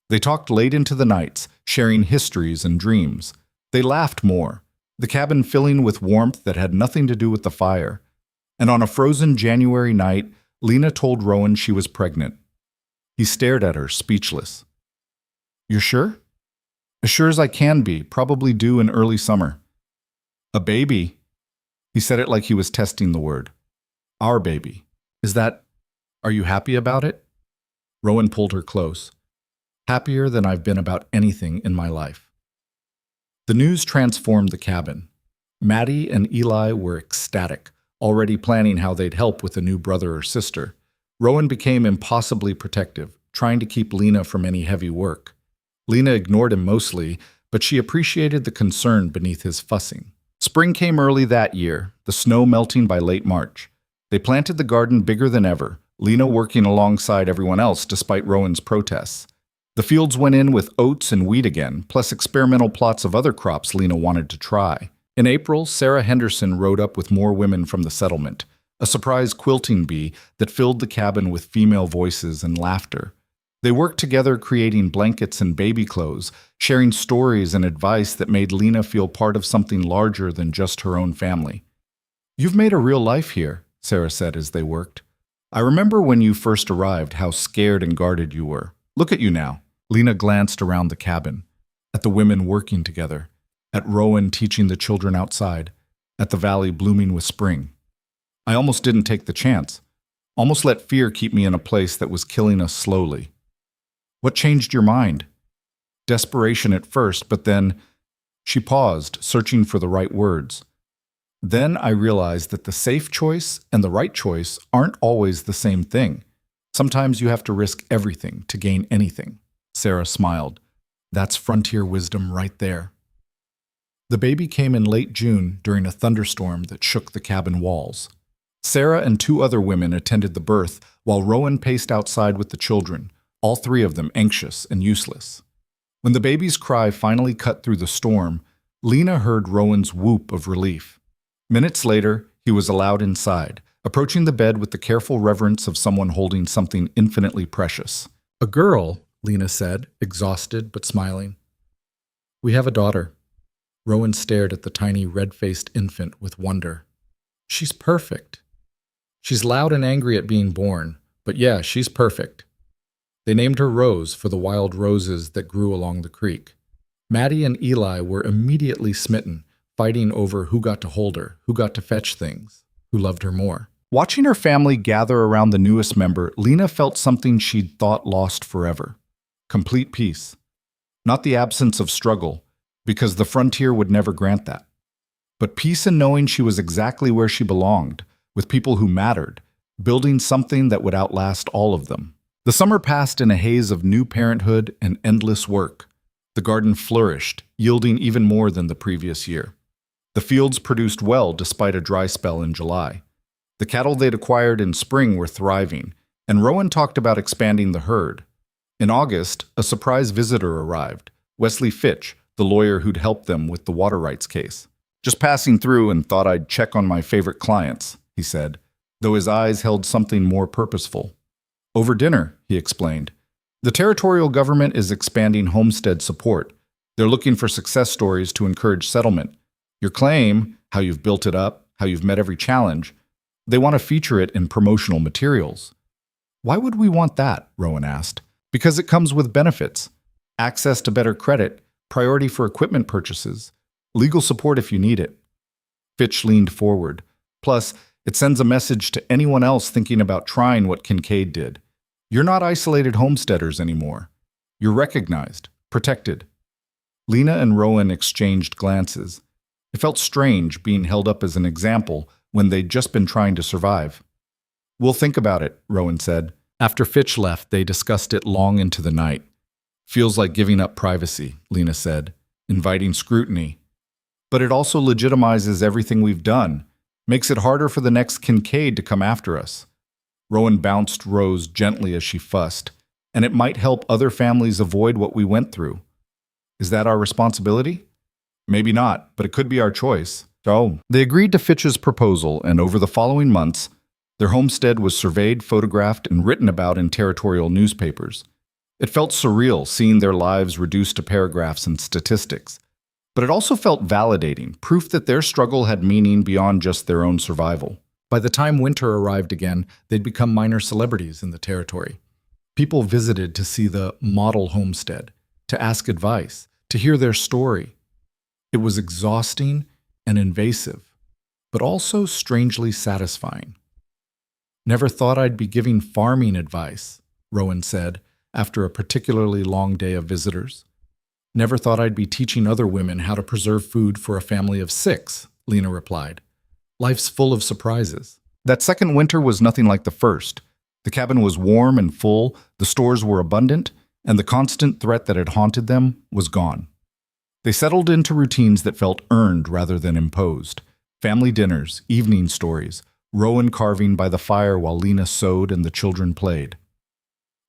They talked late into the nights, sharing histories and dreams. They laughed more, the cabin filling with warmth that had nothing to do with the fire. And on a frozen January night, Lena told Rowan she was pregnant. He stared at her, speechless. "You're sure?" "As sure as I can be, probably due in early summer." "A baby?" He said it like he was testing the word. "Our baby. Are you happy about it?" Rowan pulled her close. "Happier than I've been about anything in my life." The news transformed the cabin. Maddie and Eli were ecstatic, already planning how they'd help with a new brother or sister. Rowan became impossibly protective, trying to keep Lena from any heavy work. Lena ignored him mostly, but she appreciated the concern beneath his fussing. Spring came early that year, the snow melting by late March. They planted the garden bigger than ever, Lena working alongside everyone else despite Rowan's protests. The fields went in with oats and wheat again, plus experimental plots of other crops Lena wanted to try. In April, Sarah Henderson rode up with more women from the settlement, a surprise quilting bee that filled the cabin with female voices and laughter. They worked together creating blankets and baby clothes, sharing stories and advice that made Lena feel part of something larger than just her own family. "You've made a real life here," Sarah said as they worked. "I remember when you first arrived how scared and guarded you were. Look at you now." Lena glanced around the cabin, at the women working together, at Rowan teaching the children outside, at the valley blooming with spring. "I almost didn't take the chance. Almost let fear keep me in a place that was killing us slowly." "What changed your mind?" "Desperation at first, but then—" She paused, searching for the right words. "Then I realized that the safe choice and the right choice aren't always the same thing. Sometimes you have to risk everything to gain anything." Sarah smiled. "That's frontier wisdom right there." The baby came in late June during a thunderstorm that shook the cabin walls. Sarah and 2 other women attended the birth while Rowan paced outside with the children, all 3 of them anxious and useless. When the baby's cry finally cut through the storm, Lena heard Rowan's whoop of relief. Minutes later, he was allowed inside, approaching the bed with the careful reverence of someone holding something infinitely precious. "A girl," Lena said, exhausted but smiling. "We have a daughter." Rowan stared at the tiny red-faced infant with wonder. "She's perfect." "She's loud and angry at being born, but yeah, she's perfect." They named her Rose for the wild roses that grew along the creek. Maddie and Eli were immediately smitten, fighting over who got to hold her, who got to fetch things, who loved her more. Watching her family gather around the newest member, Lena felt something she'd thought lost forever. Complete peace. Not the absence of struggle, because the frontier would never grant that. But peace in knowing she was exactly where she belonged, with people who mattered, building something that would outlast all of them. The summer passed in a haze of new parenthood and endless work. The garden flourished, yielding even more than the previous year. The fields produced well despite a dry spell in July. The cattle they'd acquired in spring were thriving, and Rowan talked about expanding the herd. In August, a surprise visitor arrived, Wesley Fitch, the lawyer who'd helped them with the water rights case. "Just passing through and thought I'd check on my favorite clients," he said, though his eyes held something more purposeful. "Over dinner," he explained. "The territorial government is expanding homestead support. They're looking for success stories to encourage settlement. Your claim, how you've built it up, how you've met every challenge, they want to feature it in promotional materials." "Why would we want that?" Rowan asked. "Because it comes with benefits. Access to better credit, priority for equipment purchases, legal support if you need it." Fitch leaned forward. "Plus, it sends a message to anyone else thinking about trying what Kincaid did. You're not isolated homesteaders anymore. You're recognized, protected." Lena and Rowan exchanged glances. It felt strange being held up as an example when they'd just been trying to survive. "We'll think about it," Rowan said. After Fitch left, they discussed it long into the night. "Feels like giving up privacy," Lena said, "inviting scrutiny. But it also legitimizes everything we've done, makes it harder for the next Kincaid to come after us." Rowan bounced Rose gently as she fussed. and it might help other families avoid what we went through. Is that our responsibility? Maybe not, but it could be our choice. So, they agreed to Fitch's proposal, and over the following months, their homestead was surveyed, photographed, and written about in territorial newspapers. It felt surreal seeing their lives reduced to paragraphs and statistics. But it also felt validating, proof that their struggle had meaning beyond just their own survival. By the time winter arrived again, they'd become minor celebrities in the territory. People visited to see the model homestead, to ask advice, to hear their story. It was exhausting and invasive, but also strangely satisfying. "Never thought I'd be giving farming advice," Rowan said, after a particularly long day of visitors. "Never thought I'd be teaching other women how to preserve food for a family of 6, Lena replied. "Life's full of surprises." That second winter was nothing like the first. The cabin was warm and full, the stores were abundant, and the constant threat that had haunted them was gone. They settled into routines that felt earned rather than imposed. Family dinners, evening stories, Rowan carving by the fire while Lena sewed and the children played.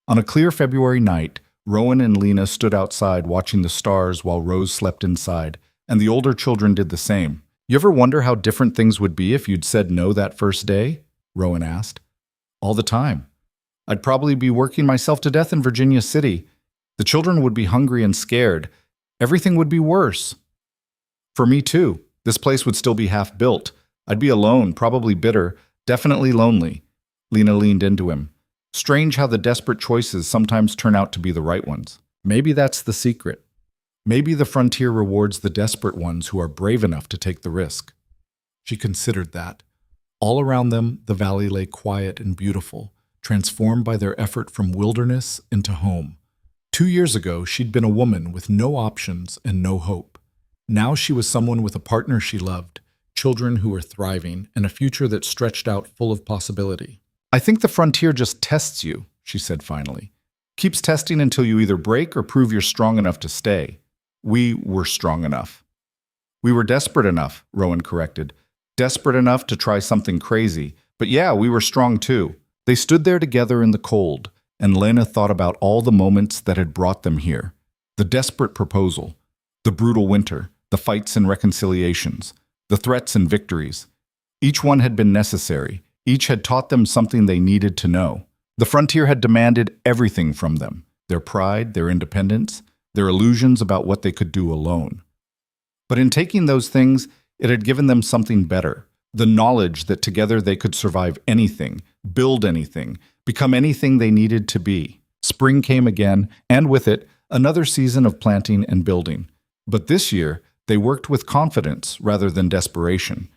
On a clear February night, Rowan and Lena stood outside watching the stars while Rose slept inside, and the older children did the same. "You ever wonder how different things would be if you'd said no that first day?" Rowan asked. "All the time. I'd probably be working myself to death in Virginia City. The children would be hungry and scared. Everything would be worse. For me too. This place would still be half built. I'd be alone, probably bitter, definitely lonely." Lena leaned into him. "Strange how the desperate choices sometimes turn out to be the right ones. Maybe that's the secret. Maybe the frontier rewards the desperate ones who are brave enough to take the risk." She considered that. All around them, the valley lay quiet and beautiful, transformed by their effort from wilderness into home. 2 years ago, she'd been a woman with no options and no hope. Now she was someone with a partner she loved, children who were thriving, and a future that stretched out full of possibility. "I think the frontier just tests you," she said finally. "Keeps testing until you either break or prove you're strong enough to stay. We were strong enough." "We were desperate enough," Rowan corrected. "Desperate enough to try something crazy. But yeah, we were strong too." They stood there together in the cold, and Lena thought about all the moments that had brought them here. The desperate proposal, the brutal winter, the fights and reconciliations, the threats and victories. Each one had been necessary. Each had taught them something they needed to know. The frontier had demanded everything from them: their pride, their independence, their illusions about what they could do alone. But in taking those things, it had given them something better: the knowledge that together they could survive anything, build anything, become anything they needed to be. Spring came again, and with it, another season of planting and building. But this year, they worked with confidence rather than desperation.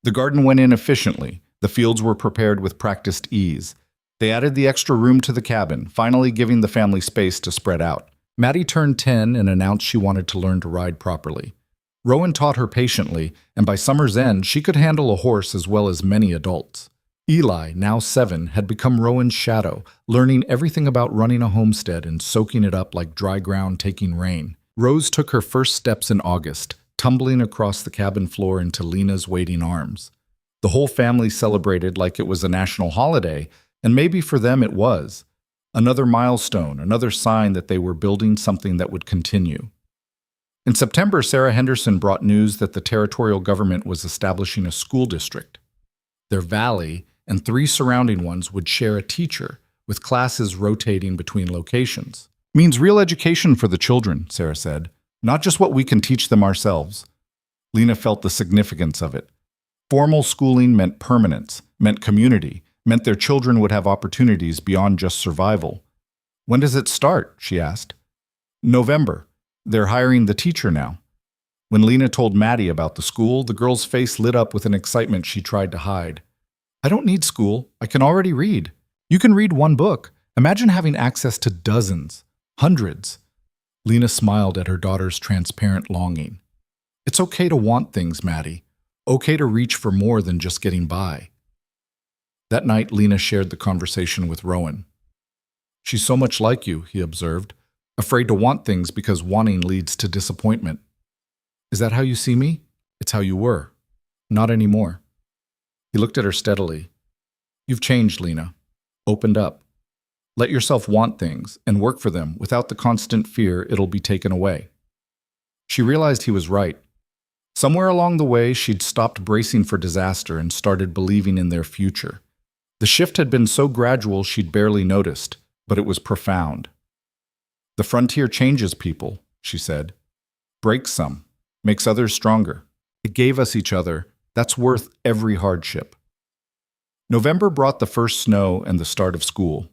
The garden went in efficiently. The fields were prepared with practiced ease. They added the extra room to the cabin, finally giving the family space to spread out. Maddie turned 10 and announced she wanted to learn to ride properly. Rowan taught her patiently, and by summer's end, she could handle a horse as well as many adults. Eli, now 7, had become Rowan's shadow, learning everything about running a homestead and soaking it up like dry ground taking rain. Rose took her first steps in August, tumbling across the cabin floor into Lena's waiting arms. The whole family celebrated like it was a national holiday, and maybe for them it was. Another milestone, another sign that they were building something that would continue. In September, Sarah Henderson brought news that the territorial government was establishing a school district. Their valley and 3 surrounding ones would share a teacher, with classes rotating between locations. "Means real education for the children," Sarah said. "Not just what we can teach them ourselves." Lena felt the significance of it. Formal schooling meant permanence, meant community, meant their children would have opportunities beyond just survival. "When does it start?" she asked. "November. They're hiring the teacher now." When Lena told Maddie about the school, the girl's face lit up with an excitement she tried to hide. "I don't need school. I can already read." "You can read 1 book. Imagine having access to dozens, hundreds." Lena smiled at her daughter's transparent longing. "It's okay to want things, Maddie. Okay to reach for more than just getting by." That night, Lena shared the conversation with Rowan. "She's so much like you," he observed, "afraid to want things because wanting leads to disappointment." "Is that how you see me?" "It's how you were. Not anymore." He looked at her steadily. "You've changed, Lena. Opened up. Let yourself want things and work for them without the constant fear it'll be taken away. She realized he was right. Somewhere along the way, she'd stopped bracing for disaster and started believing in their future. The shift had been so gradual she'd barely noticed, but it was profound. The frontier changes people, she said. Breaks some, makes others stronger. It gave us each other. That's worth every hardship. November brought the first snow and the start of school.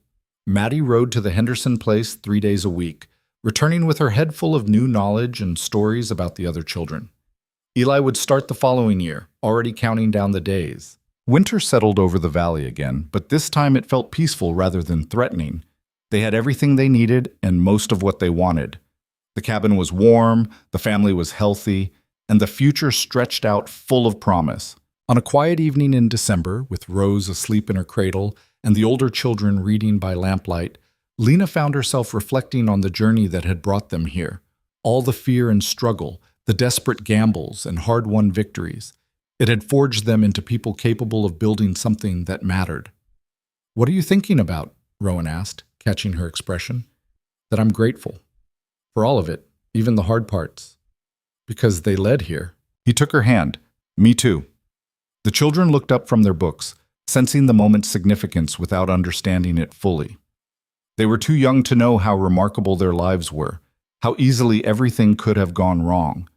Maddie rode to the Henderson place 3 days a week, returning with her head full of new knowledge and stories about the other children. Eli would start the following year, already counting down the days. Winter settled over the valley again, but this time it felt peaceful rather than threatening. They had everything they needed and most of what they wanted. The cabin was warm, the family was healthy, and the future stretched out full of promise. On a quiet evening in December, with Rose asleep in her cradle and the older children reading by lamplight, Lena found herself reflecting on the journey that had brought them here. All the fear and struggle, the desperate gambles and hard-won victories. It had forged them into people capable of building something that mattered. "What are you thinking about?" Rowan asked, catching her expression. "That I'm grateful. For all of it, even the hard parts. Because they led here." He took her hand. "Me too." The children looked up from their books, sensing the moment's significance without understanding it fully. They were too young to know how remarkable their lives were, how easily everything could have gone wrong.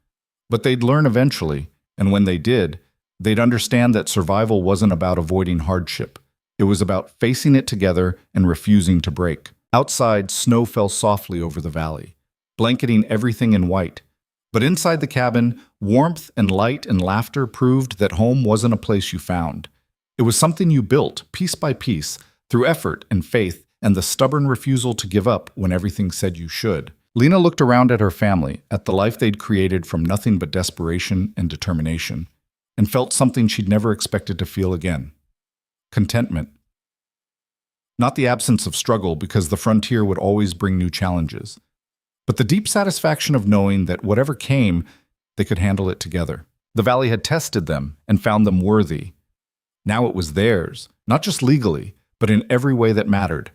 But they'd learn eventually, and when they did, they'd understand that survival wasn't about avoiding hardship. It was about facing it together and refusing to break. Outside, snow fell softly over the valley, blanketing everything in white. But inside the cabin, warmth and light and laughter proved that home wasn't a place you found. It was something you built, piece by piece, through effort and faith and the stubborn refusal to give up when everything said you should. Lena looked around at her family, at the life they'd created from nothing but desperation and determination, and felt something she'd never expected to feel again. Contentment. Not the absence of struggle, because the frontier would always bring new challenges, but the deep satisfaction of knowing that whatever came, they could handle it together. The valley had tested them and found them worthy. Now it was theirs, not just legally, but in every way that mattered.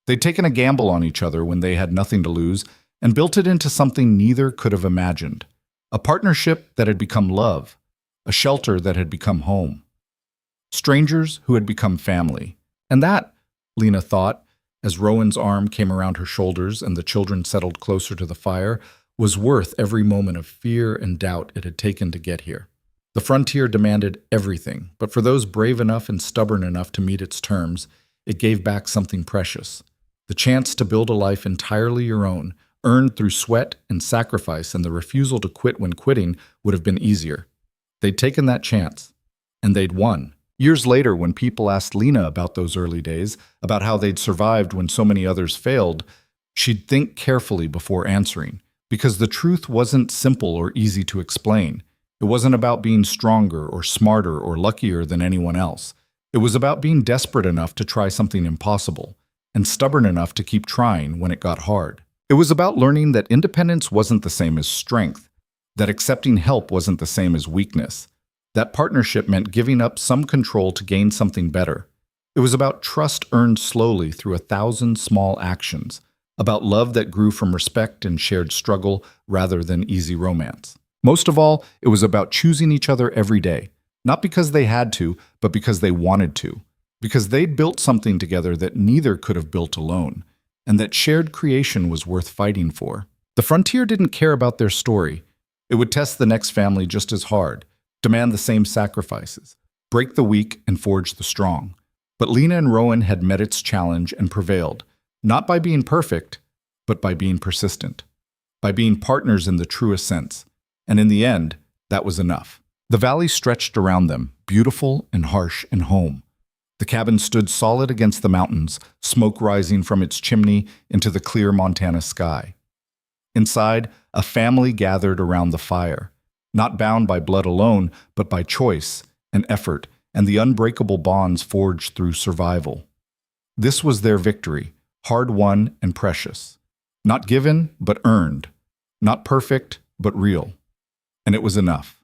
They'd taken a gamble on each other when they had nothing to lose, and built it into something neither could have imagined. A partnership that had become love, a shelter that had become home. Strangers who had become family. And that, Lena thought, as Rowan's arm came around her shoulders and the children settled closer to the fire, was worth every moment of fear and doubt it had taken to get here. The frontier demanded everything, but for those brave enough and stubborn enough to meet its terms, it gave back something precious. The chance to build a life entirely your own, earned through sweat and sacrifice, and the refusal to quit when quitting would have been easier. They'd taken that chance, and they'd won. Years later, when people asked Lena about those early days, about how they'd survived when so many others failed, she'd think carefully before answering, because the truth wasn't simple or easy to explain. It wasn't about being stronger or smarter or luckier than anyone else. It was about being desperate enough to try something impossible, and stubborn enough to keep trying when it got hard. It was about learning that independence wasn't the same as strength, that accepting help wasn't the same as weakness, that partnership meant giving up some control to gain something better. It was about trust earned slowly through 1,000 small actions, about love that grew from respect and shared struggle rather than easy romance. Most of all, it was about choosing each other every day, not because they had to, but because they wanted to, because they'd built something together that neither could have built alone, and that shared creation was worth fighting for. The frontier didn't care about their story. It would test the next family just as hard, demand the same sacrifices, break the weak and forge the strong. But Lena and Rowan had met its challenge and prevailed, not by being perfect, but by being persistent, by being partners in the truest sense. And in the end, that was enough. The valley stretched around them, beautiful and harsh and home. The cabin stood solid against the mountains, smoke rising from its chimney into the clear Montana sky. Inside, a family gathered around the fire, not bound by blood alone, but by choice and effort and the unbreakable bonds forged through survival. This was their victory, hard-won and precious. Not given, but earned. Not perfect, but real. And it was enough.